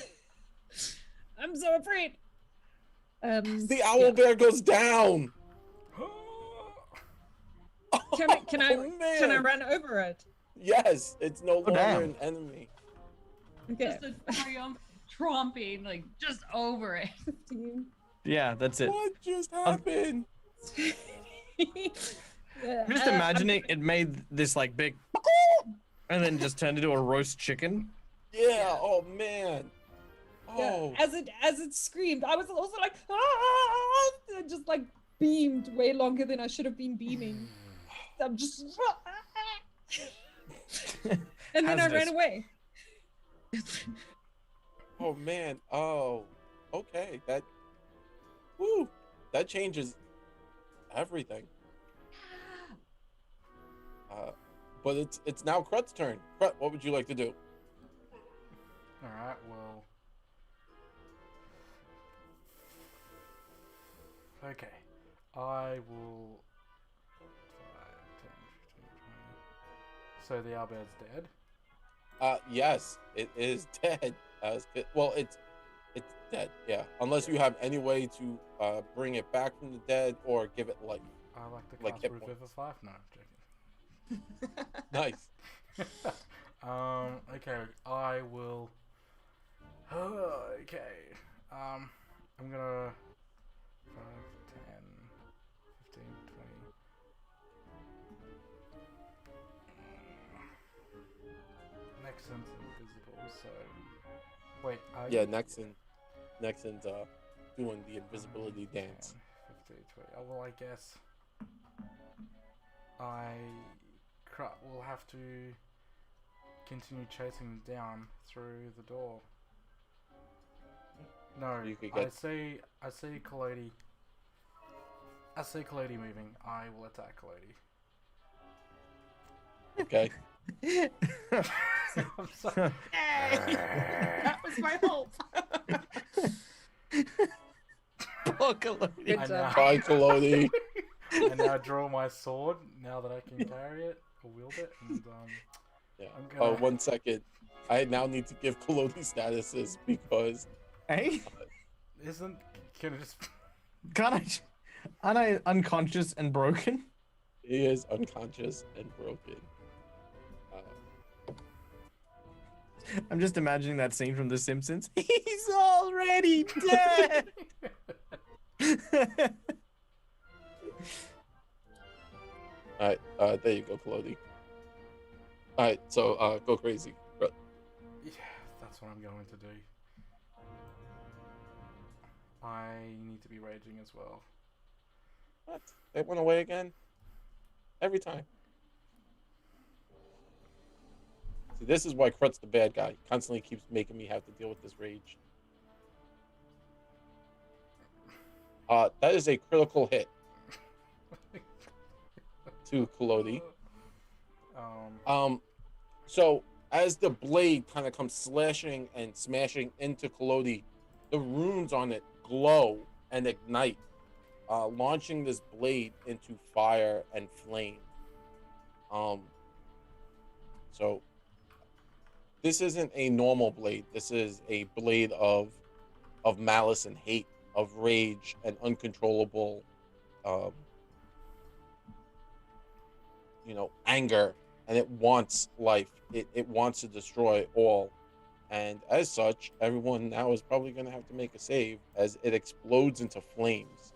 I'm so afraid. The owlbear goes down. Can I can I man. run over it? Yes, it's no longer damn. an enemy. Okay. Just a triumph tromping, like, just over it. 15. Yeah, that's it. What just happened? I'm just imagining it made this like big, and then just turned into a roast chicken. Yeah. Oh man. Yeah, Oh. as it screamed, I was also like, ah! It just like beamed way longer than I should have been beaming. I'm just, and then I Hazardous. ran away. Oh man. Oh. Okay. That. Woo. That changes everything. But it's now Krut's turn. Krut, what would you like to do? Alright, well. Okay. I will. 5, 10, 15, 20. So the owlbear's dead. Yes, it is dead. Well, it's dead. Yeah, unless you have any way to bring it back from the dead or give it life. I like to Like cast hit points. Revivify. No, I'm joking. Nice. Okay, I will. Okay. I'm gonna 5, 10, 15, 20. Nexon's invisible, so wait. Yeah, Nexon's doing the invisibility dance. 10, 15, 20. Oh well, I guess will have to continue chasing them down through the door. No, You could I get- see Collodi. I see Collodi moving. I will attack Collodi. Okay. I'm sorry. That was my hope. Poor Kalodi. Good I job. Bye, Kalodi. I now draw my sword now that I can carry it or wield it, and Yeah. I'm gonna- Oh, 1 second. I now need to give Kalodi statuses because Hey, isn't gonna just aren't I unconscious and broken? he is unconscious and broken. I'm just imagining that scene from The Simpsons. He's already dead. All right. There you go, Kalodi. All right. So go crazy. yeah, that's what I'm going to do. I need to be raging as well. What? They went away again? Every time. See, this is why Krut's the bad guy. He constantly keeps making me have to deal with this rage. That is a critical hit to Kalodi. So as the blade kind of comes slashing and smashing into Kalodi, the runes on it glow and ignite, launching this blade into fire and flame. So this isn't a normal blade. This is a blade of malice and hate, of rage and uncontrollable, um, anger, and it wants life. It wants to destroy all. And as such, everyone now is probably going to have to make a save as it explodes into flames.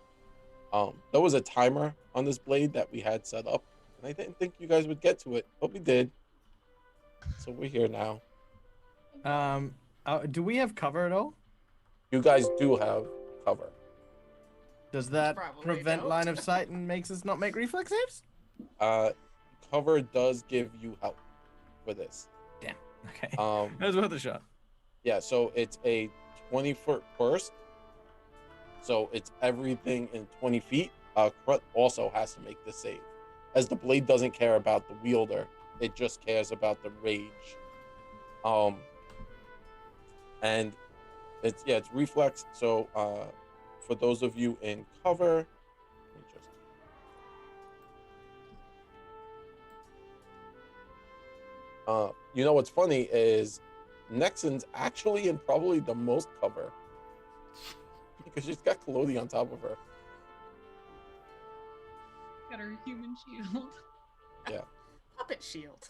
There was a timer on this blade that we had set up, and I didn't think you guys would get to it, but we did. So we're here now. Do we have cover at all? You guys do have cover. Does that Probably prevent don't. line of sight and makes us not make reflex saves? Cover does give you help for this. Damn. Okay. That was worth a shot. Yeah, so it's a 20-foot burst. So it's everything in 20 feet. Krut also has to make the save, as the blade doesn't care about the wielder. It just cares about the rage. And it's reflex. So for those of you in cover, let me just... what's funny is Nexon's actually in probably the most cover because she's got Kalodi on top of her. Got her human shield. Yeah. Puppet shield.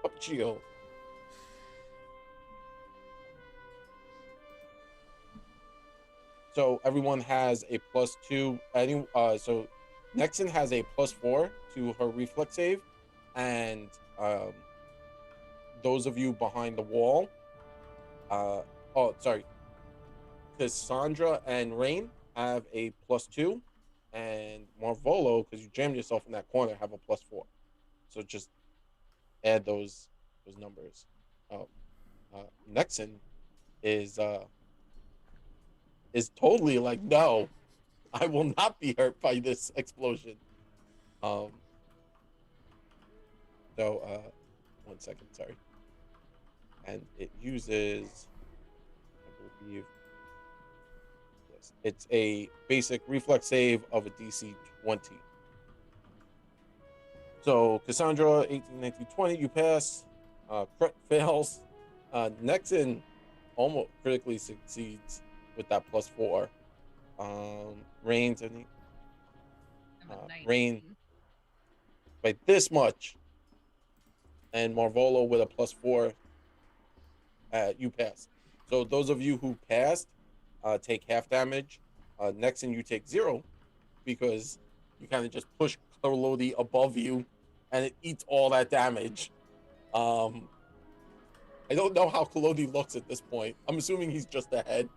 Puppet shield. So everyone has a +2. So Nexon has a +4 to her reflex save, and those of you behind the wall, Cassandra and Rain have a +2, and Marvolo, because you jammed yourself in that corner, have a +4. So just add those numbers. Nexon is totally like, no, I will not be hurt by this explosion. So 1 second, sorry. And it uses, I believe, yes, it's a basic reflex save of a DC 20. So Cassandra, 18, 19, 20, you pass. Krut fails. Nexon almost critically succeeds with that +4. Rain's, I think, Rain by this much, and Marvolo with a +4. You pass. So those of you who passed take half damage. Nexon, you take 0 because you kind of just push Kalodi above you, and it eats all that damage. I don't know how Kalodi looks at this point. I'm assuming he's just ahead.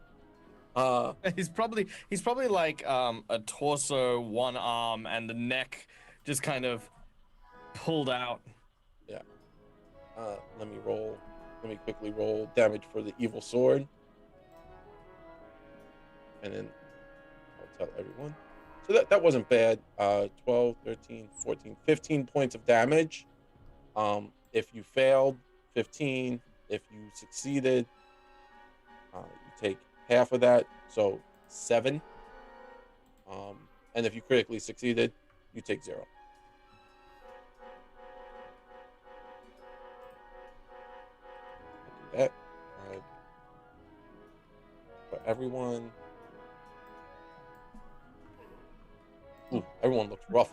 He's probably like a torso, one arm, and the neck just kind of pulled out. Yeah. Let me quickly roll damage for the evil sword, and then I'll tell everyone. So that wasn't bad. 12, 13, 14, 15 points of damage. If you failed, 15. If you succeeded, you take half of that, so 7. And if you critically succeeded, you take 0. I'll do that. For everyone. Ooh, everyone looks rough.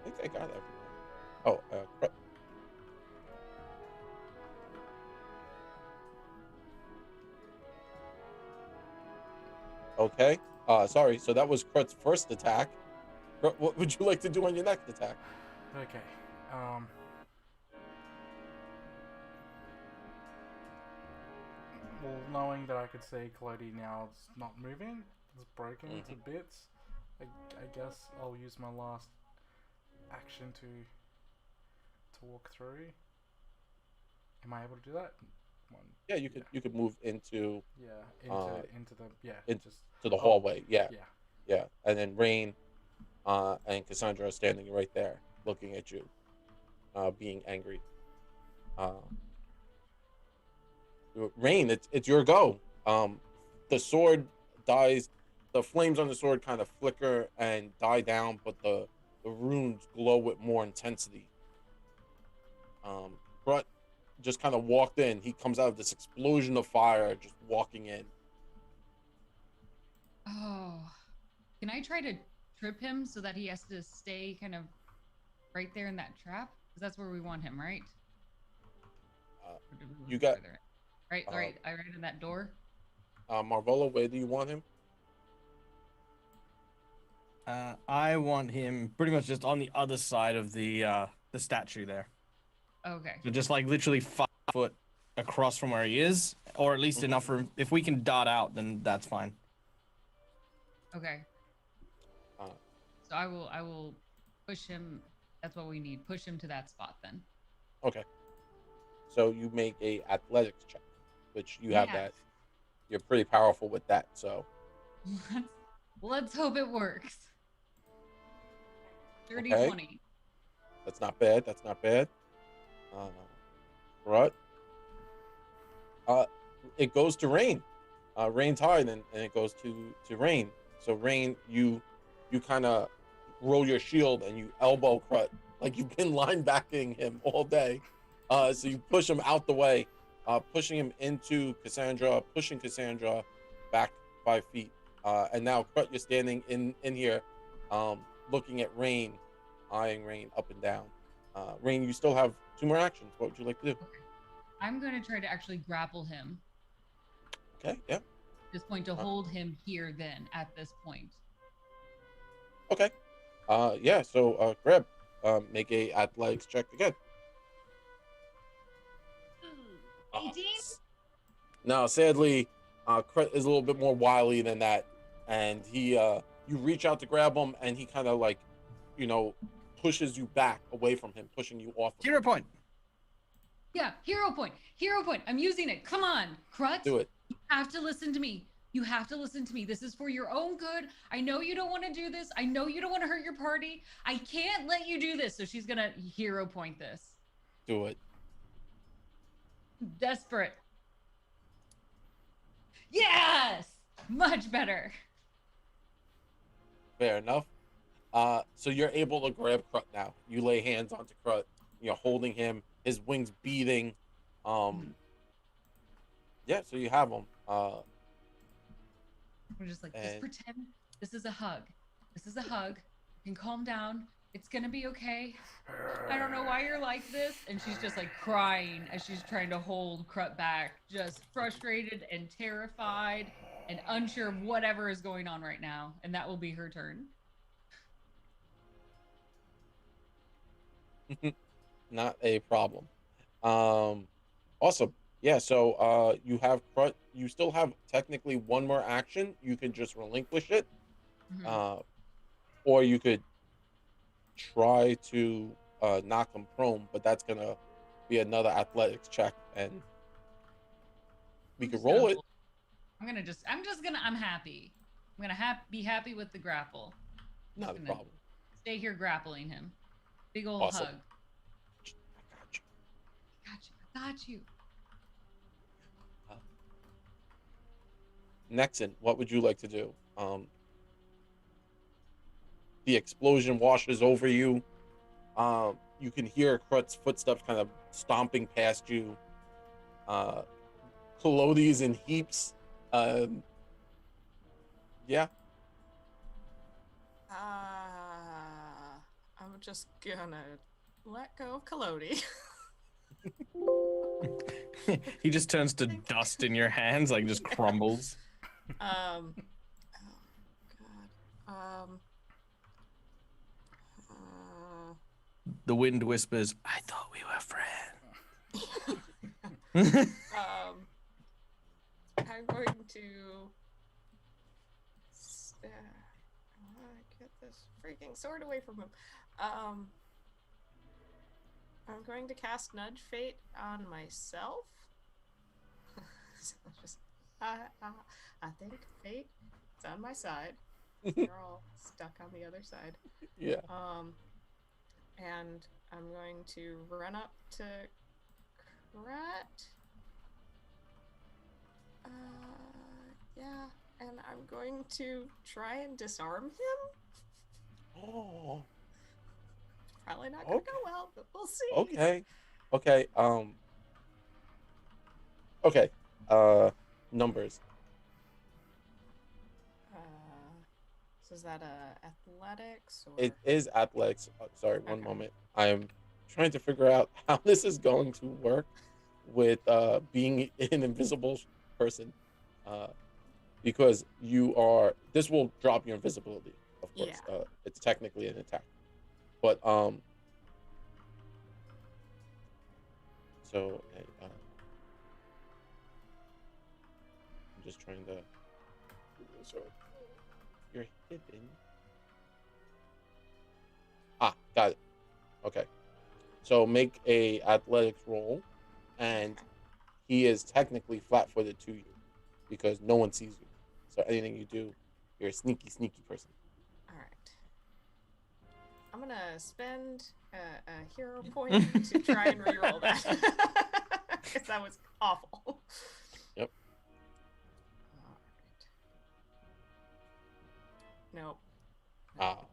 I think I got everyone. Oh, okay. Sorry. So that was Krut's first attack. Krut, what would you like to do on your next attack? Okay. Well, knowing that I could see Kalodi now it's not moving, it's broken to bits, I guess I'll use my last action to walk through. Am I able to do that? One. Yeah, you could move into Yeah. Into the just to the hallway. Yeah, Yeah. yeah, and then Rain, and Cassandra are standing right there, looking at you, being angry. Uh, Rain, it's your go. The sword dies. The flames on the sword kind of flicker and die down, but the runes glow with more intensity. Brett just kind of walked in. He comes out of this explosion of fire, just walking in. Oh, can I try to trip him so that he has to stay kind of right there in that trap? Because that's where we want him, right? Or did we want You him got further in? Right, right in that door. Marvolo. Where do you want him? I want him pretty much just on the other side of the statue there. Okay. So just like literally 5 foot across from where he is, or at least enough for if we can dot out, then that's fine. Okay. Uh, So I will push him. That's what we need. Push him to that spot then. Okay. So you make a athletics check, which you have Yeah. that. You're pretty powerful with that. So Let's hope it works. 30 Okay. 20. that's not bad. That's not bad. Right. It goes to Rain. Rain's hard, and it goes to Rain. So Rain, you kind of roll your shield and you elbow Crut like you've been linebacking him all day. So you push him out the way, pushing him into Cassandra, pushing Cassandra back 5 feet. And now Crut, you're standing in here, looking at Rain, eyeing Rain up and down. Rain, you still have 2 more actions. What would you like to do? I'm going to try to actually grapple him. Okay, yeah. At this point, to hold him here then at this point. Okay. Yeah, so Greb, make a athletics check again. 18? Now, sadly, Cret is a little bit more wily than that, and he, you reach out to grab him, and he kind of like, pushes you back away from him, pushing you off. 0 point. Yeah, hero point. Hero point. I'm using it. Come on, Crut. Do it. You have to listen to me. You have to listen to me. This is for your own good. I know you don't want to do this. I know you don't want to hurt your party. I can't let you do this. So she's going to hero point this. Do it. Desperate. Yes! Much better. Fair enough. So you're able to grab Crut now. You lay hands onto Crut. You're holding him. His wings beating. Yeah, so you have him. We're just like, just pretend this is a hug. This is a hug. You can calm down. It's gonna be okay. I don't know why you're like this. And she's just like crying as she's trying to hold Crut back, just frustrated and terrified and unsure of whatever is going on right now. And that will be her turn. Not a problem. Awesome. Yeah, so you have Crut. You still have technically 1 more action. You could just relinquish it. Or you could try to knock him prone, but that's gonna be another athletics check, and we could roll it. I'm happy. I'm gonna be happy with the grapple. Not a problem. Stay here grappling him. Big old Awesome. hug. I got you. Nexon, what would you like to do? The explosion washes over you. You can hear Crut's footsteps kind of stomping past you. Collodies in heaps. Yeah. I'm just gonna let go of Kalodi. He just turns to dust in your hands, like just crumbles. Oh God. The wind whispers, "I thought we were friends." I'm going to get this freaking sword away from him. I'm going to cast Nudge Fate on myself. So just, I think fate is on my side. We're all stuck on the other side. Yeah. And I'm going to run up to Krat. Yeah, and I'm going to try and disarm him. Oh. Probably not gonna go well, but we'll see. Okay. Okay. Okay. Numbers. So is that athletics or? It is athletics. Sorry, one Okay. moment. I am trying to figure out how this is going to work with being an invisible person, because you are. This will drop your invisibility, of course. Yeah. It's technically an attack, but So I'm just trying to. So you're hidden. Ah, got it. Okay. So make a athletics roll, and he is technically flat-footed to you because no one sees you. So anything you do, you're a sneaky, sneaky person. All right. I'm gonna spend a hero point to try and reroll that because that was awful. Yep. All right. Nope. Ah.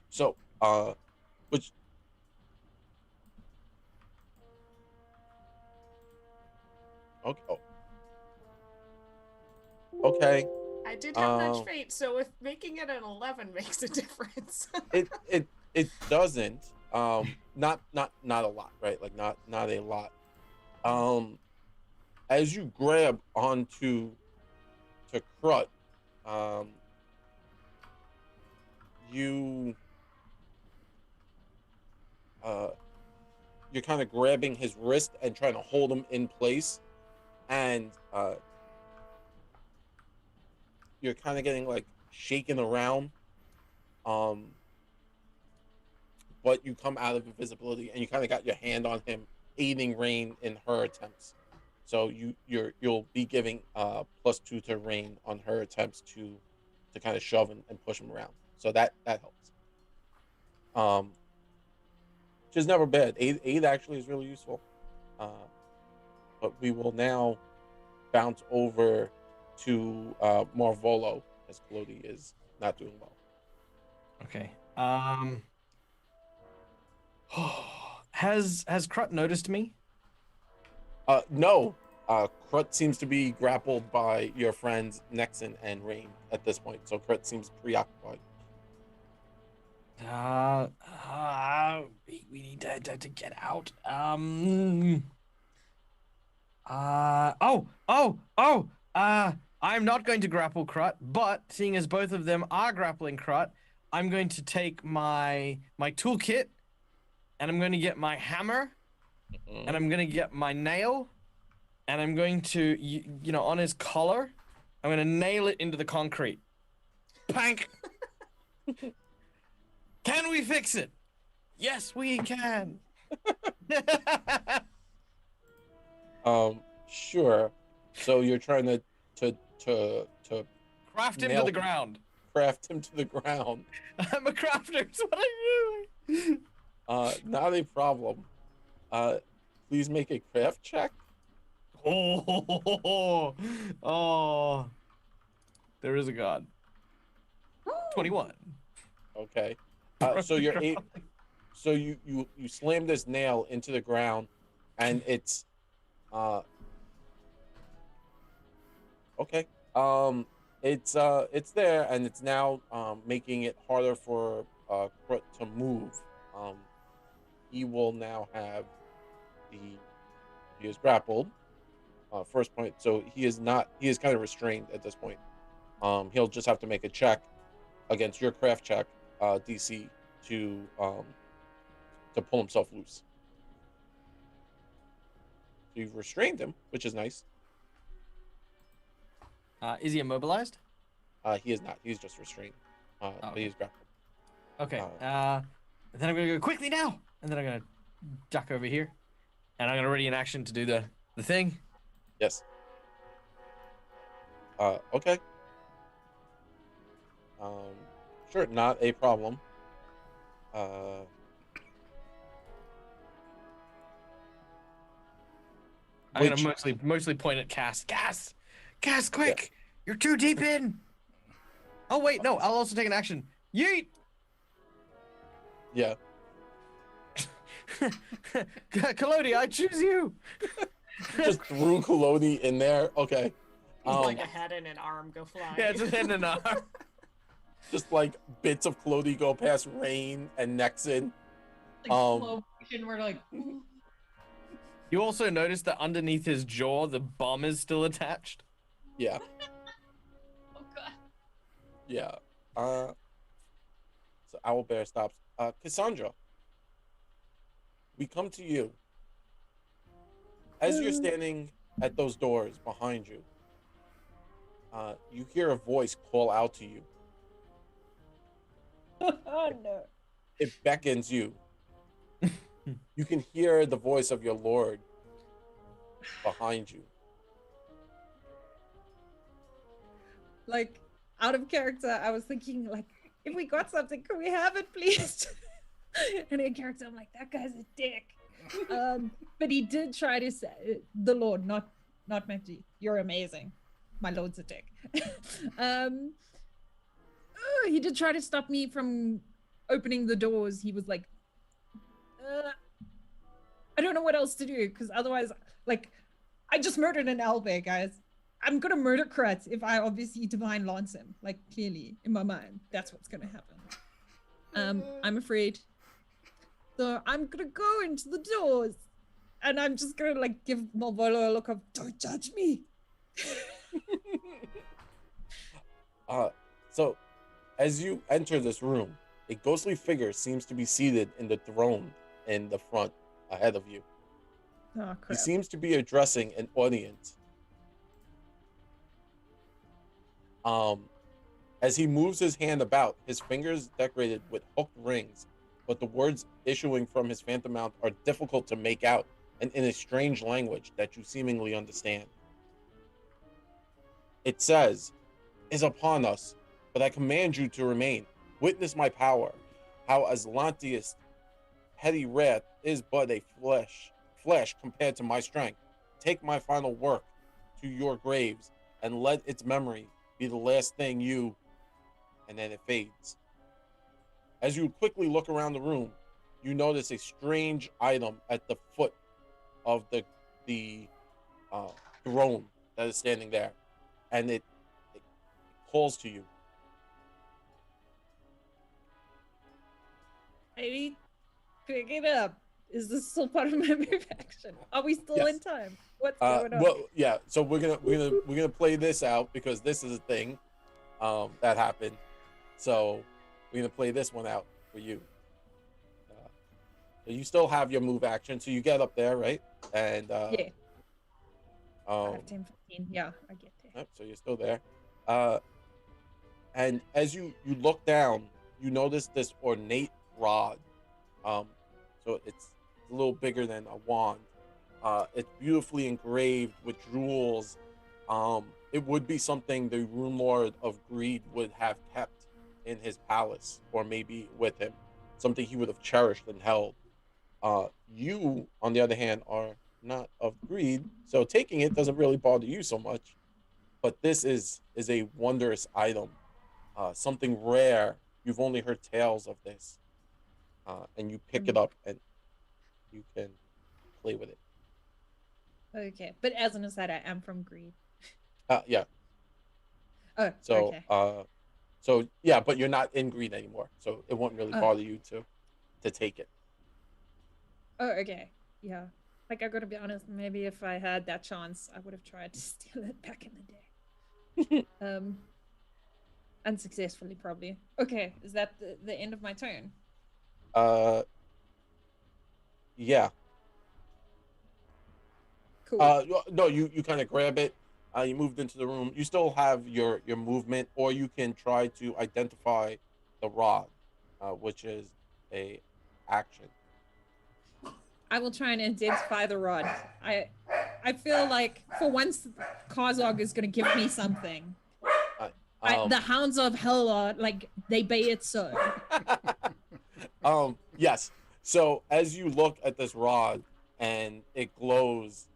So, which. Okay. Oh. Okay. I did have Nudge Fate, so if making it an 11 makes a difference. it doesn't. Not a lot, right? Like not a lot. As you grab onto to Krut, you you're kind of grabbing his wrist and trying to hold him in place, and you're kind of getting like shaken around, but you come out of invisibility and you kind of got your hand on him, aiding Rain in her attempts. So you'll be giving +2 to Rain on her attempts to kind of shove and push him around. So that helps. Which is never bad. Aid actually is really useful. But we will now bounce over to Marvolo, as Kalodi is not doing well. Okay. Has Krut noticed me? No. Krut seems to be grappled by your friends Nexon and Rain at this point, so Krut seems preoccupied. We need to get out. I'm not going to grapple Krut, but seeing as both of them are grappling Krut, I'm going to take my toolkit, and I'm going to get my hammer, and I'm going to get my nail, and I'm going to, on his collar, I'm going to nail it into the concrete. Pank! Can we fix it? Yes, we can. Sure. So you're trying to craft him to the ground. Craft him to the ground. I'm a crafter. That's what I'm doing. Not a problem. Please make a craft check. Oh. There is a god. 21. Okay. So you're so you slam this nail into the ground, and it's okay. It's there, and it's now making it harder for Krut to move. He will now have he is grappled. First point, so he is kind of restrained at this point. He'll just have to make a check against your craft check, DC, to pull himself loose. So you've restrained him, which is nice. Is he immobilized? He is not. He's just restrained. But he is grappled. Okay. Then I'm gonna go quickly now, and then I'm gonna duck over here, and I'm gonna ready an action to do the thing. Yes. Okay. Sure, not a problem. Uh, I'm gonna which, mostly point at Cass. Cass, quick! Yeah. You're too deep in. Oh wait, no. I'll also take an action. Yeet! yeah. Kalodi, I choose you. Just threw Kalodi in there. Okay. He's like a head and an arm go flying. Yeah, it's a head and an arm. Just like bits of Kalodi go past Rain and Nexon. Like slow motion, we're like, You also notice that underneath his jaw, the bomb is still attached. Yeah. oh god. Yeah. So Owlbear stops. Cassandra, we come to you. As you're standing at those doors behind you, you hear a voice call out to you. Oh no. It beckons you. You can hear the voice of your lord behind you. Like, out of character, I was thinking, like, if we got something, could we have it, please? And in character, I'm like, that guy's a dick. But he did try to say, the Lord, not Macgie. You're amazing. My Lord's a dick. He did try to stop me from opening the doors. He was like, I don't know what else to do, because otherwise, like, I just murdered an owlbear, guys. I'm gonna murder Kratz if I obviously divine lance him. Like, clearly, in my mind, that's what's gonna happen. I'm afraid. So I'm gonna go into the doors, and I'm just gonna, like, give Malvolo a look of, don't judge me. So as you enter this room, a ghostly figure seems to be seated in the throne in the front ahead of you. Oh, He crap. seems to be addressing an audience. As he moves his hand about, his fingers decorated with hooked rings, but the words issuing from his phantom mouth are difficult to make out and in a strange language that you seemingly understand. It says, "Is upon us, but I command you to remain. Witness my power, how Aslanteus' petty wrath is but a flesh compared to my strength. Take my final work to your graves, and let its memory be the last thing you," and then it fades. As you quickly look around the room, you notice a strange item at the foot of the throne that is standing there, and it calls to you. I need to pick it up. Is this still part of my move action? Are we still Yes. in time? What's going on? Well, yeah. So we're gonna play this out because this is a thing that happened. So we're gonna play this one out for you. So you still have your move action, so you get up there, right? And Yeah. 5, um, 10, 15. Yeah, I get there. yep, so you're still there. And as you look down, you notice this ornate rod. So it's a little bigger than a wand. It's beautifully engraved with jewels. It would be something the Runelord of Greed would have kept in his palace, or maybe with him, something he would have cherished and held. You, on the other hand, are not of greed, so taking it doesn't really bother you so much. But this is a wondrous item, something rare. You've only heard tales of this, and you pick it up and you can play with it. Okay, but as an aside, I am from Greed. Yeah. Oh, So, okay. so yeah, but you're not in greed anymore, so it won't really Oh. bother you to take it. Oh, okay. Yeah. Like, I gotta be honest, maybe if I had that chance, I would have tried to steal it back in the day. Unsuccessfully, probably. Okay, is that the end of my turn? Yeah. Cool. No, you kind of grab it. You moved into the room. You still have your movement, or you can try to identify the rod, which is a action. I will try and identify the rod. I feel like for once, Karzog is gonna give me something. The hounds of hell are like they be it so. Yes. So as you look at this rod and it glows,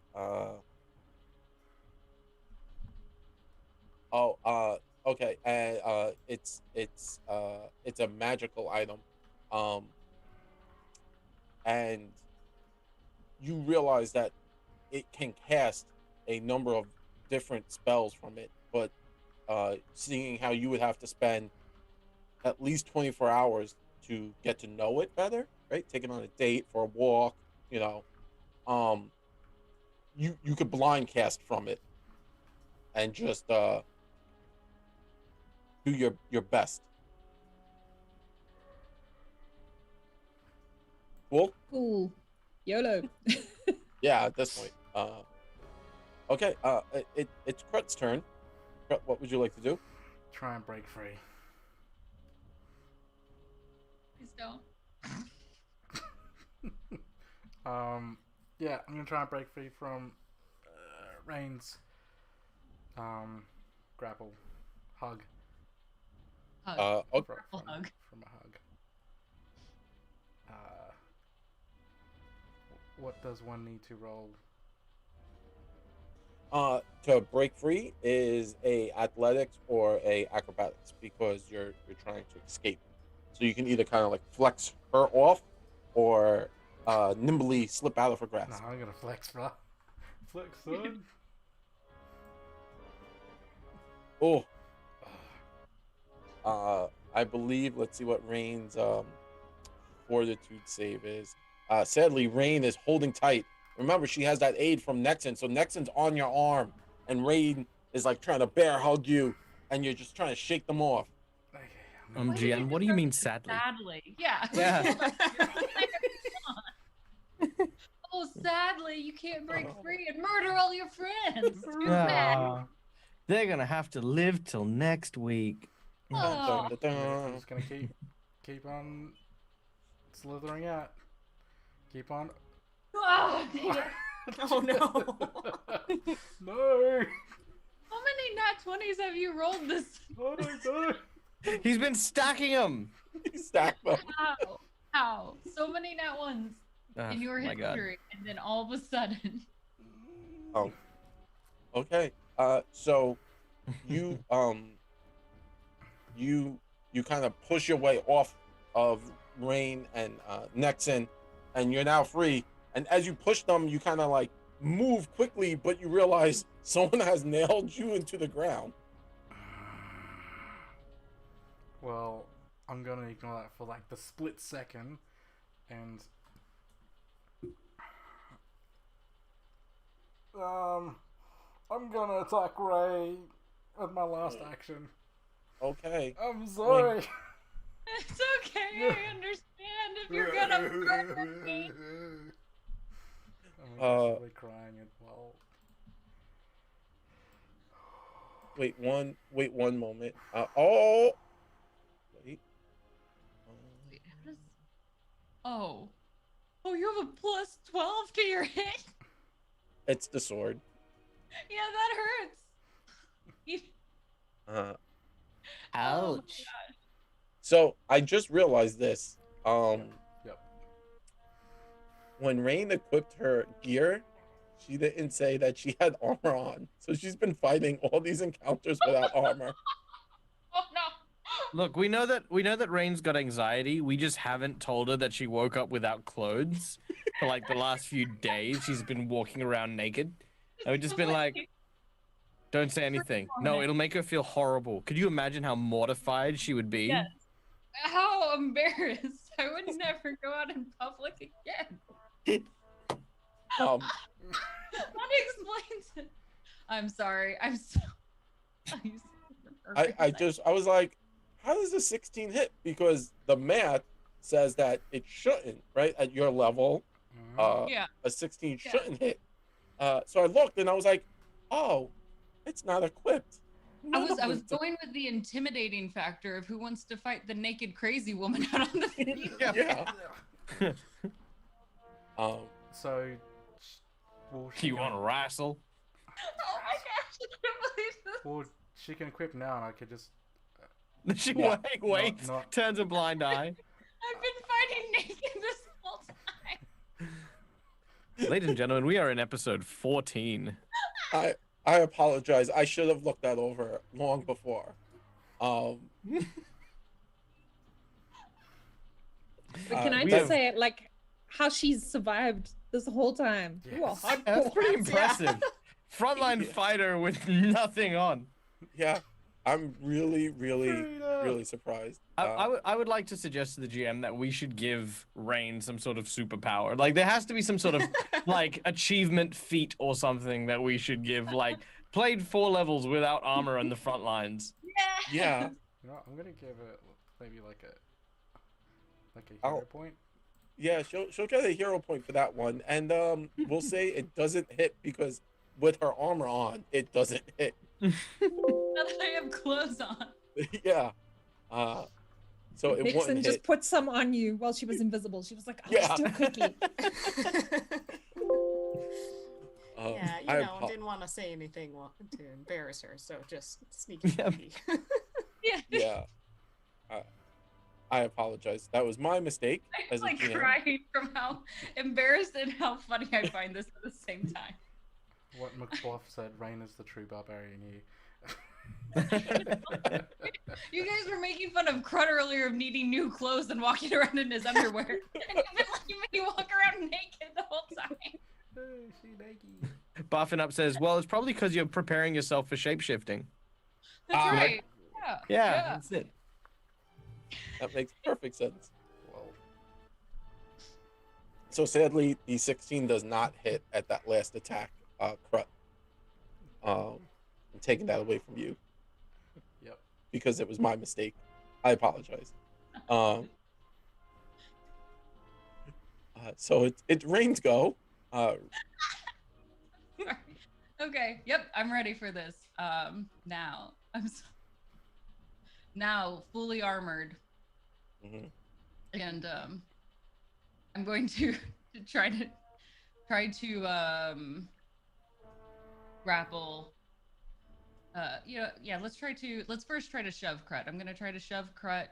okay, and it's a magical item, and you realize that it can cast a number of different spells from it, but seeing how you would have to spend at least 24 hours to get to know it better, right? Taking on a date for a walk, you know, you could blind cast from it and just do your best. Cool. Cool. YOLO. Yeah, at this point. Okay. It's Krut's turn. Krut, what would you like to do? Try and break free. Please don't. Yeah, I'm gonna try and break free from Rain's grapple hug. Hug. Okay. Hug. From a hug. What does one need to roll? To break free is a athletics or a acrobatics because you're trying to escape. So you can either kind of like flex her off or nimbly slip out of her grasp. No, I'm gonna flex, bro. Flex, son. Oh. I believe. Let's see what Rain's fortitude save is. Sadly, Rain is holding tight. Remember, she has that aid from Nexon, so Nexon's on your arm, and Rain is like trying to bear hug you, and you're just trying to shake them off. Okay, Gian, what do you mean sadly? Sadly. Yeah. Yeah. Oh, sadly, you can't break free and murder all your friends. Too bad. They're gonna have to live till next week. Oh. I'm just gonna keep on slithering out. Keep on. Oh, Oh no. No. how many nat 20s have you rolled this? No. He's been stacking them. Stack them. How? How? So many nat ones in your my God. history, and then all of a sudden. Oh. Okay. So you you kind of push your way off of Rain and Nexon, and you're now free. And as you push them, you kind of like move quickly, but you realize someone has nailed you into the ground. Well, I'm gonna ignore that for like the split second, and I'm gonna attack Ray with my last action. Okay. I'm sorry. It's okay. I understand if you're gonna murder me. I'm actually crying as well. Wait one moment. Wait. Wait, how does... Oh, you have a plus 12 to your hit. It's the sword. Yeah, that hurts. Ouch. So I just realized this. Yep. When Rain equipped her gear, she didn't say that she had armor on. So she's been fighting all these encounters without armor. Oh no. Look, we know that Rain's got anxiety. We just haven't told her that she woke up without clothes for like the last few days. She's been walking around naked. And we've just been like, don't say anything. No, it'll make her feel horrible. Could you imagine how mortified she would be? Yes. How embarrassed. I would never go out in public again. Um, That explains it. I'm sorry. I'm so. I was like, how does a 16 hit? Because the math says that it shouldn't, right? At your level, Yeah. a 16 shouldn't hit. So I looked and I was like, oh, it's not equipped. I was going with the intimidating factor of who wants to fight the naked crazy woman out on the field. Yeah. So, well, she You can, want to wrestle? Oh my gosh, I can't believe this. well, she can equip now, and I could just. She Yeah. waits, not- turns a blind eye. I've been fighting naked this whole time. Ladies and gentlemen, we are in episode 14. I apologize. I should have looked that over long before. But can I we just have- say, like, how she's survived this whole time? You are Yes. That's hardcore. pretty Yeah. impressive. Frontline Yeah. fighter with nothing on. Yeah, I'm really Freedom! surprised. I would like to suggest to the GM that we should give Rain some sort of superpower. Like there has to be some sort of like achievement feat or something that we should give. Like played 4 levels without armor on the front lines. Yeah, You know, I'm gonna give it maybe like a Oh. hero point. yeah, she'll get a hero point for that one, and we'll say it doesn't hit because with her armor on, it doesn't hit. Now that I have clothes on. Yeah, so it Nixon wouldn't just hit. put some on you while she was invisible. She was like, "I'll just do it quickly." Yeah, I you know, didn't want to say anything to embarrass her, so just sneaky. Yeah. sneaky. Yeah. Yeah, I apologize. That was my mistake I'm as a like GM. crying from how embarrassed and how funny I find this at the same time. What McBluff said, Rain is the true barbarian here. You guys were making fun of Crud earlier of needing new clothes and walking around in his underwear. And you've been letting me walk around naked the whole time. Hey, she naked. Buffing up says, well, it's probably because you're preparing yourself for shapeshifting. That's right. Yeah, that's it. That makes perfect sense. Well, So sadly, the 16 does not hit at that last attack, Crut. I'm taking that away from you yep. because it was my mistake. I apologize. So it Rain's go. Okay. Yep. I'm ready for this. Now now fully armored, Mhm. and I'm going to try to grapple. Let's first try to shove Crut. I'm gonna try to shove Crut,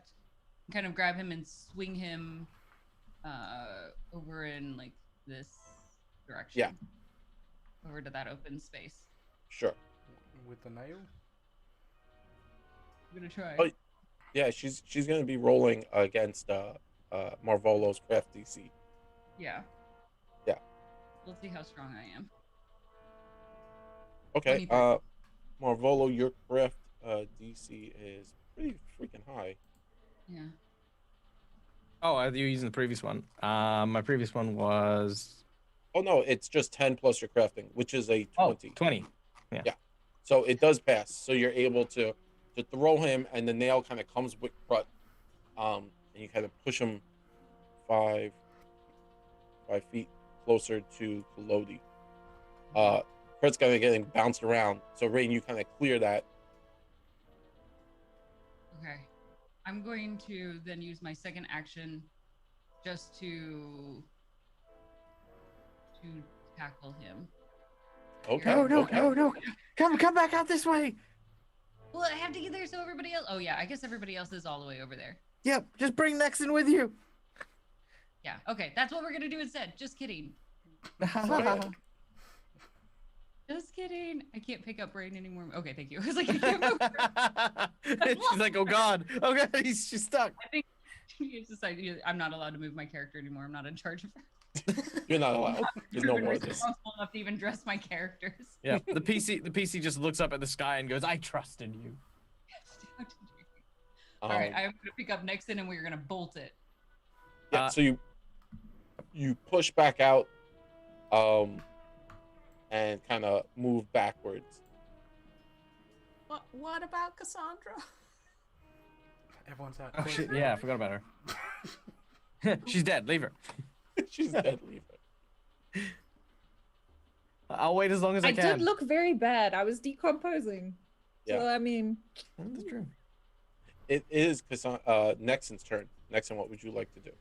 kind of grab him and swing him over in like this direction. Yeah. Over to that open space. Sure. With the nail? I'm gonna try. Oh, yeah, she's gonna be rolling against Marvolo's craft DC. Yeah. Yeah. Let's see how strong I am. Okay. 23. Marvolo, your craft DC is pretty freaking high. Yeah. Oh, you're using the previous one. My previous one was Oh no, it's just 10 plus your crafting, which is a 20. 20. So it does pass. So you're able to throw him, and the nail kind of comes with Crut, and you kind of push him 5 feet closer to Lodi. Crut's kind of getting bounced around. So Rain, you kind of clear that. Okay. I'm going to then use my second action just to tackle him. Okay. No, okay. no. Come back out this way. Well, I have to get there so everybody else. Oh yeah, I guess everybody else is all the way over there. Yep, just bring Nexon with you. Yeah. Okay, that's what we're gonna do instead. Just kidding. Just kidding. I can't pick up Rain anymore. Okay, thank you. I was like, I can't move. She's like, oh god, she's stuck. I think you decided I'm not allowed to move my character anymore. I'm not in charge of her. You're not allowed. There's no I'm more of this. responsible enough to even dress my characters. Yeah, the PC just looks up at the sky and goes, I trust in you. All right, I'm gonna pick up Nixon and we're gonna bolt it. Yeah, so you push back out, and kind of move backwards. What about Cassandra? Everyone's out. Oh shit, yeah, I forgot about her. She's dead, leave her. She's dead. Leave her. I'll wait as long as I I can. did look very bad. I was decomposing. So Yeah. I mean, That's true. It is Nexon's turn. Nexon, what would you like to do?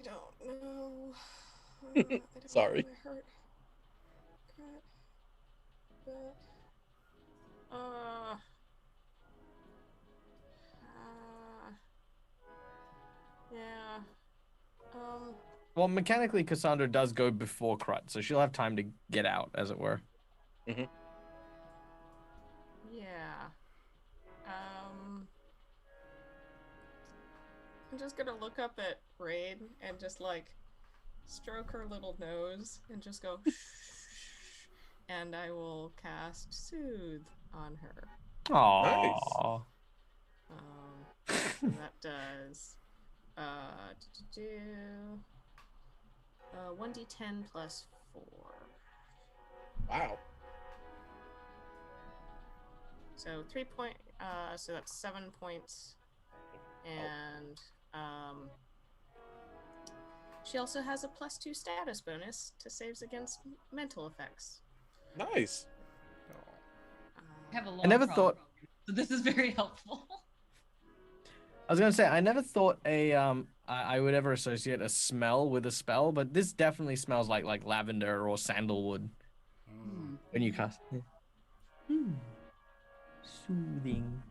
I don't know. Sorry. Hurt. But, yeah. Well, mechanically, Cassandra does go before Crut, so she'll have time to get out, as it were. Mm-hmm. Yeah. I'm just gonna look up at Raid and just like stroke her little nose and just go and I will cast Soothe on her. Aww. So that does 1d10 plus 4. Wow. So 3 point so that's 7 points. And she also has a +2 status bonus to saves against mental effects. Nice. I have a long I never problem, thought. so this is very helpful. I was gonna say I never thought I would ever associate a smell with a spell, but this definitely smells like lavender or sandalwood when you cast. Soothing.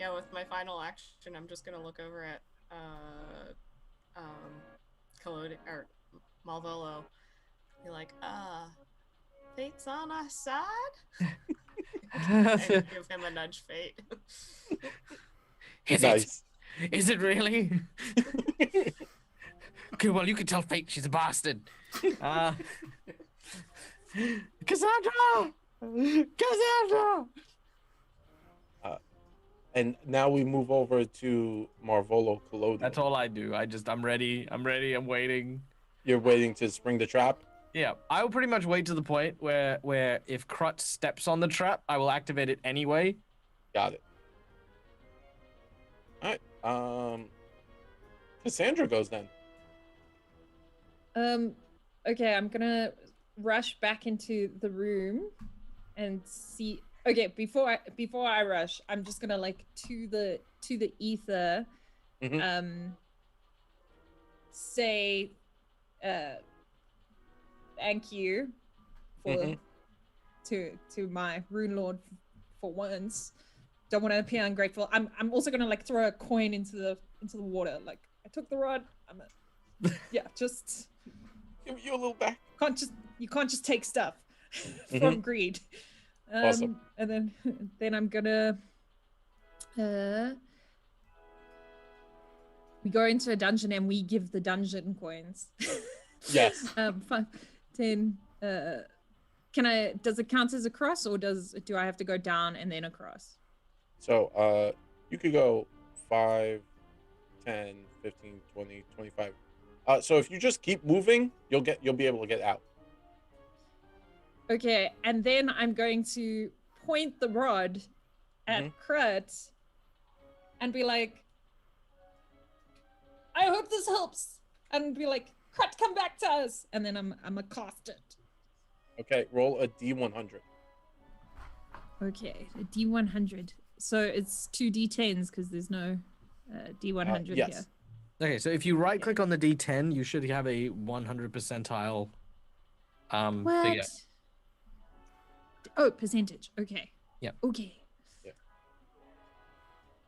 Yeah, with my final action, I'm just gonna look over at Collodi or Malvolo. Be like, fate's on our side? And give him a nudge, fate. Is Nice. it? Is it really? Okay, well, you can tell Fate she's a bastard. Cassandra! Cassandra! And now we move over to Marvolo Collodi. That's all I do. I'm ready. I'm waiting. You're waiting to spring the trap? Yeah, I will pretty much wait to the point where if Crut steps on the trap, I will activate it anyway. Got it. All right. Cassandra goes then. Okay, I'm gonna rush back into the room and see. Okay, before I rush, I'm just gonna like to the ether, say, thank you for to my Runelord for once. Don't want to appear ungrateful. I'm also gonna like throw a coin into the water. Like I took the rod. Just Give you a little back. You can't just take stuff from greed. Awesome. And then I'm gonna we go into a dungeon and we give the dungeon coins. Yes. 5, 10. Does it count as a cross, or do I have to go down and then across? So you could go 5, 10, 15, 20, 25. So if you just keep moving, you'll be able to get out. Okay, and then I'm going to point the rod at Crut and be like, I hope this helps. And be like, Crut, come back to us. And then I'm accost it. Okay, roll a D100. Okay, a D100. So it's 2 D10s because there's no D100 yes. here. Okay, so if you right click on the D10, you should have a 100 percentile What? figure. Oh, percentage. Okay. Yep. Okay. Yeah.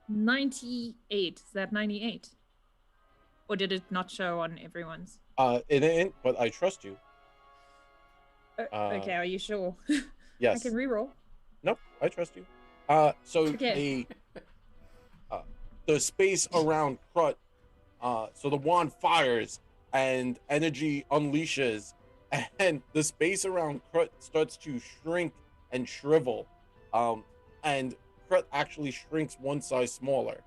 98. Is that 98? Or did it not show on everyone's? It ain't, but I trust you. Okay, are you sure? Yes. I can reroll. Nope, I trust you. So Okay. the space around Crut, so the wand fires and energy unleashes, and the space around Crut starts to shrink and shrivel, and Crut actually shrinks one size smaller.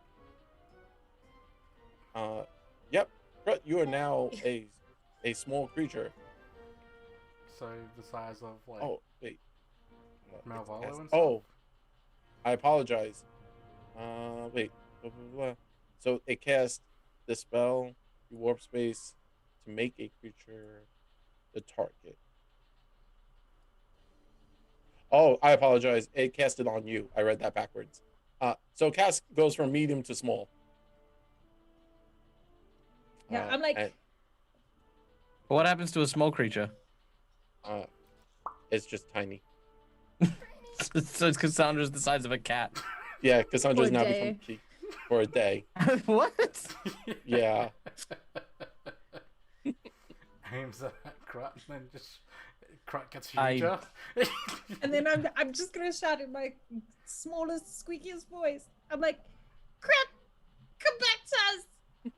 Yep, Crut, you are now a small creature. So the size of like Oh wait, Malvolo and stuff? oh, I apologize. Wait, blah, blah, blah. So it casts the spell, warp space, to make a creature the target. Oh, I apologize. It cast it on you. I read that backwards. So cast goes from medium to small. Yeah, I'm like, What happens to a small creature? It's just tiny. So it's Cassandra's the size of a cat. Yeah, Cassandra's For a now day. become cheap for a day. What? Yeah. Aims at Crut and then just Crut gets I- huger. And then I'm just gonna shout in my smallest, squeakiest voice. I'm like, crap, come back to us.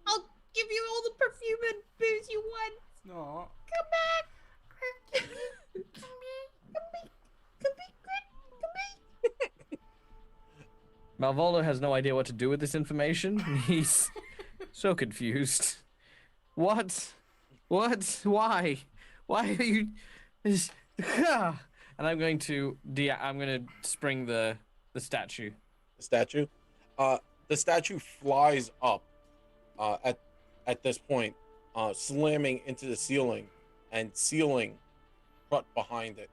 I'll give you all the perfume and booze you want. No. Come back. Come back. Malvolo has no idea what to do with this information. He's so confused. What? What? Why? Why are you? And I'm going to spring the statue. The statue. The statue flies up at this point, slamming into the ceiling and sealing Crut behind it.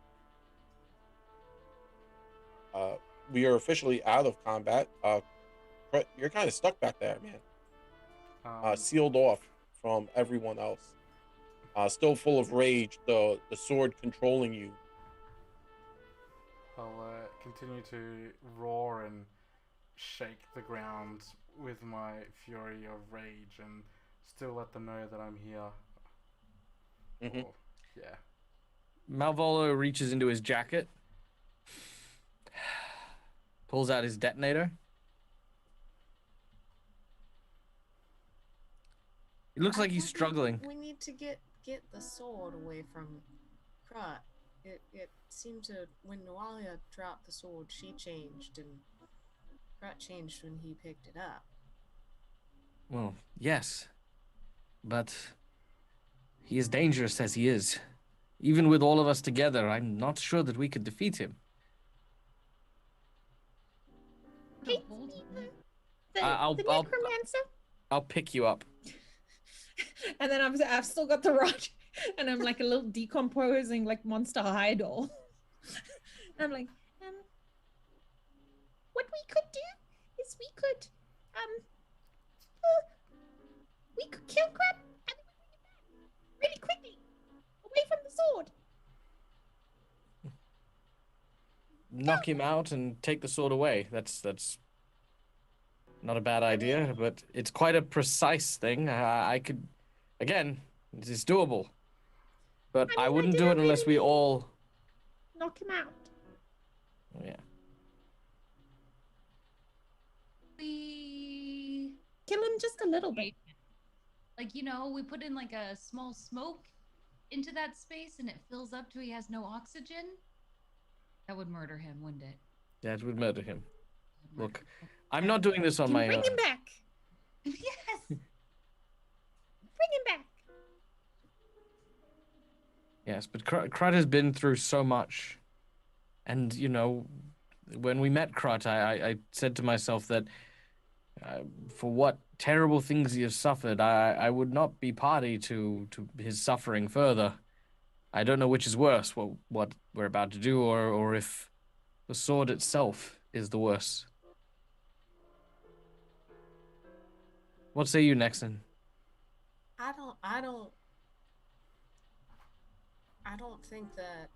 We are officially out of combat. Crut, you're kind of stuck back there, man. Sealed off from everyone else. Still full of rage, the sword controlling you. I'll continue to roar and shake the ground with my fury of rage and still let them know that I'm here. Mhm. Or, yeah. Malvolo reaches into his jacket, pulls out his detonator. It looks like he's struggling. We need to get the sword away from Crut. It seemed to, when Nawalia dropped the sword, she changed, and Crut changed when he picked it up. Well, yes. But he is dangerous as he is. Even with all of us together, I'm not sure that we could defeat him. Hey, the I'll- necromancer. I'll pick you up. And then I've still got the rod, and I'm like a little decomposing like Monster High doll. I'm like, what we could do is we could kill Crab and then we bring it back really quickly, away from the sword. Knock him out and take the sword away. That's not a bad idea, but it's quite a precise thing. I could, again, it is doable. But I I wouldn't do didn't it unless we really all. knock him out. Oh, yeah. We Kill him just a little bit. like we put in like a small smoke into that space and it fills up till he has no oxygen. That would murder him, wouldn't it? That would murder him. It would Look, murder I'm not doing this on my Bring own. him back. him. Yes. Bring him back. Yes, but Crut has been through so much. And, when we met Crut, I said to myself that for what terrible things he has suffered, I would not be party to his suffering further. I don't know which is worse, what we're about to do, or if the sword itself is the worst. What say you, Nexon? I don't think that.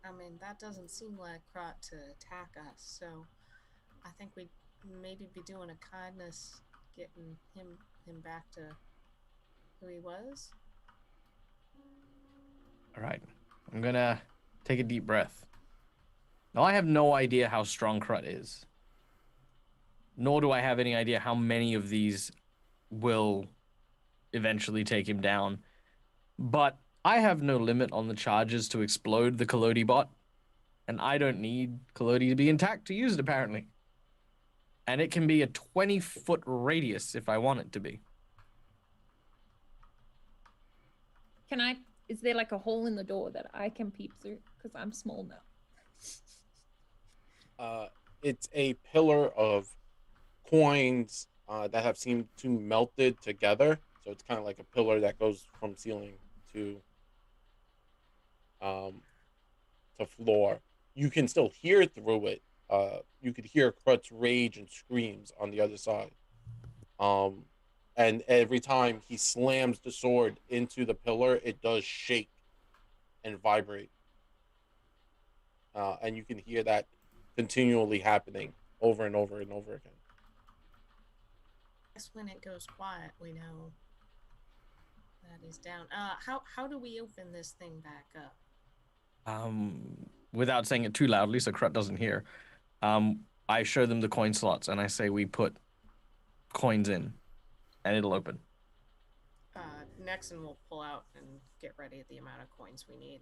I mean, that doesn't seem like Crot to attack us. So, I think we'd maybe be doing a kindness, getting him back to who he was. All right, I'm gonna take a deep breath. Now, I have no idea how strong Crut is. Nor do I have any idea how many of these will eventually take him down. But I have no limit on the charges to explode the Collodi bot. And I don't need Collodi to be intact to use it, apparently. And it can be a 20-foot radius if I want it to be. Is there like a hole in the door that I can peep through? Because I'm small now. It's a pillar of coins that have seemed to melted together. So it's kind of like a pillar that goes from ceiling to floor. You can still hear through it. You could hear Crut's rage and screams on the other side. and every time he slams the sword into the pillar, it does shake and vibrate. And you can hear that continually happening over and over and over again. Guess when it goes quiet, we know that is down. How do we open this thing back up? Without saying it too loudly so Krut doesn't hear, I show them the coin slots and I say we put coins in and it'll open. Nexon will pull out and get ready the amount of coins we need.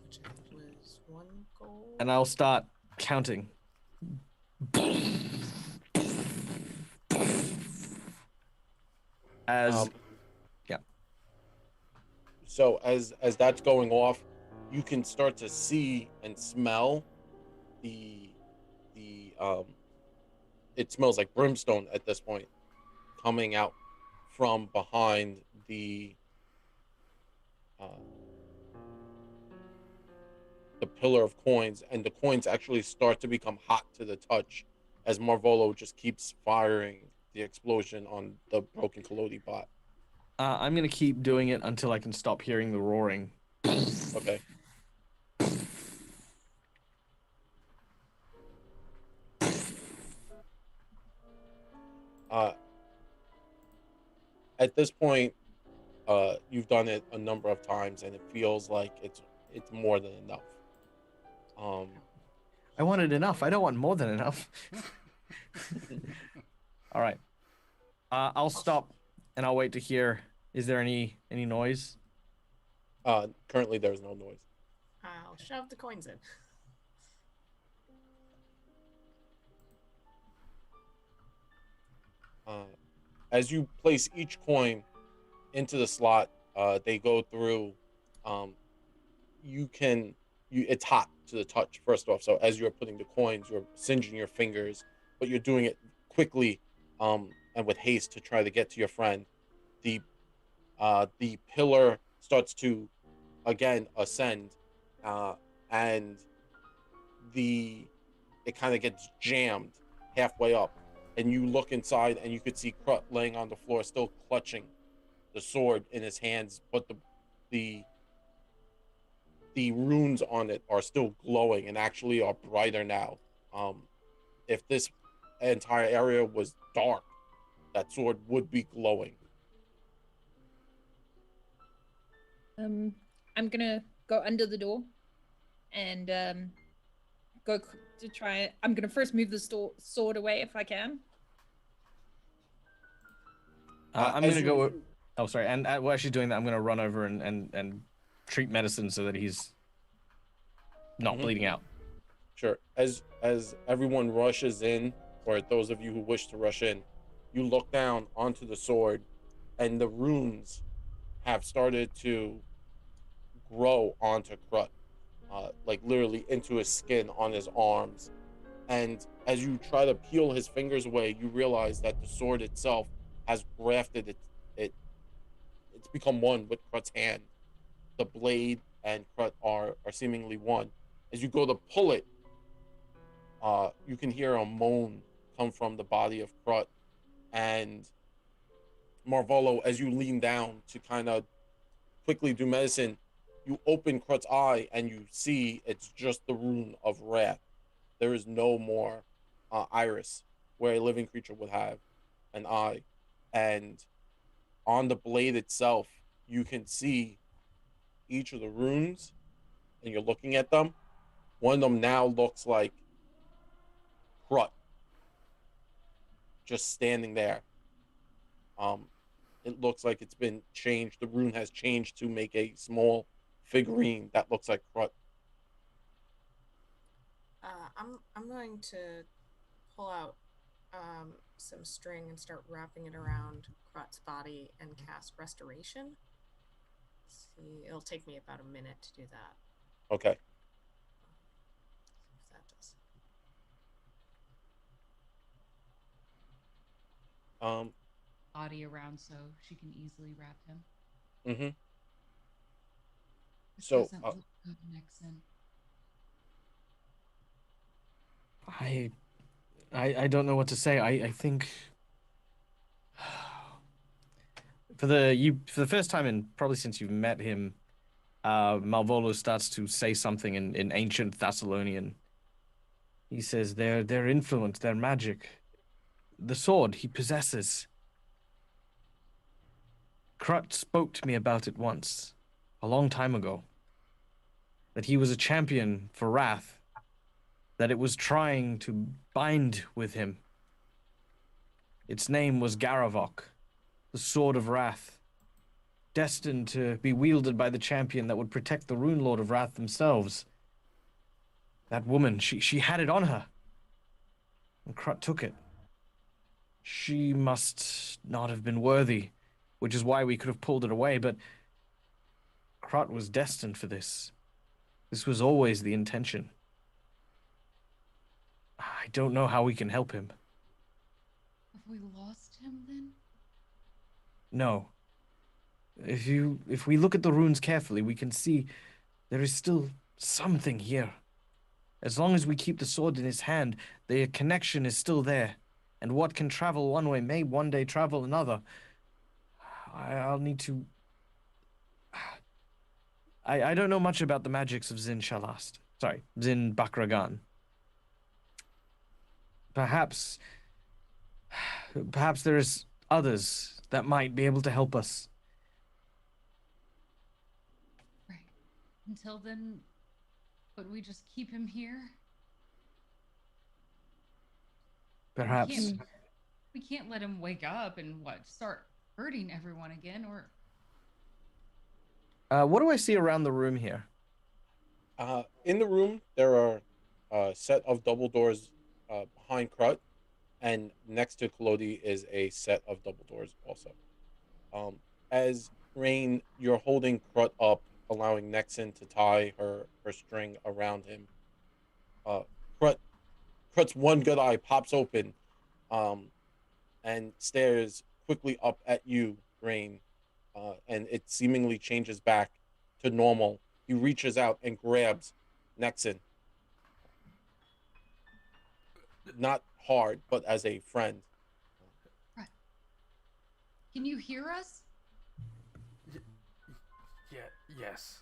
Which I think was 1 gold. And I'll start counting. As So as that's going off, you can start to see and smell the it smells like brimstone at this point coming out from behind the pillar of coins, and the coins actually start to become hot to the touch as Marvolo just keeps firing the explosion on the broken Kalodi bot. I'm gonna keep doing it until I can stop hearing the roaring. Okay. At this point, you've done it a number of times, and it feels like it's more than enough. I wanted enough. I don't want more than enough. All right. I'll stop and I'll wait to hear. Is there any noise? Currently, there's no noise. I'll shove the coins in. As you place each coin into the slot, they go through. It's hot to the touch, first off. So as you're putting the coins, you're singeing your fingers, but you're doing it quickly, and with haste to try to get to your friend. The pillar starts to again ascend, and it kind of gets jammed halfway up, and you look inside and you could see Krut laying on the floor, still clutching the sword in his hands, but the runes on it are still glowing and actually are brighter now. If this entire area was dark, that sword would be glowing. I'm gonna go under the door and go to try it. I'm gonna first move the sword away if I can. I'm gonna go. Oh, sorry. And while she's doing that, I'm gonna run over and treat medicine so that he's not bleeding out. Sure. As everyone rushes in, or those of you who wish to rush in, you look down onto the sword, and the runes have started to grow onto Krut, like literally into his skin on his arms. And as you try to peel his fingers away, you realize that the sword itself has grafted it's become one with Krut's hand. The blade and Krut are seemingly one. As you go to pull it, you can hear a moan come from the body of Krut. And Marvolo, as you lean down to kind of quickly do medicine, you open Krut's eye and you see it's just the rune of wrath. There is no more iris, where a living creature would have an eye. And on the blade itself, you can see each of the runes, and you're looking at them. One of them now looks like Krut, just standing there. It looks like it's been changed. The rune has changed to make a small figurine that looks like Krut. I'm going to pull out some string and start wrapping it around Krut's body and cast restoration. See, it'll take me about a minute to do that. Okay. If that does. Body around so she can easily wrap him. Mm-hmm. This So, doesn't look good, Nixon. I don't know what to say. I think For the first time in probably since you've met him, Malvolo starts to say something in ancient Thessalonian. He says their influence, their magic, the sword he possesses. Krut spoke to me about it once, a long time ago. That he was a champion for Wrath, that it was trying to bind with him. Its name was Garavok, the Sword of Wrath, destined to be wielded by the champion that would protect the Runelord of Wrath themselves. That woman, she had it on her, and Krut took it. She must not have been worthy, which is why we could have pulled it away, but Krut was destined for this. This was always the intention. I don't know how we can help him. Have we lost him then? No. If we look at the runes carefully, we can see there is still something here. As long as we keep the sword in his hand, the connection is still there. And what can travel one way may one day travel another. I'll need to... I don't know much about the magics of Zin Shalast. Sorry, Zin Bakragan. Perhaps there's others that might be able to help us. Right. Until then, would we just keep him here? Perhaps. We can't let him wake up and start hurting everyone again, or... What do I see around the room here? In the room, there are a set of double doors behind Krut, and next to Kalodi is a set of double doors also. As Rain, you're holding Krut up, allowing Nexon to tie her string around him. Krut's one good eye pops open, and stares quickly up at you, Rain, and it seemingly changes back to normal. He reaches out and grabs Nexon. Not hard, but as a friend. Right. Can you hear us? Yes.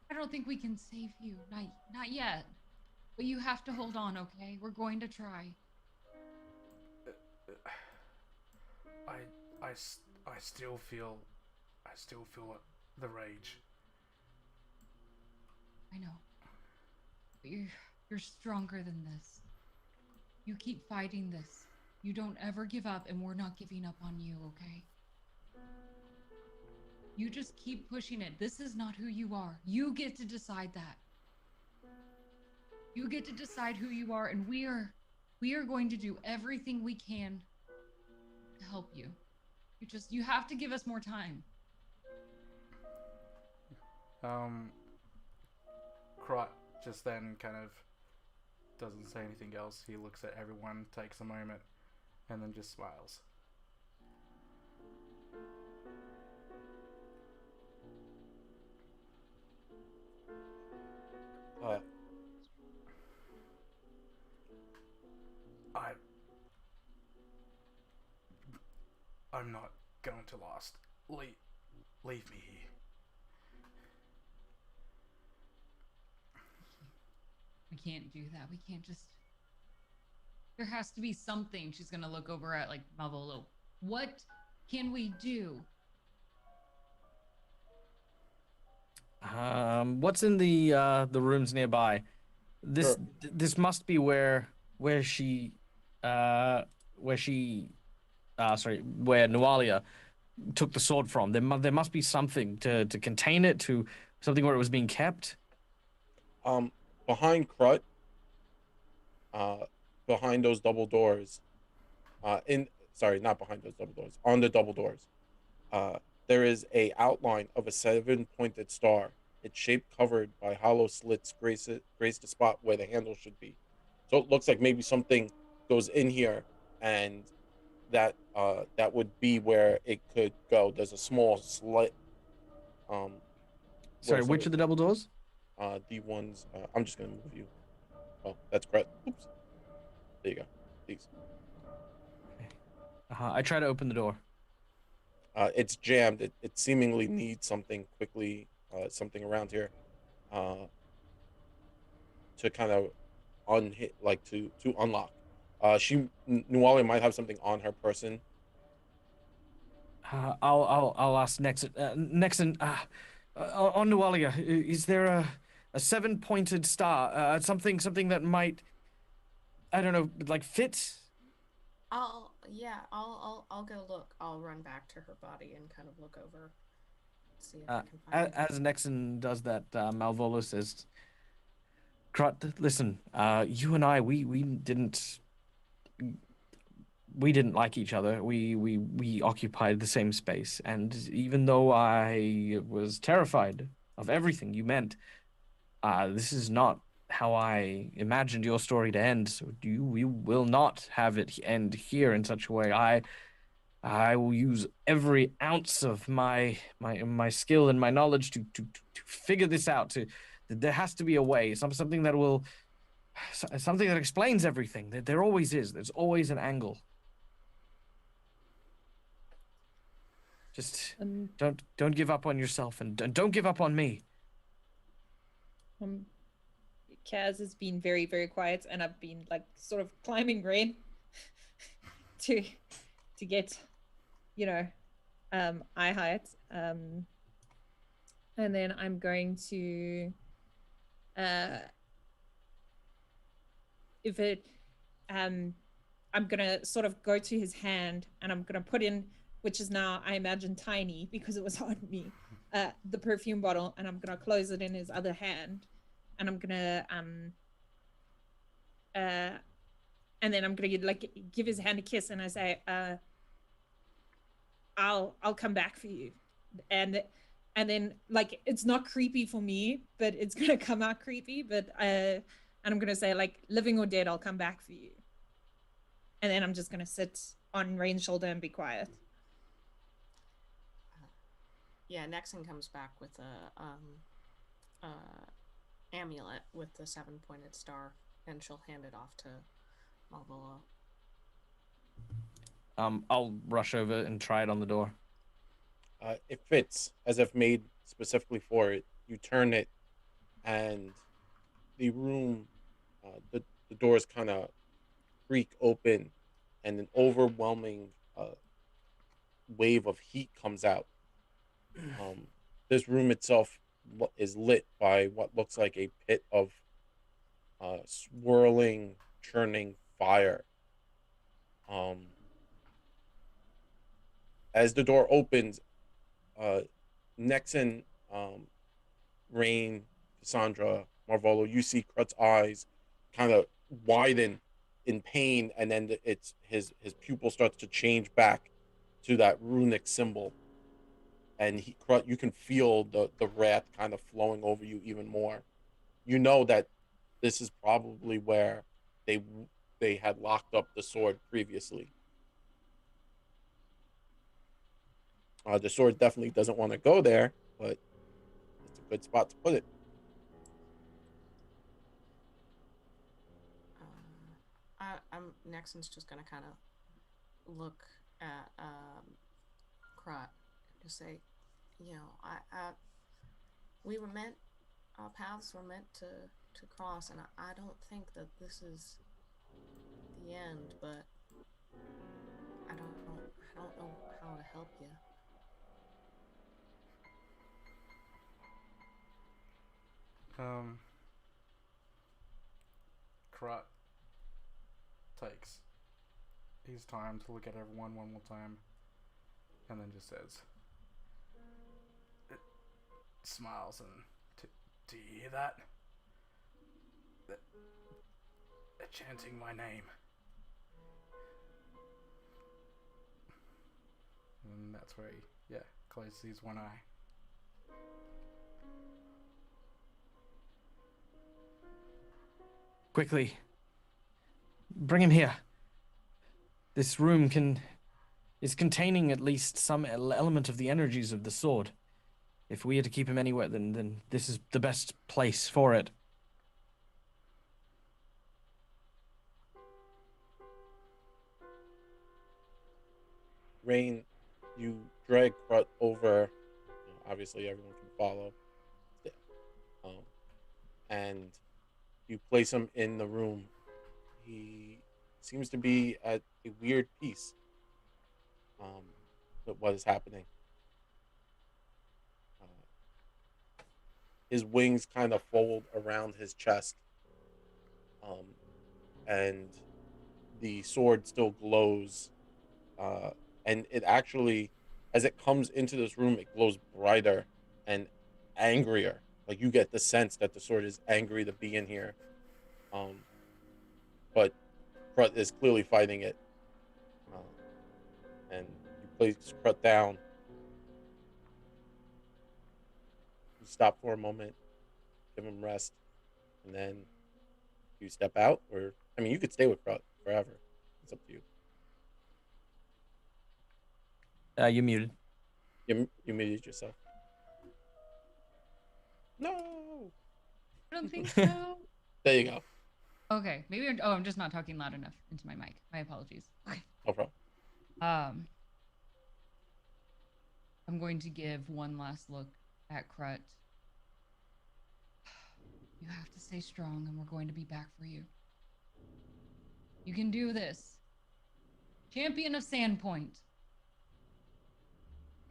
I don't think we can save you. Not yet. But you have to hold on, okay? We're going to try. I still feel the rage. I know. But you're stronger than this. You keep fighting this. You don't ever give up, and we're not giving up on you, okay? You just keep pushing it. This is not who you are. You get to decide that. You get to decide who you are, and we are going to do everything we can to help you. You have to give us more time. Krut just then kind of doesn't say anything else. He looks at everyone, takes a moment, and then just smiles. I'm not going to last. Leave me here. We can't do that. We can't just... There has to be something. She's gonna look over at, like, Malvolo. What can we do? What's in the rooms nearby? This Sure. this must be where Nualia took the sword from. There must be something to contain it, to something where it was being kept. Behind Krut, behind those double doors, not behind those double doors, on the double doors, there is a outline of a 7-pointed star. Its shape covered by hollow slits grace the spot where the handle should be. So it looks like maybe something goes in here, and that would be where it could go. There's a small slit. Sorry, which of the double doors? The ones. I'm just gonna move you. Oh, that's correct. Oops. There you go. please. I try to open the door. It's jammed. It seemingly needs something quickly, something around here, uh, to kind of unhit, like to unlock. Nuali might have something on her person. I'll ask Nexon. Nexon, on Nualia, is there a 7-pointed star? Something that might, I don't know, like fit? I'll go look. I'll run back to her body and kind of look over, see if I can find it. As Nexon does that, Malvolo says, Krut, listen, you and I, we didn't like each other. We occupied the same space, and even though I was terrified of everything you meant, this is not how I imagined your story to end. So we will not have it end here in such a way. I will use every ounce of my skill and my knowledge to figure this out. There has to be a way, something that explains everything. There always is. There's always an angle. Just don't give up on yourself, and don't give up on me. Kaz has been very, very quiet, and I've been like sort of climbing Ren to get, eye height. And then I'm going to I'm gonna sort of go to his hand, and I'm gonna put in, which is now, I imagine, tiny because it was on me, the perfume bottle, and I'm gonna close it in his other hand, and I'm gonna and then I'm gonna like give his hand a kiss, and I say, I'll come back for you, and then like it's not creepy for me, but it's gonna come out creepy, but and I'm gonna say, like, living or dead, I'll come back for you, and then I'm just gonna sit on Rain's shoulder and be quiet. Yeah, Nexon comes back with a amulet with the 7-pointed star, and she'll hand it off to Malvolo. I'll rush over and try it on the door. It fits as if made specifically for it. You turn it, and the room, the doors kind of creak open, and an overwhelming wave of heat comes out. This room itself is lit by what looks like a pit of swirling, churning fire. As the door opens, Nexon, Rain, Cassandra, Marvolo, you see Krut's eyes kind of widen in pain, and then his pupil starts to change back to that runic symbol, and Krut, you can feel the wrath kind of flowing over you even more. You know that this is probably where they had locked up the sword previously. The sword definitely doesn't want to go there, but it's a good spot to put it. Nexon's just gonna kind of look at Krut and just say, we were meant, our paths were meant to cross, and I don't think that this is the end, but I don't know how to help you. Krut takes his time to look at everyone one more time, and then just says, smiles and, do you hear that? They're chanting my name. And that's where he, closes his one eye. Quickly, bring him here. This room is containing at least some element of the energies of the sword. If we are to keep him anywhere, then this is the best place for it. Rain, you drag Crut over. Obviously, everyone can follow. Um, and you place him in the room. He seems to be at a weird peace with what is happening. Uh, his wings kind of fold around his chest, um, and the sword still glows. And it actually, as it comes into this room, it glows brighter and angrier. Like you get the sense that the sword is angry to be in here. But Krut is clearly fighting it. And you place Krut down. You stop for a moment, give him rest, and then you step out. Or, I mean, you could stay with Krut forever. It's up to you. You're muted. You muted yourself. No. I don't think so. There you go. Okay, maybe I'm just not talking loud enough into my mic. My apologies. Okay. No problem. I'm going to give one last look at Krut. You have to stay strong, and we're going to be back for you. You can do this. Champion of Sandpoint.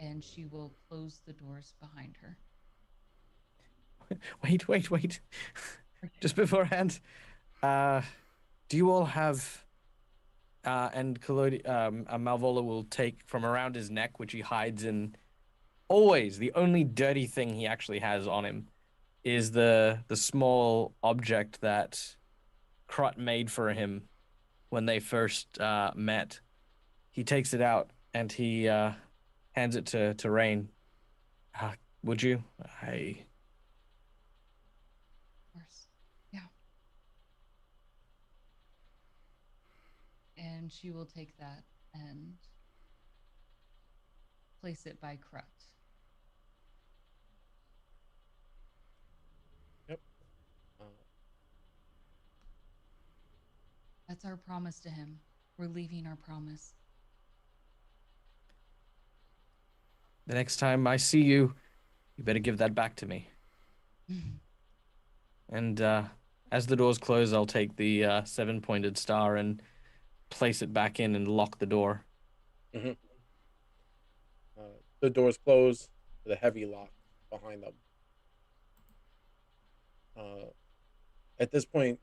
And she will close the doors behind her. Wait. Just beforehand, do you all have? And Malvola will take from around his neck, which he hides in. Always, the only dirty thing he actually has on him is the small object that Krut made for him when they first met. He takes it out and he hands it to Rain. Would you? Of course. Yeah. And she will take that and place it by Krut. Yep. That's our promise to him. We're leaving our promise. The next time I see you, you better give that back to me. And as the doors close, I'll take the 7-pointed star and place it back in and lock the door. Mm-hmm. The doors close with a heavy lock behind them. At this point,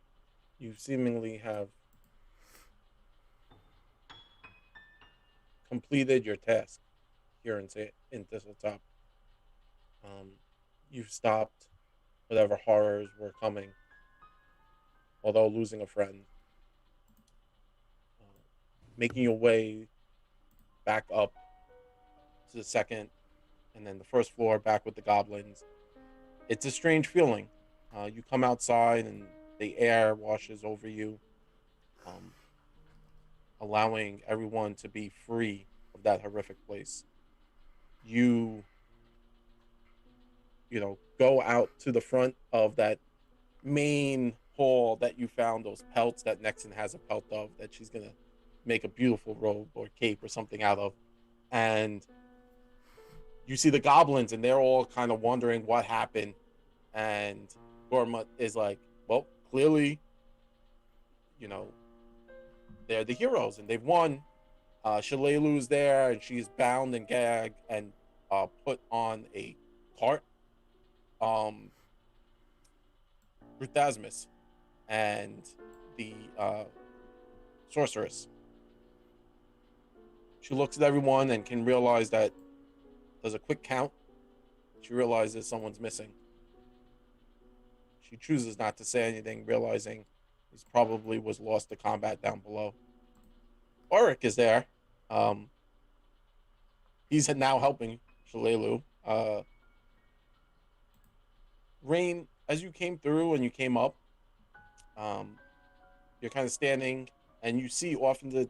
you seemingly have completed your task here in Thistletop. You've stopped whatever horrors were coming, although losing a friend. Making your way back up to the second and then the first floor back with the goblins. It's a strange feeling. You come outside and the air washes over you, allowing everyone to be free of that horrific place. You go out to the front of that main hall that you found those pelts that Nexon has a pelt of that she's gonna make a beautiful robe or cape or something out of. And you see the goblins and they're all kind of wondering what happened. And Gorma is like, well, clearly, they're the heroes and they've won. Shalalu's there and she's bound and gagged and put on a cart. Ruthasmus and the sorceress. She looks at everyone and can realize that there's a quick count. She realizes someone's missing. She chooses not to say anything, realizing he probably was lost to combat down below. Auric is there. He's now helping Shalalu. Rain, as you came through and you came up, you're kind of standing and you see off in the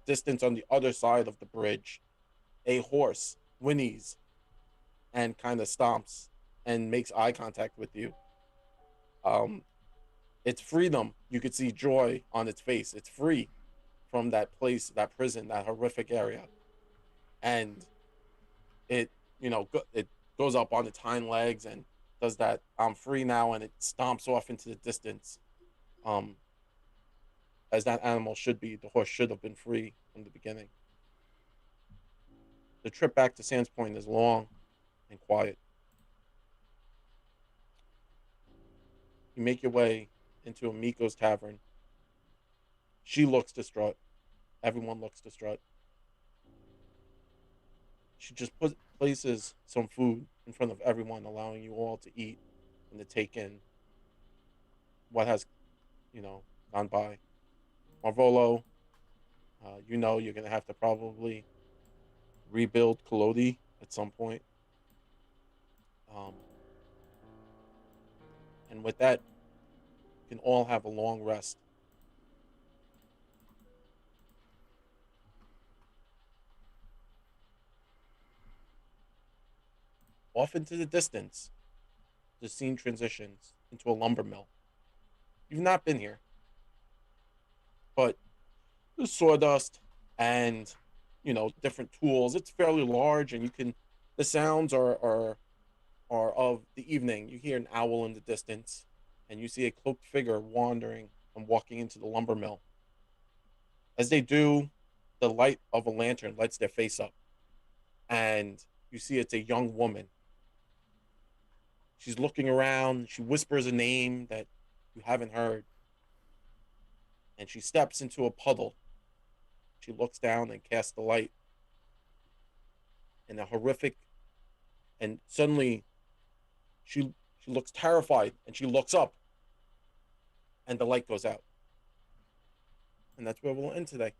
distance on the other side of the bridge a horse whinnies and kind of stomps and makes eye contact with you. It's freedom. You could see joy on its face. It's free from that place, that prison, that horrific area. and it, it goes up on its hind legs and does that "I'm free now," and it stomps off into the distance. Um, as that animal should be. The horse should have been free from the beginning. The trip back to Sands Point is long and quiet. You make your way into Amiko's tavern. She looks distraught. Everyone looks distraught. She just places some food in front of everyone, allowing you all to eat and to take in what has, gone by. Marvolo, you're going to have to probably rebuild Kalodi at some point. Um, and with that, you can all have a long rest. Off into the distance, the scene transitions into a lumber mill. You've not been here, but there's sawdust and different tools. It's fairly large, and the sounds are of the evening. You hear an owl in the distance, and you see a cloaked figure wandering and walking into the lumber mill. As they do, the light of a lantern lights their face up, and you see it's a young woman. She's looking around. She whispers a name that you haven't heard, and she steps into a puddle. She looks down and casts the light, and a horrific, and suddenly she looks terrified, and she looks up, and the light goes out. And that's where we'll end today.